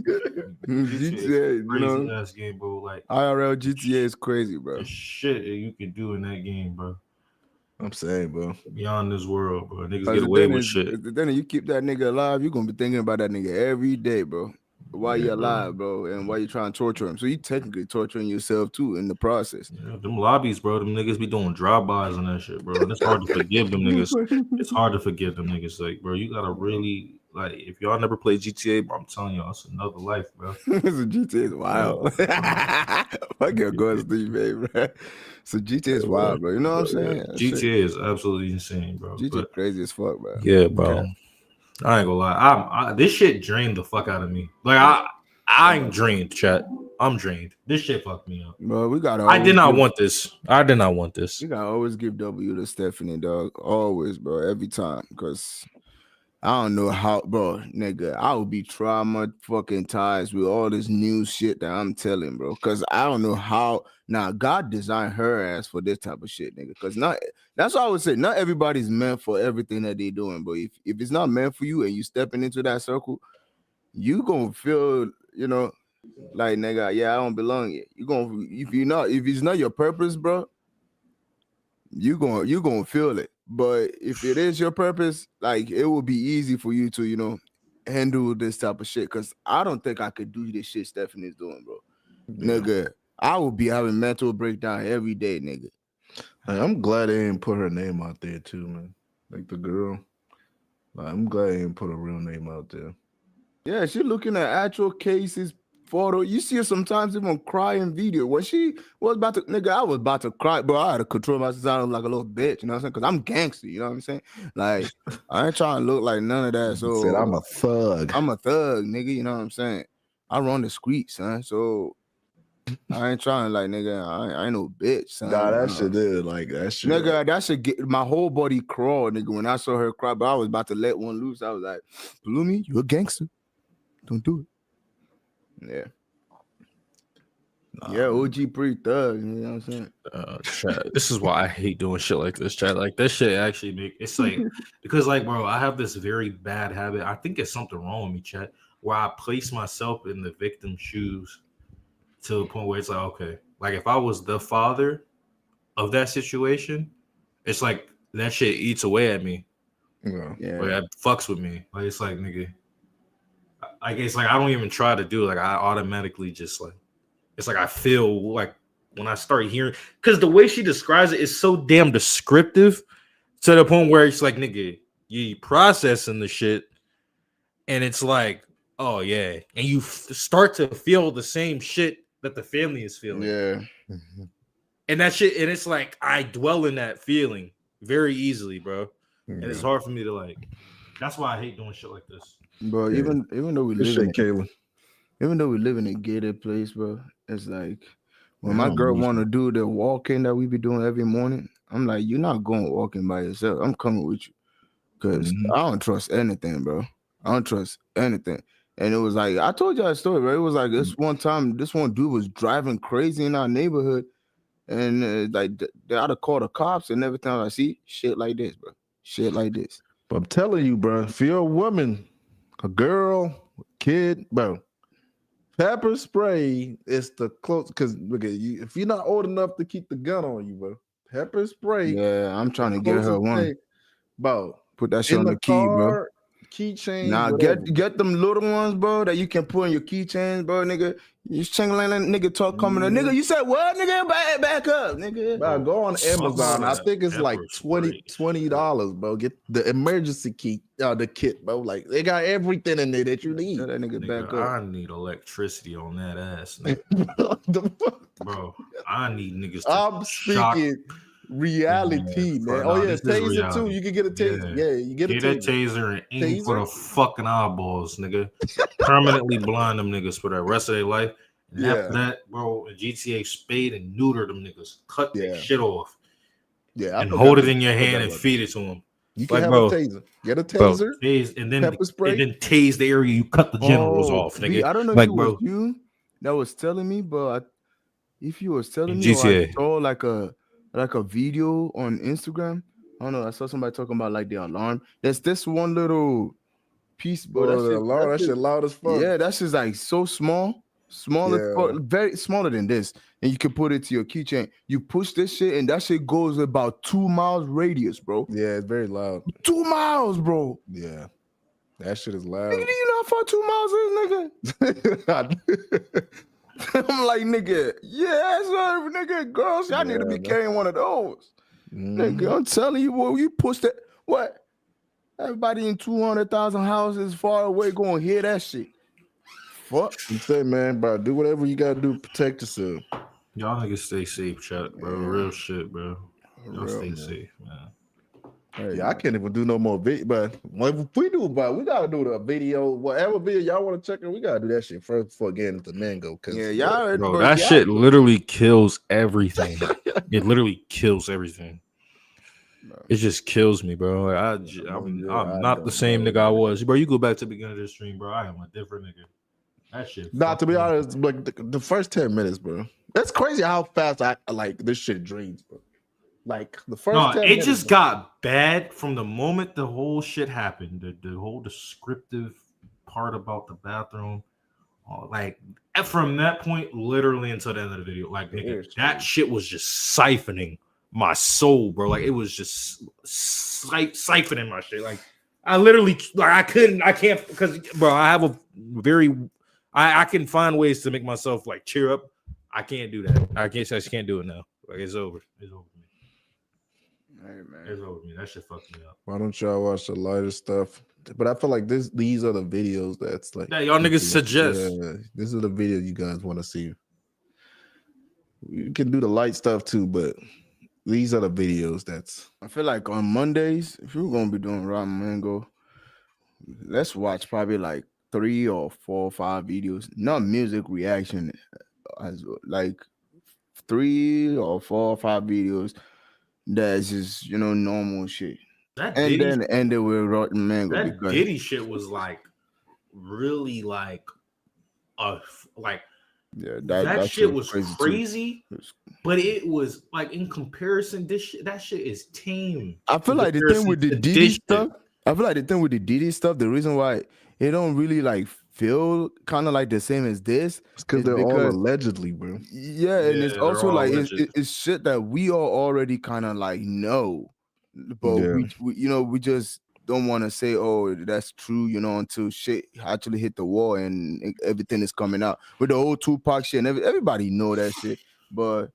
GTA, crazy ass game, bro. Like IRL GTA is crazy, bro. The shit that you can do in that game, bro. I'm saying, bro, beyond this world, bro. Niggas get away with shit. Then you keep that nigga alive, you're gonna be thinking about that nigga every day, bro. Why you alive, bro, and why you trying to torture him? So you technically torturing yourself too in the process. Yeah, them lobbies, bro. Them niggas be doing drive-bys and that shit, bro. And it's hard to forgive them niggas. It's hard to forgive them niggas. Like, bro, you gotta really like. If y'all never played GTA, bro, I'm telling y'all, it's another life, bro. So GTA is wild. Fuck your guns, Steve, bro. So GTA is wild, bro. You know what I'm saying? GTA is absolutely insane, bro. GTA crazy as fuck, bro. Yeah, bro. I ain't gonna lie. This shit drained the fuck out of me. Like I ain't drained, chat. I'm drained. This shit fucked me up. Bro, we gotta. I did not want this. I did not want this. You gotta always give W to Stephanie, dog. Always, bro. Every time, because I don't know how, bro, nigga. I would be traumatized with all this new shit that I'm telling, bro. Because I don't know how. Now, God designed her ass for this type of shit, nigga. Because that's what I would say. Not everybody's meant for everything that they doing, but if it's not meant for you and you stepping into that circle, you gonna feel, like, nigga, yeah, I don't belong here. You gonna if it's not your purpose, bro, you gonna feel it. But if it is your purpose, like, it will be easy for you to, handle this type of shit. Cause I don't think I could do this shit Stephanie's doing, bro. Yeah. Nigga, I would be having mental breakdown every day, nigga. I'm glad they didn't put her name out there too, man. Like the girl. I'm glad they didn't put a real name out there. Yeah, she looking at actual cases, photo. You see her sometimes even crying video. When she was about to, nigga, I was about to cry, bro. I had to control myself like a little bitch, you know what I'm saying? Because I'm gangster, you know what I'm saying? Like, I ain't trying to look like none of that. So said I'm a thug. I'm a thug, nigga, you know what I'm saying? I run the streets, son. So I ain't trying to, like, nigga, I ain't no bitch, son. Nah, that shit is like that shit. Nigga, that should get my whole body crawl, nigga. When I saw her cry, but I was about to let one loose. I was like, Bloomy, you a gangster. Don't do it. Yeah. Yeah, OG pretty thug, you know what I'm saying? Chat. This is why I hate doing shit like this, chat. Like, this shit actually it's like, because, like, bro, I have this very bad habit. I think it's something wrong with me, chat, where I place myself in the victim's shoes to the point where it's like, okay, like, if I was the father of that situation, it's like that shit eats away at me. Yeah. Like, that fucks with me. Like, it's like, nigga, I guess, like, I don't even try to do it. Like, I automatically just, like, it's like I feel like when I start hearing, because the way she describes it is so damn descriptive to the point where it's like, nigga, you processing the shit, and it's like, oh yeah, and you start to feel the same shit that the family is feeling. Yeah. And that shit, and it's like I dwell in that feeling very easily, bro. And it's hard for me to, like. That's why I hate doing shit like this. Bro, even though we live in a gated place, bro, it's like when my girl want to do the walking that we be doing every morning, I'm like, you're not going walking by yourself. I'm coming with you. Because I don't trust anything, bro. I don't trust anything. And it was like, I told you that story, bro. It was like this one time, this one dude was driving crazy in our neighborhood. And like, they had to call the cops and every time I see shit like this, bro. Shit like this. But I'm telling you, bro, if you're a woman, a girl, a kid, bro, pepper spray is the close, because look at you. If you're not old enough to keep the gun on you, bro, pepper spray. Yeah, I'm trying to get her one. Bro, put that shit on the key, bro. keychains. Nah, whatever. get them little ones, bro, that you can put in your keychains, bro, nigga. You chingling, nigga talk coming up. Nigga, you said what, nigga? Back up, nigga. Bro, go on Amazon. I think it's like $20, bro. Get the emergency key, the kit, bro. Like they got everything in there that you need. Tell that nigga back up. I need electricity on that ass, nigga. Bro, I need niggas to I'm speaking reality, man. Oh yeah, taser too. You can get a taser. Yeah, you get a taser and aim for the fucking eyeballs, nigga. Permanently blind them niggas for the rest of their life. And after that, bro, in GTA spade and neuter them niggas. Cut that shit off. Yeah, and hold it in your hand and feed it to them. You can have a taser. Get a taser, and then tase the area you cut the generals off, nigga. I don't know if it was you that was telling me, but if you was telling me, GTA. I saw like a video on Instagram. I don't know. I saw somebody talking about like the alarm. There's this one little piece, bro. That shit loud as fuck. Yeah, that shit's like so small. Smaller, very smaller than this, and you can put it to your keychain. You push this shit, and that shit goes about 2 miles radius, bro. Yeah, it's very loud. 2 miles, bro. Yeah, that shit is loud. Nigga, do you know how far 2 miles is, nigga? I'm like, nigga, yeah, sir, nigga, girls, y'all need to be carrying one of those. Nigga, I'm telling you, boy, you push that. What? Everybody in 200,000 houses far away gonna hear that shit. Fuck. You say, man, bro, do whatever you gotta do to protect yourself. Y'all niggas stay safe, Chuck, bro. Real shit, bro. Y'all stay safe, man. Hey, I can't even do no more video, but if we do, but we gotta do the video, whatever video y'all want to check it. We gotta do that shit first before getting into Mango. Cause bro, that shit literally kills everything. It literally kills everything. It just kills me, bro. Like, I'm not the same nigga I was, bro. You go back to the beginning of this stream, bro. I am a different nigga. That shit. Nah, to be honest, like the first 10 minutes, bro. That's crazy how fast I like this shit dreams, bro. Like the first 10 minutes, it just got bad from the moment the whole shit happened. The whole descriptive part about the bathroom, like from that point, literally until the end of the video, like nigga, that shit was just siphoning my soul, bro. Like it was just siphoning my shit. Like I literally, like I can't, because bro, I have a very, I can find ways to make myself like cheer up. I can't do that. I just can't do it now. Like it's over. It's over. Hey, man. It's over me. That shit fucked me up. Why don't y'all watch the lighter stuff? But I feel like these are the videos that's like y'all niggas suggest. Yeah, this is the video you guys want to see. You can do the light stuff too, but these are the videos that's. I feel like on Mondays, if you're gonna be doing Raw Mango, let's watch probably like 3 or 4 or 5 videos, not music reaction, as like 3 or 4 or 5 videos. That's just normal shit. Then end it with Rotten Mango. That Diddy shit was like really like that shit was crazy. But it was like in comparison, that shit is tame. I feel like the thing with the Diddy stuff. The reason why it don't really like feel kind of like the same as this, because they're all allegedly, bro. Yeah, and it's also like it's shit that we all already kind of like know, but we just don't want to say, oh, that's true, until shit actually hit the wall and everything is coming out with the whole Tupac shit. And everybody know that shit, but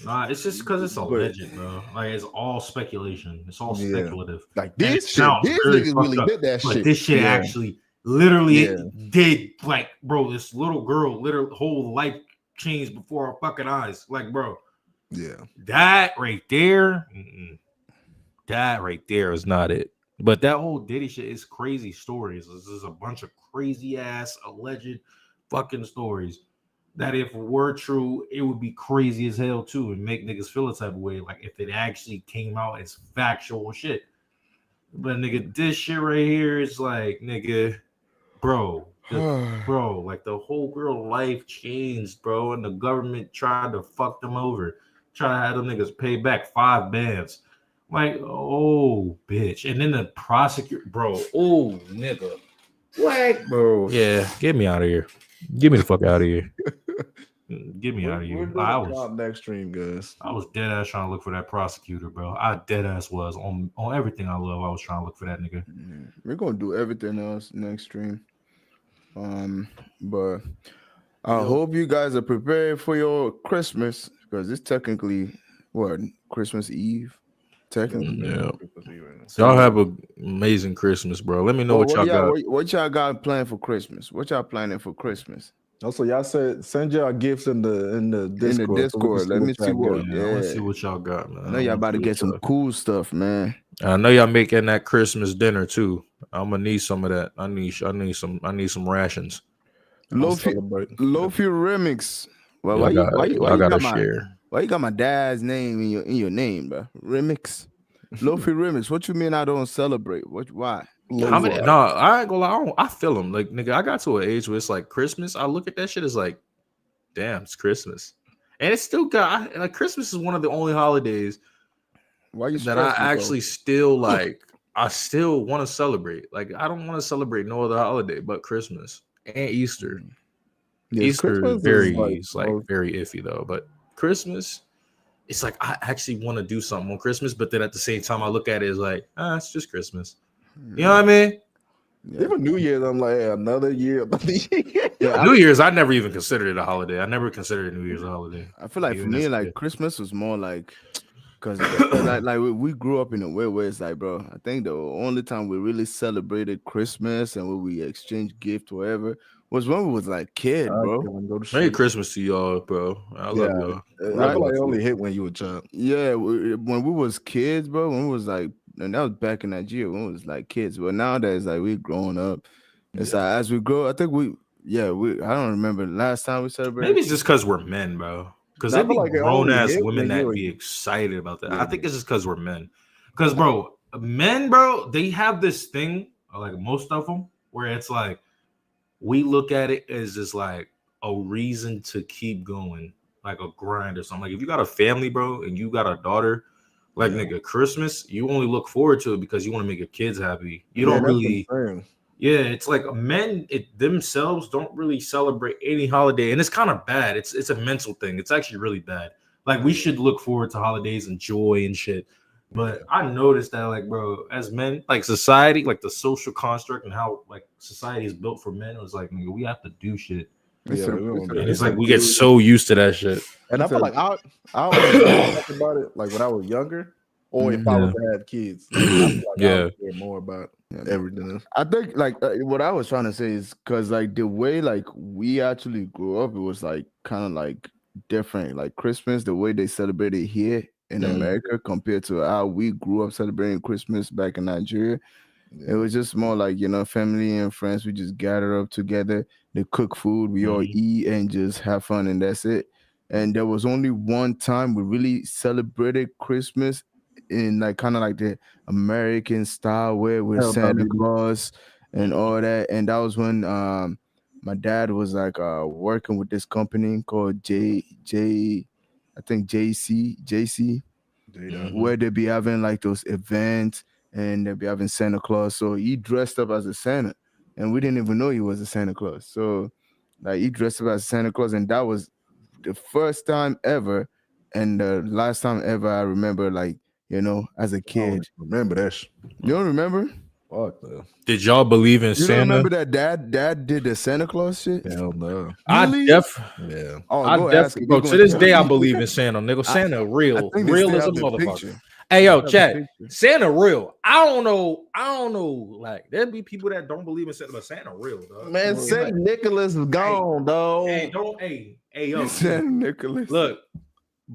nah, it's just because it's alleged, bro. Like it's all speculation. It's all speculative. Like this shit, these niggas really did that shit. This shit actually. Literally did, like, bro, this little girl literally whole life changed before our fucking eyes. Like, bro, that right there is not it. But that whole Diddy shit is crazy stories. This is a bunch of crazy ass alleged fucking stories that if it were true, it would be crazy as hell too and make niggas feel a type of way. Like if it actually came out as factual shit. But nigga, this shit right here is like, nigga. Bro, like the whole girl life changed, bro, and the government tried to fuck them over, try to have them niggas pay back 5 bands. Like, oh, bitch. And then the prosecutor, bro, oh, nigga. What? Bro, yeah, get me out of here. Get me the fuck out of here. Get me out of We're here. doing a comp next stream, guys. I was dead ass trying to look for that prosecutor, bro. I dead ass was on everything I love. I was trying to look for that nigga. We're gonna do everything else next stream. But I hope you guys are prepared for your Christmas because it's technically what Christmas Eve. Technically, Yeah. Y'all have an amazing Christmas, bro. Let me know what y'all got. What y'all got planned for Christmas? What y'all planning for Christmas? Also, y'all said send y'all gifts in the Discord. In the Discord. Let me see what. Yeah, I want to see what y'all got, man. I know y'all about to get some cool stuff, man. I know y'all making that Christmas dinner too. I'm gonna need some of that. I need some rations. Lofi remix. Well, why you got my dad's name in your name, bro? Remix. Lofi remix. What you mean I don't celebrate? Why? No, I ain't gonna lie. I feel them. Like, nigga, I got to an age where it's like Christmas. I look at that shit as like, damn, it's Christmas. And it's still got like Christmas is one of the only holidays that I actually still like. I still want to celebrate. Like, I don't want to celebrate no other holiday but Christmas and Easter. Easter is very very iffy though, but Christmas, it's like I actually want to do something on Christmas, but then at the same time I look at it as like, it's just Christmas. You know what I mean? Yeah. Even New Year's, I'm like, another year. Yeah, New Year's, I never even considered it a holiday. I never considered New Year's a holiday. I feel like for me, like Christmas was more like, because like we grew up in a way where it's like, bro, I think the only time we really celebrated Christmas and when we exchanged gifts, whatever, was when we was like kid, bro. Merry Christmas to y'all, bro. I love y'all. I feel like it only hit when you were a child. Yeah, when we was kids, bro. When we was like, and that was back in Nigeria when we was like kids. But nowadays, like we growing up, it's like as we grow, I think I don't remember the last time we celebrated. Maybe it's just because we're men, bro. Because they be like grown ass women that be excited about that. I think it's just because we're men. Because men, they have this thing, like most of them, where it's like we look at it as just like a reason to keep going, like a grind or something. Like if you got a family, bro, and you got a daughter, like nigga, Christmas, you only look forward to it because you want to make your kids happy. You don't really. Yeah, it's like men themselves don't really celebrate any holiday, and it's kind of bad. It's a mental thing. It's actually really bad. Like we should look forward to holidays and joy and shit. But I noticed that, like, bro, as men, like society, like the social construct and how like society is built for men, it was like, nigga, we have to do shit. It's like we get so used to that shit. And I feel like I always talk about it like when I was younger, or if I was to have kids. Like, I would care more about everything. I think like what I was trying to say is because like the way like we actually grew up, it was like kind of like different. Like Christmas, the way they celebrated here in America compared to how we grew up celebrating Christmas back in Nigeria. It was just more like, you know, family and friends. We just gather up together. They cook food. We all eat and just have fun, and that's it. And there was only one time we really celebrated Christmas in like kind of like the American style way with Santa Claus and all that. And that was when my dad was like working with this company called JC, where they be having like those events and they'll be having Santa Claus. So he dressed up as a Santa and we didn't even know he was a Santa Claus. So like he dressed up as Santa Claus, and that was the first time ever and the last time ever I remember, like, you know, as a kid. Remember that? You don't remember? Fuck no. Did y'all believe in Santa? You don't remember that dad did the Santa Claus shit? Hell no. Really? Bro, to this day I believe in Santa, nigga. Santa real as a motherfucker. Hey yo, chat. Santa real. I don't know. Like there'd be people that don't believe in Santa, but Santa real, dog. Man, Saint Nicholas is gone, dog. Hey, yo, Saint Nicholas. Look,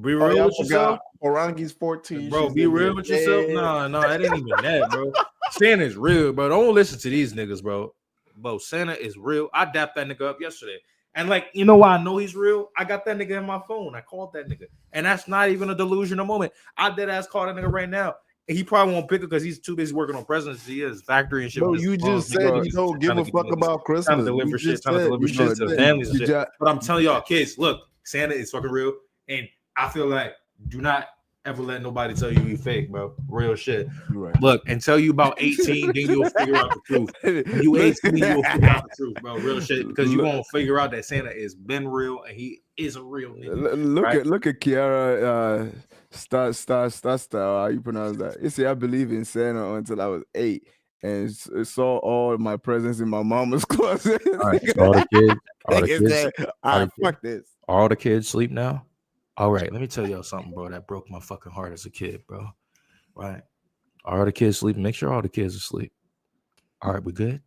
be real with yourself. Orangi's 14. Bro, be real with yourself. No, it ain't even that, bro. Santa's real, bro. Don't listen to these niggas, bro. Bro, Santa is real. I dapped that nigga up yesterday. And like, you know why I know he's real? I got that nigga in my phone. I called that nigga. And that's not even a delusional moment. I dead ass call that nigga right now. He probably won't pick it because he's too busy working on presidency, his factory and shit. Bro, you just said you don't give a fuck about Christmas. Trying to deliver shit to the families and shit. But I'm telling y'all, kids, look, Santa is fucking real. And I feel like do not ever let nobody tell you fake, bro. Real shit. Right. Look, until you about 18, then you'll figure out the truth. When you 18, you'll figure out the truth, bro. Real shit. Because you won't figure out that Santa is been real and he is a real nigga. Look at Kiara style. How you pronounce that? You see, I believe in Santa until I was 8 and saw all my presents in my mama's closet. All right, so all fuck this. All the kids sleep now? All right, let me tell y'all something, bro. That broke my fucking heart as a kid, bro. Right? All the kids sleep. Make sure all the kids are asleep. All right, we good?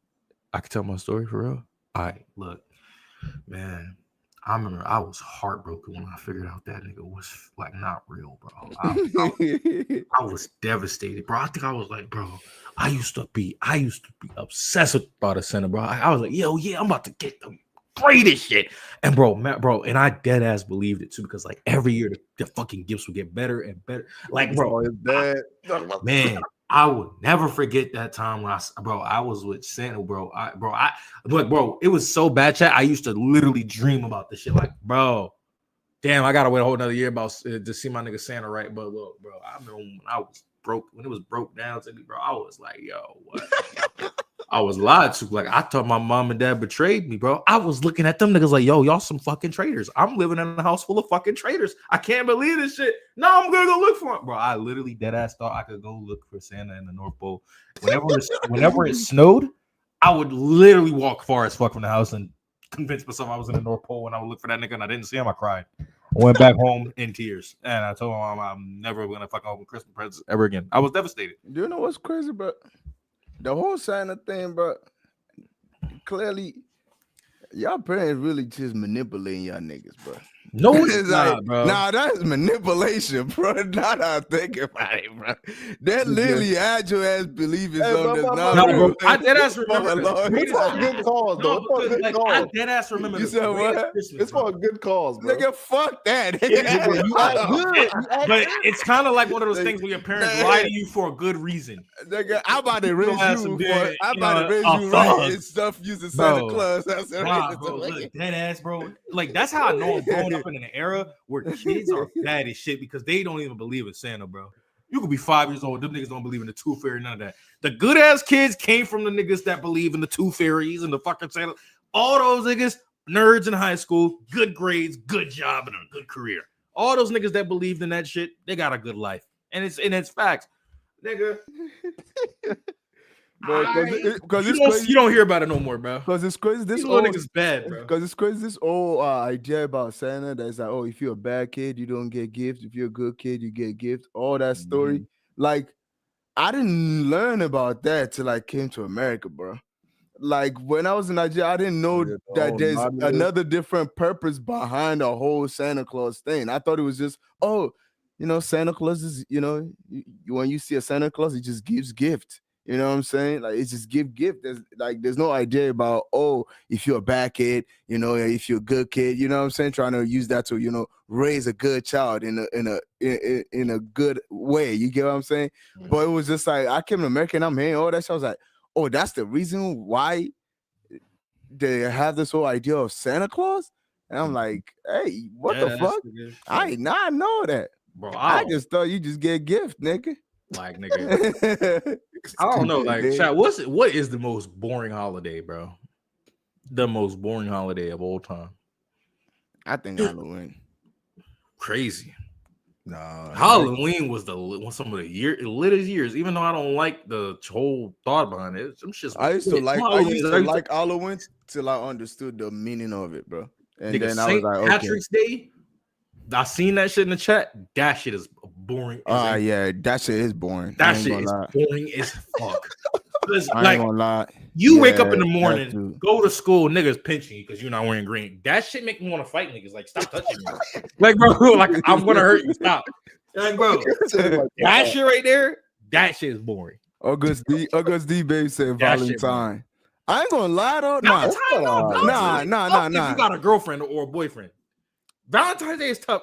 I can tell my story for real? All right, look, man. I remember I was heartbroken when I figured out that nigga was like not real, bro. I was devastated, bro. I think I was like, bro, I used to be obsessed with the Santa, bro. I was like, yo, yeah, I'm about to get the greatest shit. And bro, and I dead ass believed it too, because like every year the fucking gifts would get better and better. Like, bro, man, I would never forget that time when I was with Santa, bro. Bro, it was so bad, chat. I used to literally dream about this shit. Like, bro, damn, I gotta wait a whole another year to see my nigga Santa, right? But look, bro, I remember when I was broke, when it was broke down to me, bro, I was like, yo, what? I was lied to. Like, I thought my mom and dad betrayed me, bro. I was looking at them niggas like, yo, y'all some fucking traitors. I'm living in a house full of fucking traitors. I can't believe this shit. No, I'm gonna go look for him, bro. I literally dead ass thought I could go look for Santa in the North Pole. Whenever it snowed, I would literally walk far as fuck from the house and convince myself I was in the North Pole. When I would look for that nigga and I didn't see him, I cried. I went back home in tears, and I told my mom I'm never gonna fucking open Christmas presents ever again. I was devastated. Do you know what's crazy, bro? The whole Santa thing, bro. Clearly, y'all parents really just manipulating y'all niggas, bro. No, it's not, bro. Nah, that's manipulation, bro. Not how I think about it, bro. That literally had your ass believing something that's not real. Bro, I dead ass remember. It's for a good cause, though. It's for a good cause. I dead ass remember. You said what? It's for a good cause, bro. Nigga, fuck that. But it's kind of like one of those things where your parents lie to you for a good reason. Nigga, I'm about to raise you right and stuff using Santa Claus. That's bro, look, dead ass, bro. Like, that's how I know I'm growing up in an era where kids are bad as shit because they don't even believe in Santa, bro. You could be 5 years old. Them niggas don't believe in the tooth fairy, none of that. The good ass kids came from the niggas that believe in the tooth fairies and the fucking Santa. All those niggas, nerds in high school, good grades, good job, and a good career. All those niggas that believed in that shit, they got a good life. And it's facts. Nigga. Because you don't hear about it no more, bro. Because it's crazy. This little nigga's bad, bro. Because it's crazy. This old idea about Santa that's like, oh, if you're a bad kid, you don't get gifts. If you're a good kid, you get gifts. All that story. Like, I didn't learn about that till I came to America, bro. Like, when I was in Nigeria, I didn't know that there's another different purpose behind the whole Santa Claus thing. I thought it was just, oh, Santa Claus is, when you see a Santa Claus, he just gives gifts. You know what I'm saying? Like, it's just gift. There's no idea about, oh, if you're a bad kid, if you're a good kid, you know what I'm saying? Trying to use that to, raise a good child in a good way. You get what I'm saying? But it was just like, I came to America and I'm hearing all that shit. I was like, oh, that's the reason why they have this whole idea of Santa Claus? And I'm like, hey, what the fuck? I did not know that. Bro, I just thought you just get gift, nigga. Like, nigga, I don't know. Like, chat, what is the most boring holiday, bro? The most boring holiday of all time. I think Halloween. Crazy. No, Halloween was some of the latest years. Even though I don't like the whole thought behind it, some shit. I used to like Halloween till I understood the meaning of it, bro. And nigga, then I was like, okay. Patrick's Day. I seen that shit in the chat. That shit is boring. Yeah, that shit is boring. That shit is boring as fuck. I ain't gonna lie. You wake up in the morning, go to school, niggas pinching you because you're not wearing green. That shit make me want to fight niggas. Like, stop touching me. Like, bro, like, I'm gonna hurt you. Stop. Like, bro, that shit right there, that shit is boring. August D baby said Valentine. I ain't gonna lie though. Nah. You got a girlfriend or a boyfriend. Valentine's Day is tough.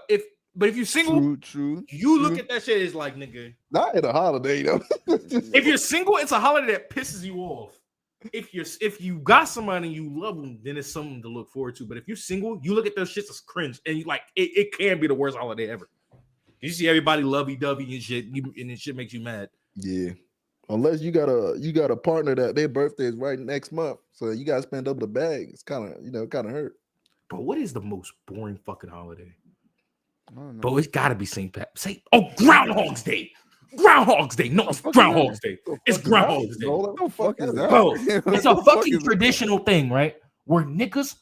But if you're single, true. You look at that shit as like, nigga. Not in a holiday though. If you're single, it's a holiday that pisses you off. If you got somebody and you love them, then it's something to look forward to. But if you're single, you look at those shits as cringe, and you like it can be the worst holiday ever. You see everybody lovey-dovey and shit, and it shit makes you mad. Yeah. Unless you got a partner that their birthday is right next month, so you gotta spend up the bag. It's kind of hurt. Bro, what is the most boring fucking holiday? I don't know. Bro, it's gotta be Groundhog's Day. Groundhog's Day. No, it's Groundhog's Day. It's Groundhog's Day. What the fuck is that? Bro, it's a fucking traditional thing, right? Where niggas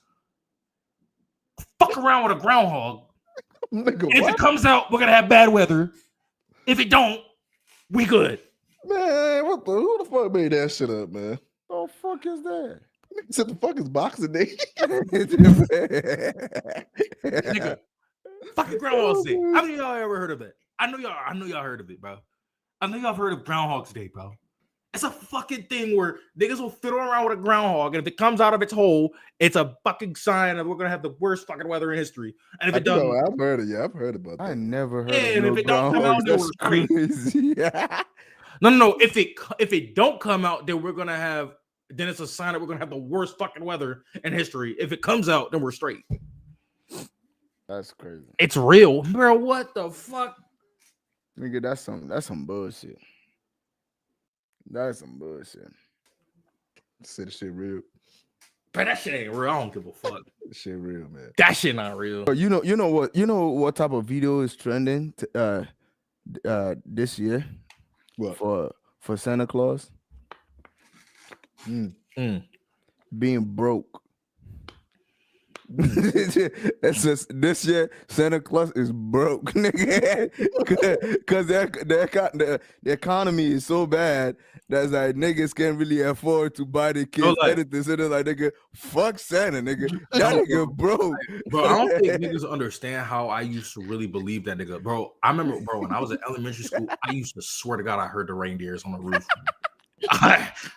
fuck around with a groundhog. Nigga, If it comes out, we're gonna have bad weather. If it don't, we good. Man, who the fuck made that shit up, man? The fuck is that? Nigga said the fuck is Boxing Day. Nigga, fucking Groundhog's Day. How many of y'all ever heard of that? I know y'all heard of it, bro. I know y'all have heard of Groundhog's Day, bro. It's a fucking thing where niggas will fiddle around with a groundhog, and if it comes out of its hole, it's a fucking sign that we're gonna have the worst fucking weather in history. And if it doesn't, I've heard it. Yeah, I've heard about that. I never heard. Yeah, of and no if it don't come out, groundhogs. then That's we're crazy. No. If it don't come out, then we're gonna have. Then it's a sign that we're gonna have the worst fucking weather in history. If it comes out, then we're straight. That's crazy. It's real, bro. What the fuck? Nigga, that's some bullshit. That's some bullshit. Say the shit real. But that shit ain't real. I don't give a fuck. That shit real, man. That shit not real. But you know what type of video is trending this year? What? For Santa Claus? Being broke. It's just this year Santa Claus is broke, nigga, because the economy is so bad that's like niggas can't really afford to buy the kids anything. So they're like, nigga, fuck Santa, nigga. That nigga broke. Bro, I don't think niggas understand how I used to really believe that nigga. Bro, I remember, when I was in elementary school, I used to swear to God I heard the reindeers on the roof.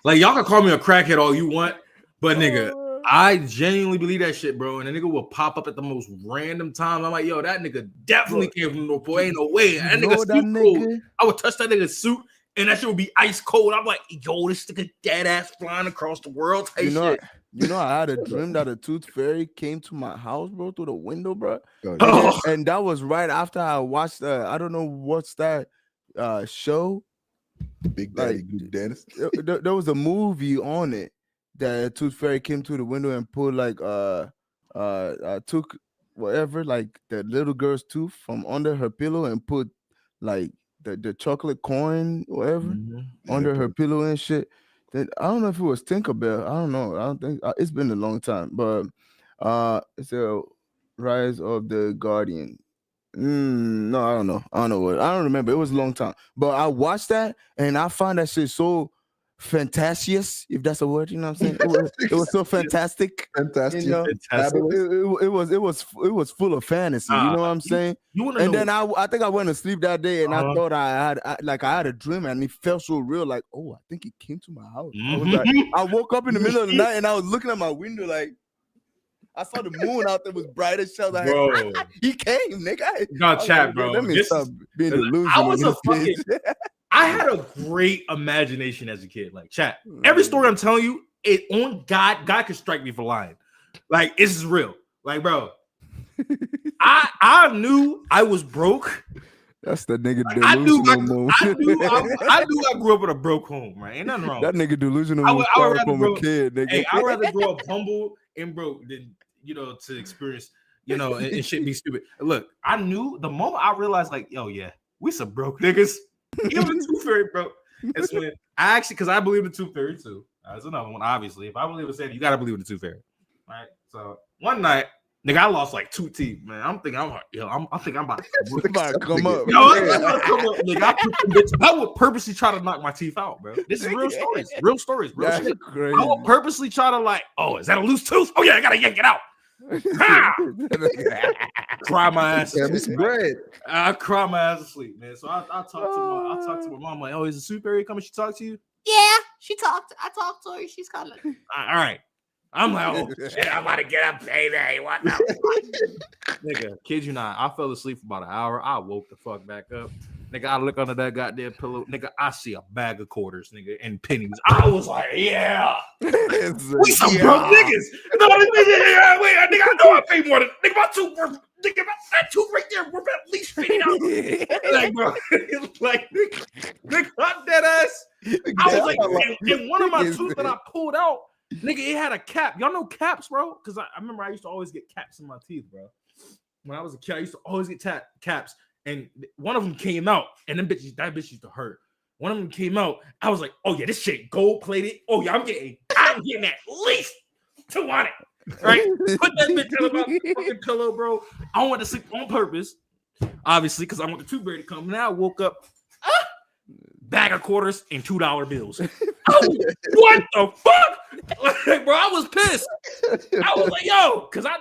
Like, y'all can call me a crackhead all you want, but nigga, I genuinely believe that shit, bro. And a nigga will pop up at the most random time. I'm like, yo, that nigga definitely came from the North Pole. Ain't no way. That nigga suit cold. I would touch that nigga's suit, and that shit would be ice cold. I'm like, yo, this nigga dead ass flying across the world. You know, I had a dream that a tooth fairy came to my house, bro, through the window, bro. And that was right after I watched. I don't know what's that show. Big Daddy Good Dennis. There was a movie on it that a tooth fairy came to the window and pulled took whatever, like the little girl's tooth from under her pillow and put like the chocolate coin, whatever, under her pillow and shit. Then I don't know if it was Tinkerbell. I don't know. I don't think it's been a long time, but it's a Rise of the Guardian. No, I don't know. I don't remember. It was a long time, but I watched that and I found that shit so fantastious, if that's a word, you know what I'm saying? It was so fantastic. Fantastic. You know? It was full of fantasy, you know what I'm saying? Then I think I went to sleep that day and I thought I had a dream and it felt so real, like, oh, I think it came to my house. I was like, I woke up in the middle of the night and I was looking at my window like I saw the moon out there was bright as shell. Like, bro, he came, nigga. No chat, bro. Let me stop being delusional. I had a great imagination as a kid. Like, chat. Every story I'm telling you, it on God could strike me for lying. Like, this is real. Like, bro, I knew I was broke. That's the nigga delusional. I knew I grew up in a broke home, right? Ain't nothing wrong. That nigga delusional was from a kid, nigga. Hey, I'd rather grow up humble and broke than, to experience, and shit be stupid. Look, I knew the moment I realized, like, yo, yeah, we some broke niggas. Even the tooth fairy, bro. That's when because I believe in the tooth fairy too. That's another one, obviously. If I believe in Santa, you gotta believe in the tooth fairy. All right. So one night, nigga, I lost like 2 teeth, man. I'm thinking I'm about to come up. Nigga, I would purposely try to knock my teeth out, bro. This is real stories, real shit. Crazy. I would purposely try to like, oh, is that a loose tooth? Oh yeah, I gotta yank it out. Cry my ass asleep. I cry my ass asleep, man. So I talked to my mom, like, oh, is the super fairy coming? She talked to you? Yeah, she talked. I talked to her. She's coming. All right. I'm like, oh shit, I'm about to get up, baby. What now? Nigga, kid you not. I fell asleep for about an hour. I woke the fuck back up. Nigga, I look under that goddamn pillow. Nigga, I see a bag of quarters, nigga, and pennies. I was like, yeah. We some broke niggas. No, nigga, wait, nigga, I know I pay more than nigga. My tooth worth, nigga, that tooth right there worth at least $50. Like, bro, it's like, nigga, I'm dead ass. I was like, and one of my tooth that I pulled out, nigga, it had a cap. Y'all know caps, bro? Because I remember I used to always get caps in my teeth, bro. When I was a kid, I used to always get caps. And one of them came out, and that bitch used to hurt. One of them came out. I was like, oh yeah, this shit gold plated. Oh yeah, I'm getting at least $200. Right? Put that bitch on my fucking pillow, bro. I went to sleep on purpose, obviously, because I want the toothbreak to come. Now I woke up, bag of quarters and $2 bills. Oh, what the fuck? Like, bro, I was pissed. I was like, yo, because I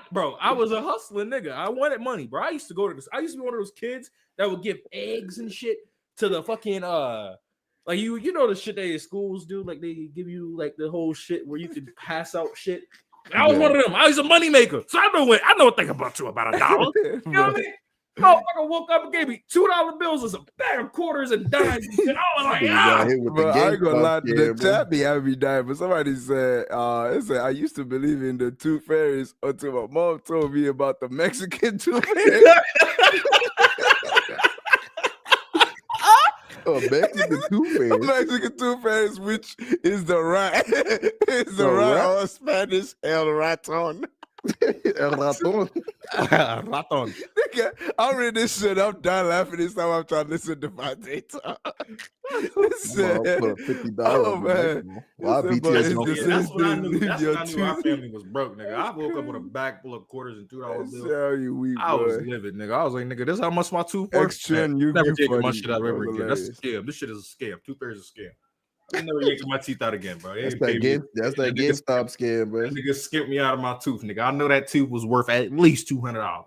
was a hustling nigga. I wanted money, bro. I used to be one of those kids that would give eggs and shit to the fucking like you know the shit they schools do, like they give you like the whole shit where you could pass out shit. I was one of them. I was a money maker, so I know a thing about $1. You know what I mean? Motherfucker woke up and gave me $2 bills and a bag of quarters and dimes. And I was like, bro, I ain't gonna lie, the chat be having me dying. But somebody said, it said, I used to believe in the tooth fairies until my mom told me about the Mexican tooth fairies. Mexican tooth fairies, which is the rat. It's the rat or Spanish El Raton. El Raton. Raton. I read this shit. I'm done laughing this time. I'm trying to listen to my data. Put $50. Oh man, why BTS? That's when I knew our family was broke, nigga. I woke up with a bag full of quarters and $2 bills. I was livid, nigga. I was like, nigga, this is how much my tooth worth. Never taking my shit out ever again. That's a scam. This shit is a scam. Tooth fairy is a scam. I'm never yanking my teeth out again, bro. That's that GameStop scam, bro. Nigga skipped me out of my tooth, nigga. I know that tooth was worth at least $200.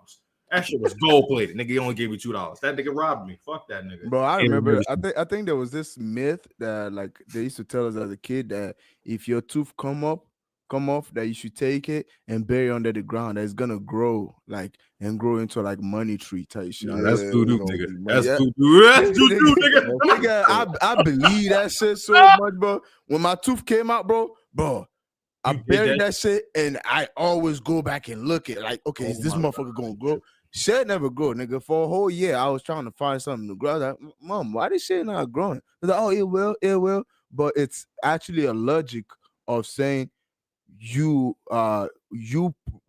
That shit was gold plated. Nigga, he only gave me $2. That nigga robbed me. Fuck that nigga. Bro, I remember. I think there was this myth that like they used to tell us as a kid that if your tooth come off, that you should take it and bury under the ground. That it's gonna grow and grow into like money tree type shit. Nah, that's voodoo, nigga. That's voodoo. That's voodoo, nigga. I believe that shit so much, bro. When my tooth came out, bro, I buried that shit, and I always go back and look at like, okay, is this motherfucker gonna grow? Shit never grow, nigga. For a whole year, I was trying to find something to grow. I was like, Mom, why this shit not growing? I was like, oh, it will. But it's actually a logic of saying you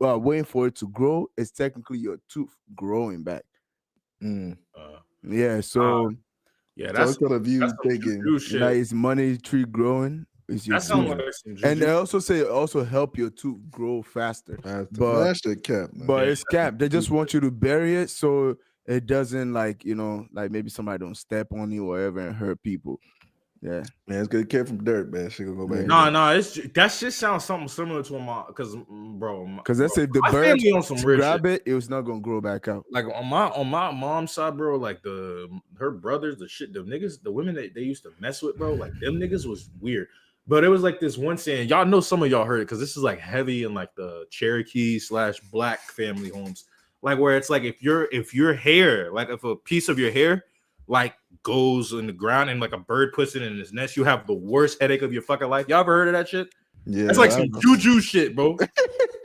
waiting for it to grow. It's technically your tooth growing back. Yeah, so that's kind of you thinking like it's money tree growing. That's and they also say help your tooth grow faster. But that's the cap, man. But it's capped. They just want you to bury it so it doesn't like maybe somebody don't step on you or whatever and hurt people. Yeah, man, it's good. Kid from dirt, man. She gonna go back. No, that shit sounds something similar to my because let's say if the bird grab it, it was not gonna grow back out. Like on my mom's side, bro. Like her brothers, the women that they used to mess with, bro. Like them niggas was weird. But it was like this one saying, y'all know some of y'all heard it because this is like heavy in like the Cherokee / Black family homes, like where it's like if your hair, like if a piece of your hair like goes in the ground and like a bird puts it in his nest, you have the worst headache of your fucking life. Y'all ever heard of that shit? Yeah, it's like some juju shit, bro.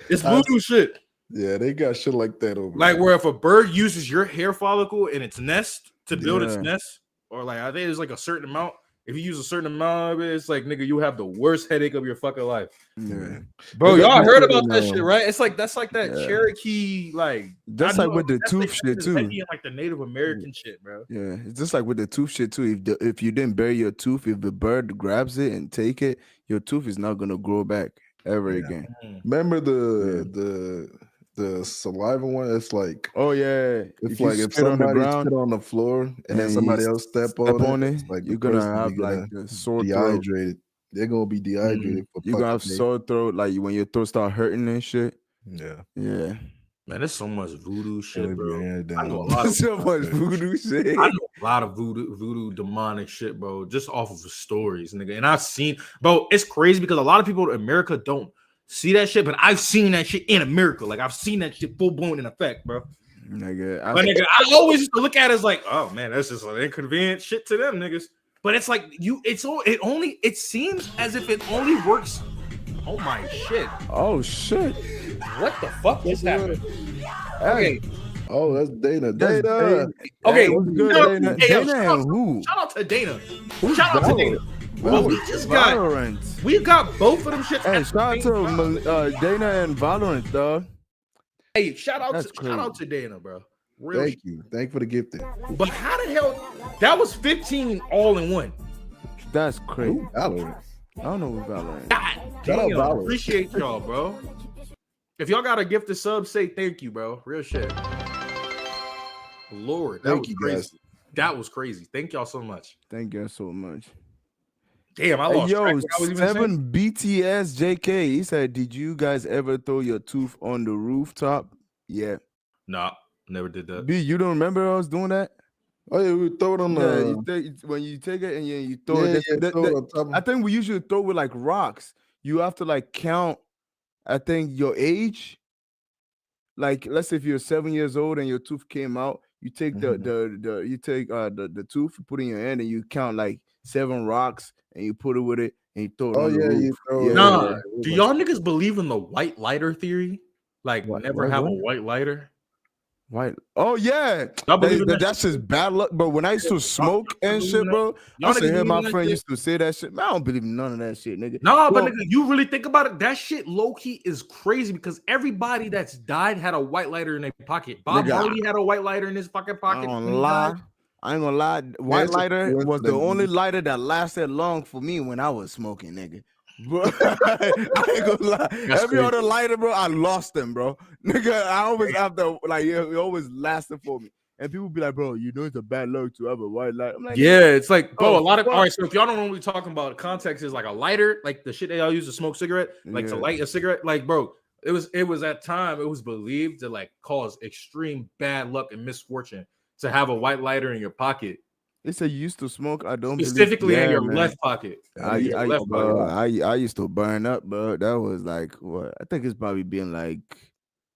It's voodoo shit. Yeah, they got shit like that over like there. Where if a bird uses your hair follicle in its nest to build its nest, or like I think there's like a certain amount. If you use a certain amount of it, it's like nigga, you have the worst headache of your fucking life. Yeah. Bro, y'all heard about that shit, right? It's like that's like that Cherokee, like that's like with the tooth shit too. Like the Native American shit, bro. Yeah, it's just like with the tooth shit too. If you didn't bury your tooth, if the bird grabs it and take it, your tooth is not gonna grow back ever again. Remember the saliva one? It's like it's like if somebody spit on the floor and then somebody else step on it, like you're gonna have like a sore dehydrated. They're gonna be dehydrated. You're gonna have sore throat, like when your throat start hurting and shit. Yeah. Man, there's so much voodoo shit, bro. I know a lot of voodoo shit. I know a lot of voodoo demonic shit, bro, just off of the stories, nigga. And I've seen, bro, it's crazy because a lot of people in America don't see that shit, but I've seen that shit in America. Like I've seen that shit full blown in effect, bro. Nigga, But nigga, I always used to look at it as like, oh man, that's just an inconvenient shit to them niggas. But it's like it seems as if it only works. Oh my shit. Oh shit. What the fuck just happened? Hey. Oh, that's Dana. That's Dana. Okay, what's good, Dana? Hey, yo, Dana and who? Shout out to Dana. Shout out to Dana. Valorant. We just got Valorant. we got both of them shits. Hey, at shout out the same to time. Dana and Valorant, dog. Hey, shout out That's to Dana, bro. Real Thank you. Thank you for the gifting. But how the hell that was 15 all in one? That's crazy. Ooh, Valorant. I don't know who Valorant. God Shout out damn, Valorant. appreciate y'all, bro. If y'all got a gift of sub, say thank you, bro. Real shit. Lord, that Thank was you, crazy. guys. That was crazy. Thank y'all so much. Thank you so much. Damn, I Hey, lost track yo, of what I was even saying. 7 BTS JK. He said, "Did you guys ever throw your tooth on the rooftop?" Yeah. Nah, never did that. B, you don't remember I was doing that? Oh yeah, we throw it on Yeah, the. when you take it and you throw Yeah, it. yeah, throw it on top of- I think we usually throw with like rocks. You have to like count. I think your age. Like, let's say if you're 7 years old and your tooth came out, you take the tooth, you put it in your hand, and you count like 7 rocks, and you put it with it, and you throw it Oh on the yeah, roof. you throw it. Nah, Yeah. do y'all niggas believe in the white lighter theory? Like, never have a white lighter? White. Oh yeah, Y'all believe in that that's just bad luck. But when I used to smoke and believe shit, in that? bro, Y'all I said, niggas "Hey, believe my in that friend shit? used to say that shit." Man, I don't believe in none of that shit, nigga. Nah, but Well, nigga, you really think about it, that shit low-key is crazy because everybody that's died had a white lighter in their pocket. Bob Nigga, Marley had a white lighter in his fucking I pocket. ain't when gonna he lie. died. I ain't gonna lie. White it's a lighter was the coincidence, only nigga. lighter that lasted long for me when I was smoking, nigga. Bro, I ain't gonna lie. That's Every crazy. other lighter, bro, I lost them, bro. Nigga, I always have to like it always lasted for me. And people be like, bro, you know it's a bad luck to have a white light. I'm like, Yeah, it's like, bro, Oh, a lot of fuck. all right. So if y'all don't know what we're talking about, context is like a lighter, like the shit they all use to smoke cigarette, like to Yeah. light a cigarette. Like, bro, it was at time, it was believed to like cause extreme bad luck and misfortune to have a white lighter in your pocket, They say you used to smoke. I don't specifically believe. in Yeah, your man. left pocket. I In your left bro, pocket. I used to burn up, bro. That was like what? I think it's probably been like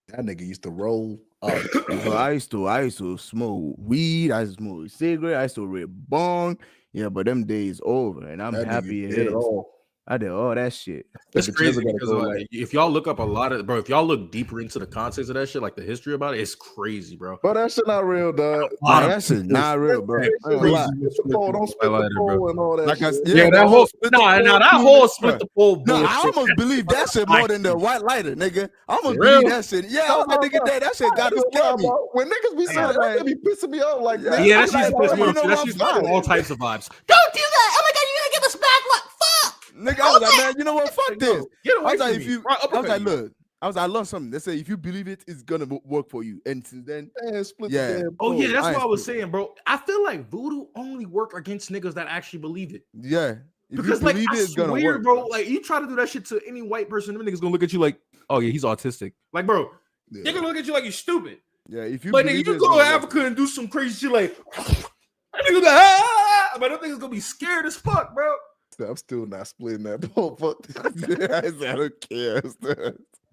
That nigga used to roll. Oh, bro, I used to smoke weed, I used to smoke cigarette, I used to rip bong. Yeah, but them days over, and I'm that nigga happy it did it is. all. I did all that shit. It's But you crazy ever gotta because go, like, like- if y'all look up a lot of if y'all look deeper into the context of that shit, like the history about it, it's crazy, bro. But that shit not real, dog. Lot Nah, of that shit's not real, bro. I ain't gonna crazy lie. Split the pole, don't split the lighter, bro. pole and all that Like I shit. said, Yeah, the that whole split the that pole whole too, split nigga. the pole No, I bullshit. almost believe that shit more than the white lighter, nigga. I almost Real? believe that shit. Yeah, I was like, nigga, that shit I got ain't to gonna lie, scare me. bro. When niggas be saying Yeah, that, like- they be pissing me off. Like, Yeah, nigga, Yeah, I'm that shit like, used to bro, piss me you off know too. That what, shit used to fuck give me it. all types of vibes. Don't do that! Oh my god, you're gonna get the spag luck. Fuck! Nigga, I was like, man, you know what? Fuck Like, this. no, get I away was like, from if me. you, Right, I was uppercut like, you. look, I learned something. They say if you believe it, it's gonna work for you. And since then, man, split Yeah. the damn Oh yeah, pole. that's I what ain't I was split. saying, bro. I feel like voodoo only work against niggas that actually believe it. yeah, if Because you like believe I it, it's gonna swear, work, bro, like you try to do that shit to any white person, them niggas gonna look at you like, oh yeah, he's autistic. Like, bro, Yeah. they're gonna look at you like you're stupid. Yeah, if you But nigga, believe you it, it's go to gonna work. Africa and do some crazy shit like, that nigga go, ah! But them niggas gonna be scared as fuck, bro. I'm still not splitting that pole. Fuck that. I said, I don't care.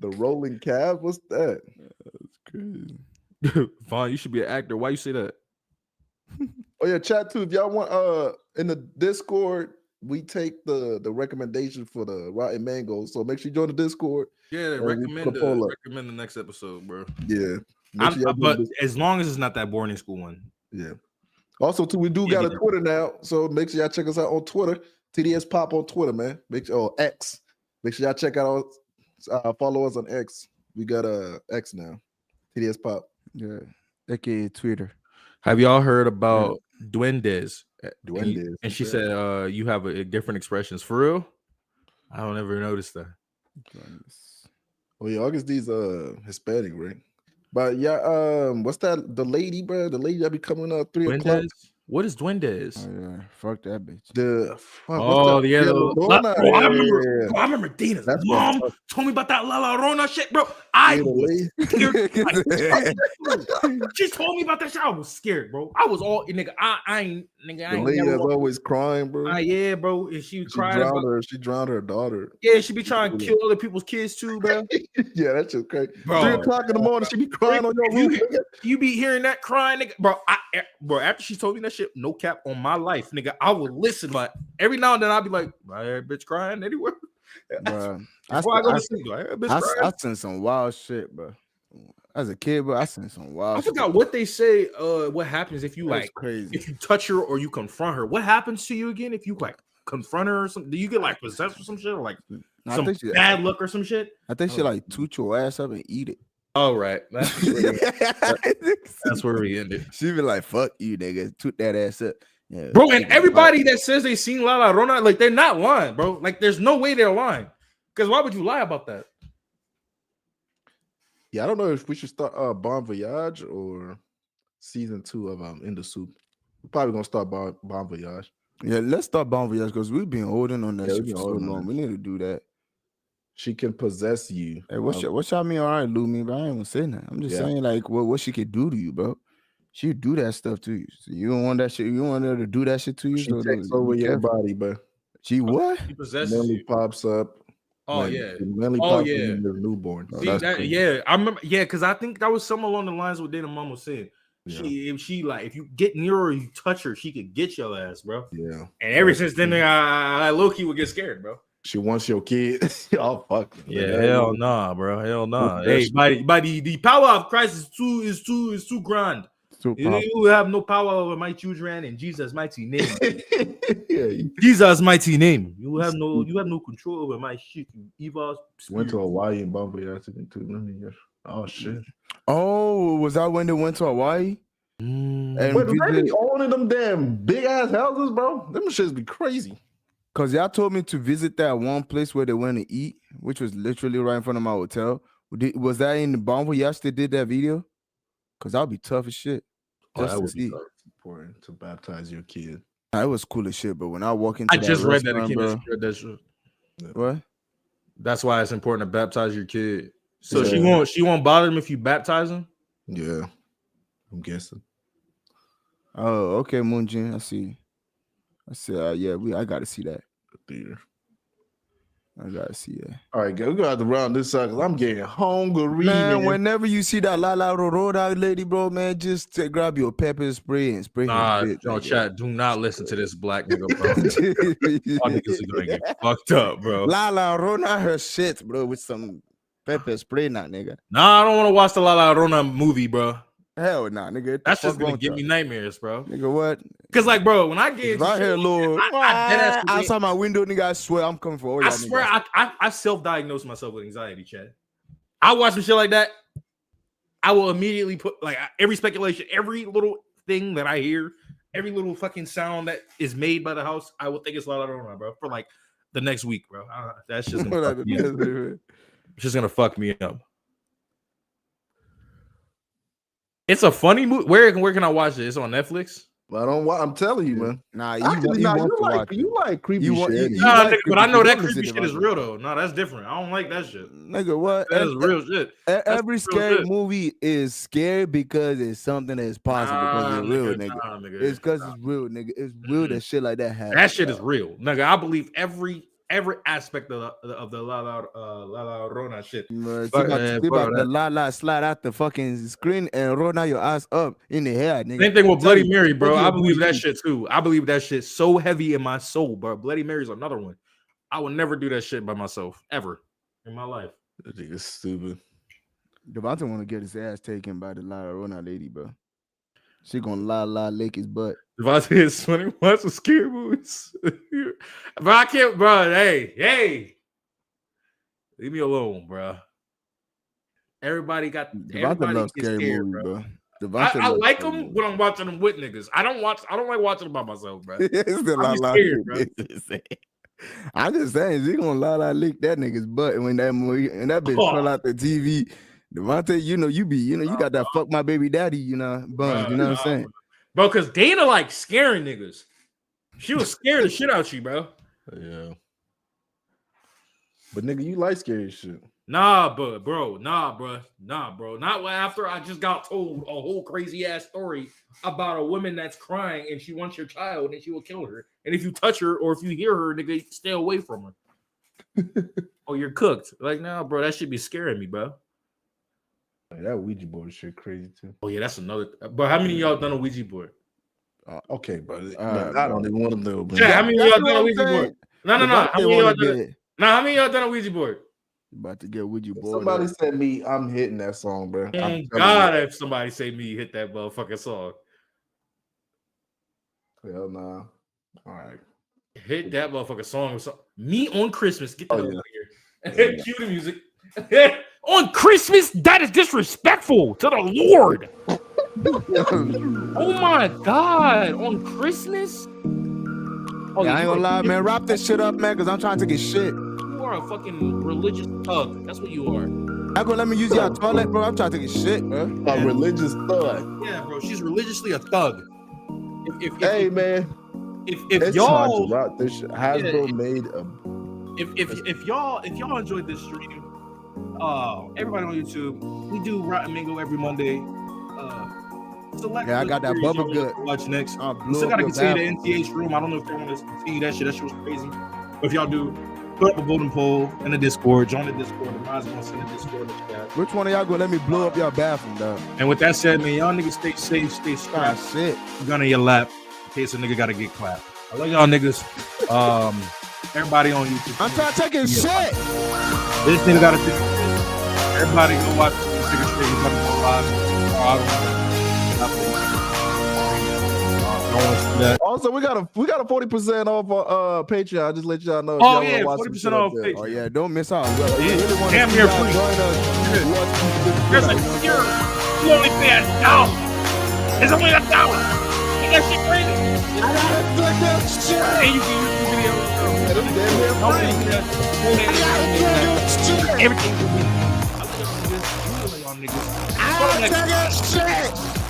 The rolling cab, what's that? That's crazy. Vaughn, you should be an actor. Why you say that? Oh yeah, chat too. If y'all want in the Discord, we take the recommendation for the rotten mango. So make sure you join the Discord. Yeah, we recommend put a poll up. recommend the next episode, bro. Yeah. Make sure y'all join But the Discord. as long as it's not that boarding school one. Yeah. Also, too, we do Yeah, got a yeah. Twitter now. So make sure y'all check us out on Twitter. tdspop on Twitter, man. Make sure X. Make sure y'all check out follow us on X. We got X now. tdspop. Yeah, aka Twitter. Have y'all heard about duendes? Duendes, And she yeah. said, you have different expressions. For real? I don't ever notice that. Oh yeah, August these Hispanic, right? But yeah, what's that? The lady, bro, the lady that be coming up 3 o'clock. Duendes? What is Duendes? Oh yeah, fuck that bitch. The fuck, Oh, what's yeah, that? bro, Yeah. I remember Dina's That's mom what told me about that La La Rona shit, bro. I Yeah, the was lady. scared. She told me about that shit. I was scared, bro. I was all nigga. I ain't The lady never. that's always crying, bro. Yeah, bro. And she She cried drowned about. her. She drowned her daughter. Yeah, she be trying to kill other people's kids too, bro. Yeah, that's just crazy. Bro. 3:00 in the morning, she be crying on your roof. You be hearing that crying, nigga. Bro, after she told me that shit, no cap on my life, nigga, I would listen, but every now and then I'll be like, I heard bitch crying anywhere. Bro, Before I go to sleep, I heard bitch crying. I seen some wild shit, bro. As a kid, bro, I seen some wild shit. I forgot what they say. What happens if you That's like crazy. if you touch her or you confront her? What happens to you again if you like confront her or something? Do you get like possessed or some shit or like some bad luck or some shit? I think she like toot your ass up and eat it. All right, that's where we ended. She be like, "Fuck you, nigga, toot that ass up." Yeah, bro, and everybody that says they seen La La Rona, like they're not lying, bro. Like there's no way they're lying. Because why would you lie about that? Yeah, I don't know if we should start Bon Voyage or season 2 of In the Soup. We're probably gonna start Bon Voyage. Yeah, let's start Bon Voyage because we've been holding on that Yeah, shit for so long. We need to do that. She can possess you. Hey, what y'all mean? All right, Lou, me, but I ain't gonna say nothing. I'm just saying, like, what she could do to you, bro. She do that stuff to you. So you don't want that shit. You don't want her to do that shit to you. She takes over your body, bro. She what? She possesses Mentally you. pops up. Oh like, yeah. Mentally pops up when you're newborn. See, yeah, I remember. Yeah, because I think that was something along the lines of what Dana Mom was saying. If you get near her or you touch her, she could get your ass, bro. Yeah. And ever since then, I low-key would get scared, bro. She wants your kid. Oh fuck. Yeah, hell nah, bro. Hell nah. Hey, buddy, the power of Christ is too grand. You have no power over my children in Jesus' mighty name. Jesus' mighty name. You have no control over my shit. You evil. Went to Hawaii and Bon Voyage too. Oh shit. Oh, was that when they went to Hawaii? And wait, they be owning them damn big ass houses, bro? Them shits be crazy. Cause y'all told me to visit that one place where they went to eat, which was literally right in front of my hotel. Was that in the Bon Voyage they did that video? Cause that'll be tough as shit. That would be important to baptize your kid. It was cool as shit, but when I walk into I just read that again. What? That's why it's important to baptize your kid. So she won't bother him if you baptize him? Yeah. I'm guessing. Oh, okay, Moonjin. I see. I gotta see that. I gotta see that. All right, we gotta have to round this out because I'm getting hungry. Man, whenever you see that La La Rona lady, bro, man, just grab your pepper spray and spray. No, chat. Do not listen to this black nigga, bro. All niggas are gonna get fucked up, bro. La La Rona her shit, bro, with some pepper spray, not nigga. Nah, I don't want to watch the La La Rona movie, bro. Hell nah, nigga. That's just gonna give me nightmares, bro. Nigga, what? Cause like, bro, when I get right here, Lord, outside my window, nigga, I swear I'm coming for all y'all. I swear, I self-diagnosed myself with anxiety, Chad. I watch some shit like that. I will immediately put like every speculation, every little thing that I hear, every little fucking sound that is made by the house, I will think it's La La Rona, bro, for like the next week, bro. That's just gonna fuck me up. It's just gonna fuck me up. It's a funny movie. Where can I watch it? It's on Netflix. I'm telling you, man. Nah, you like creepy shit. But I know that creepy shit is real though. No, that's different. I don't like that shit. Nigga, what? That is real shit. Every scary movie is scary because it's something that is possible because it's real, nigga. It's because it's real, nigga. It's real that shit like that happens. That shit is real, nigga. I believe every aspect of the La La Rona shit. The La La slide out the fucking screen and Rona your ass up in the hair, nigga. Same thing with Bloody Mary, bro. I believe that shit too. I believe that shit so heavy in my soul, bro. Bloody Mary's another one. I would never do that shit by myself ever in my life. That nigga's stupid. Devontae want to get his ass taken by the La Rona lady, bro. She gonna lick his butt. Devontae is 21 some scary movies. But I can't, bro. Hey. Leave me alone, bro. Everybody got loves scary movies, bro. I like them when I'm watching them with niggas. I don't like watching them by myself, bro. I'm scared, bro. I'm just saying, she gonna lick that nigga's butt when that movie and that bitch fell out the TV. Devontae, you got that fuck my baby daddy, bun, you know what I'm saying? bro. Because Dana like scaring niggas. She was scaring the shit out you, bro. Yeah. But nigga, you like scary shit. Nah, bro. Not after I just got told a whole crazy ass story about a woman that's crying and she wants your child and she will kill her. And if you touch her or if you hear her, nigga, stay away from her. Oh, you're cooked. Like, nah, bro, that should be scaring me, bro. That Ouija board shit crazy too. Oh yeah, that's another. But how many of y'all done a Ouija board? Okay, but I don't even want to know. Yeah, how many of y'all done a Ouija board? No. How many of y'all done? How many of y'all done a Ouija board? About to get Ouija board. Somebody said me, I'm hitting that song, bro. God, if somebody say me hit that motherfucking song. Hell nah. All right. Hit that motherfucking song. Me on Christmas. Get that over here. Yeah. Cue the music. On Christmas, that is disrespectful to the Lord. Oh my God. On Christmas? Oh, yeah, I ain't gonna lie, man. Wrap this shit up, man, because I'm trying to get shit. You are a fucking religious thug. That's what you are. I'm gonna let me use your toilet, bro. I'm trying to get shit, bro. A religious thug. Yeah, bro. She's religiously a thug. Man. If y'all rock this shit. Hasbro made a. If y'all enjoyed this stream, everybody on YouTube, we do Rotten Mingo every Monday. Yeah, I got that bubble good. Watch next. We still gotta continue the NTH room. I don't know if they want to continue that shit. That shit was crazy. But if y'all do, put up a voting poll in the Discord. Join the Discord. The mods gonna send the Discord in the chat. Which one of y'all gonna let me blow up your bathroom, dog? And with that said, man, y'all niggas stay safe, stay strapped. Shit. Gun in your lap in case a nigga gotta get clapped. I love y'all niggas. Everybody on YouTube. I'm trying to take his shit. This nigga gotta take it. Everybody go watch the Secret Straight. He's gonna go live. Also, we got a 40% off Patreon. Just let y'all know. Oh yeah, 40% off Patreon. Oh yeah, don't miss out. Damn near free. There's a tier. You only pay $1. It's only $1. Ain't that shit crazy? I gotta click that shit. And you can use the video. Everything. I love y'all niggas. I gotta click that shit.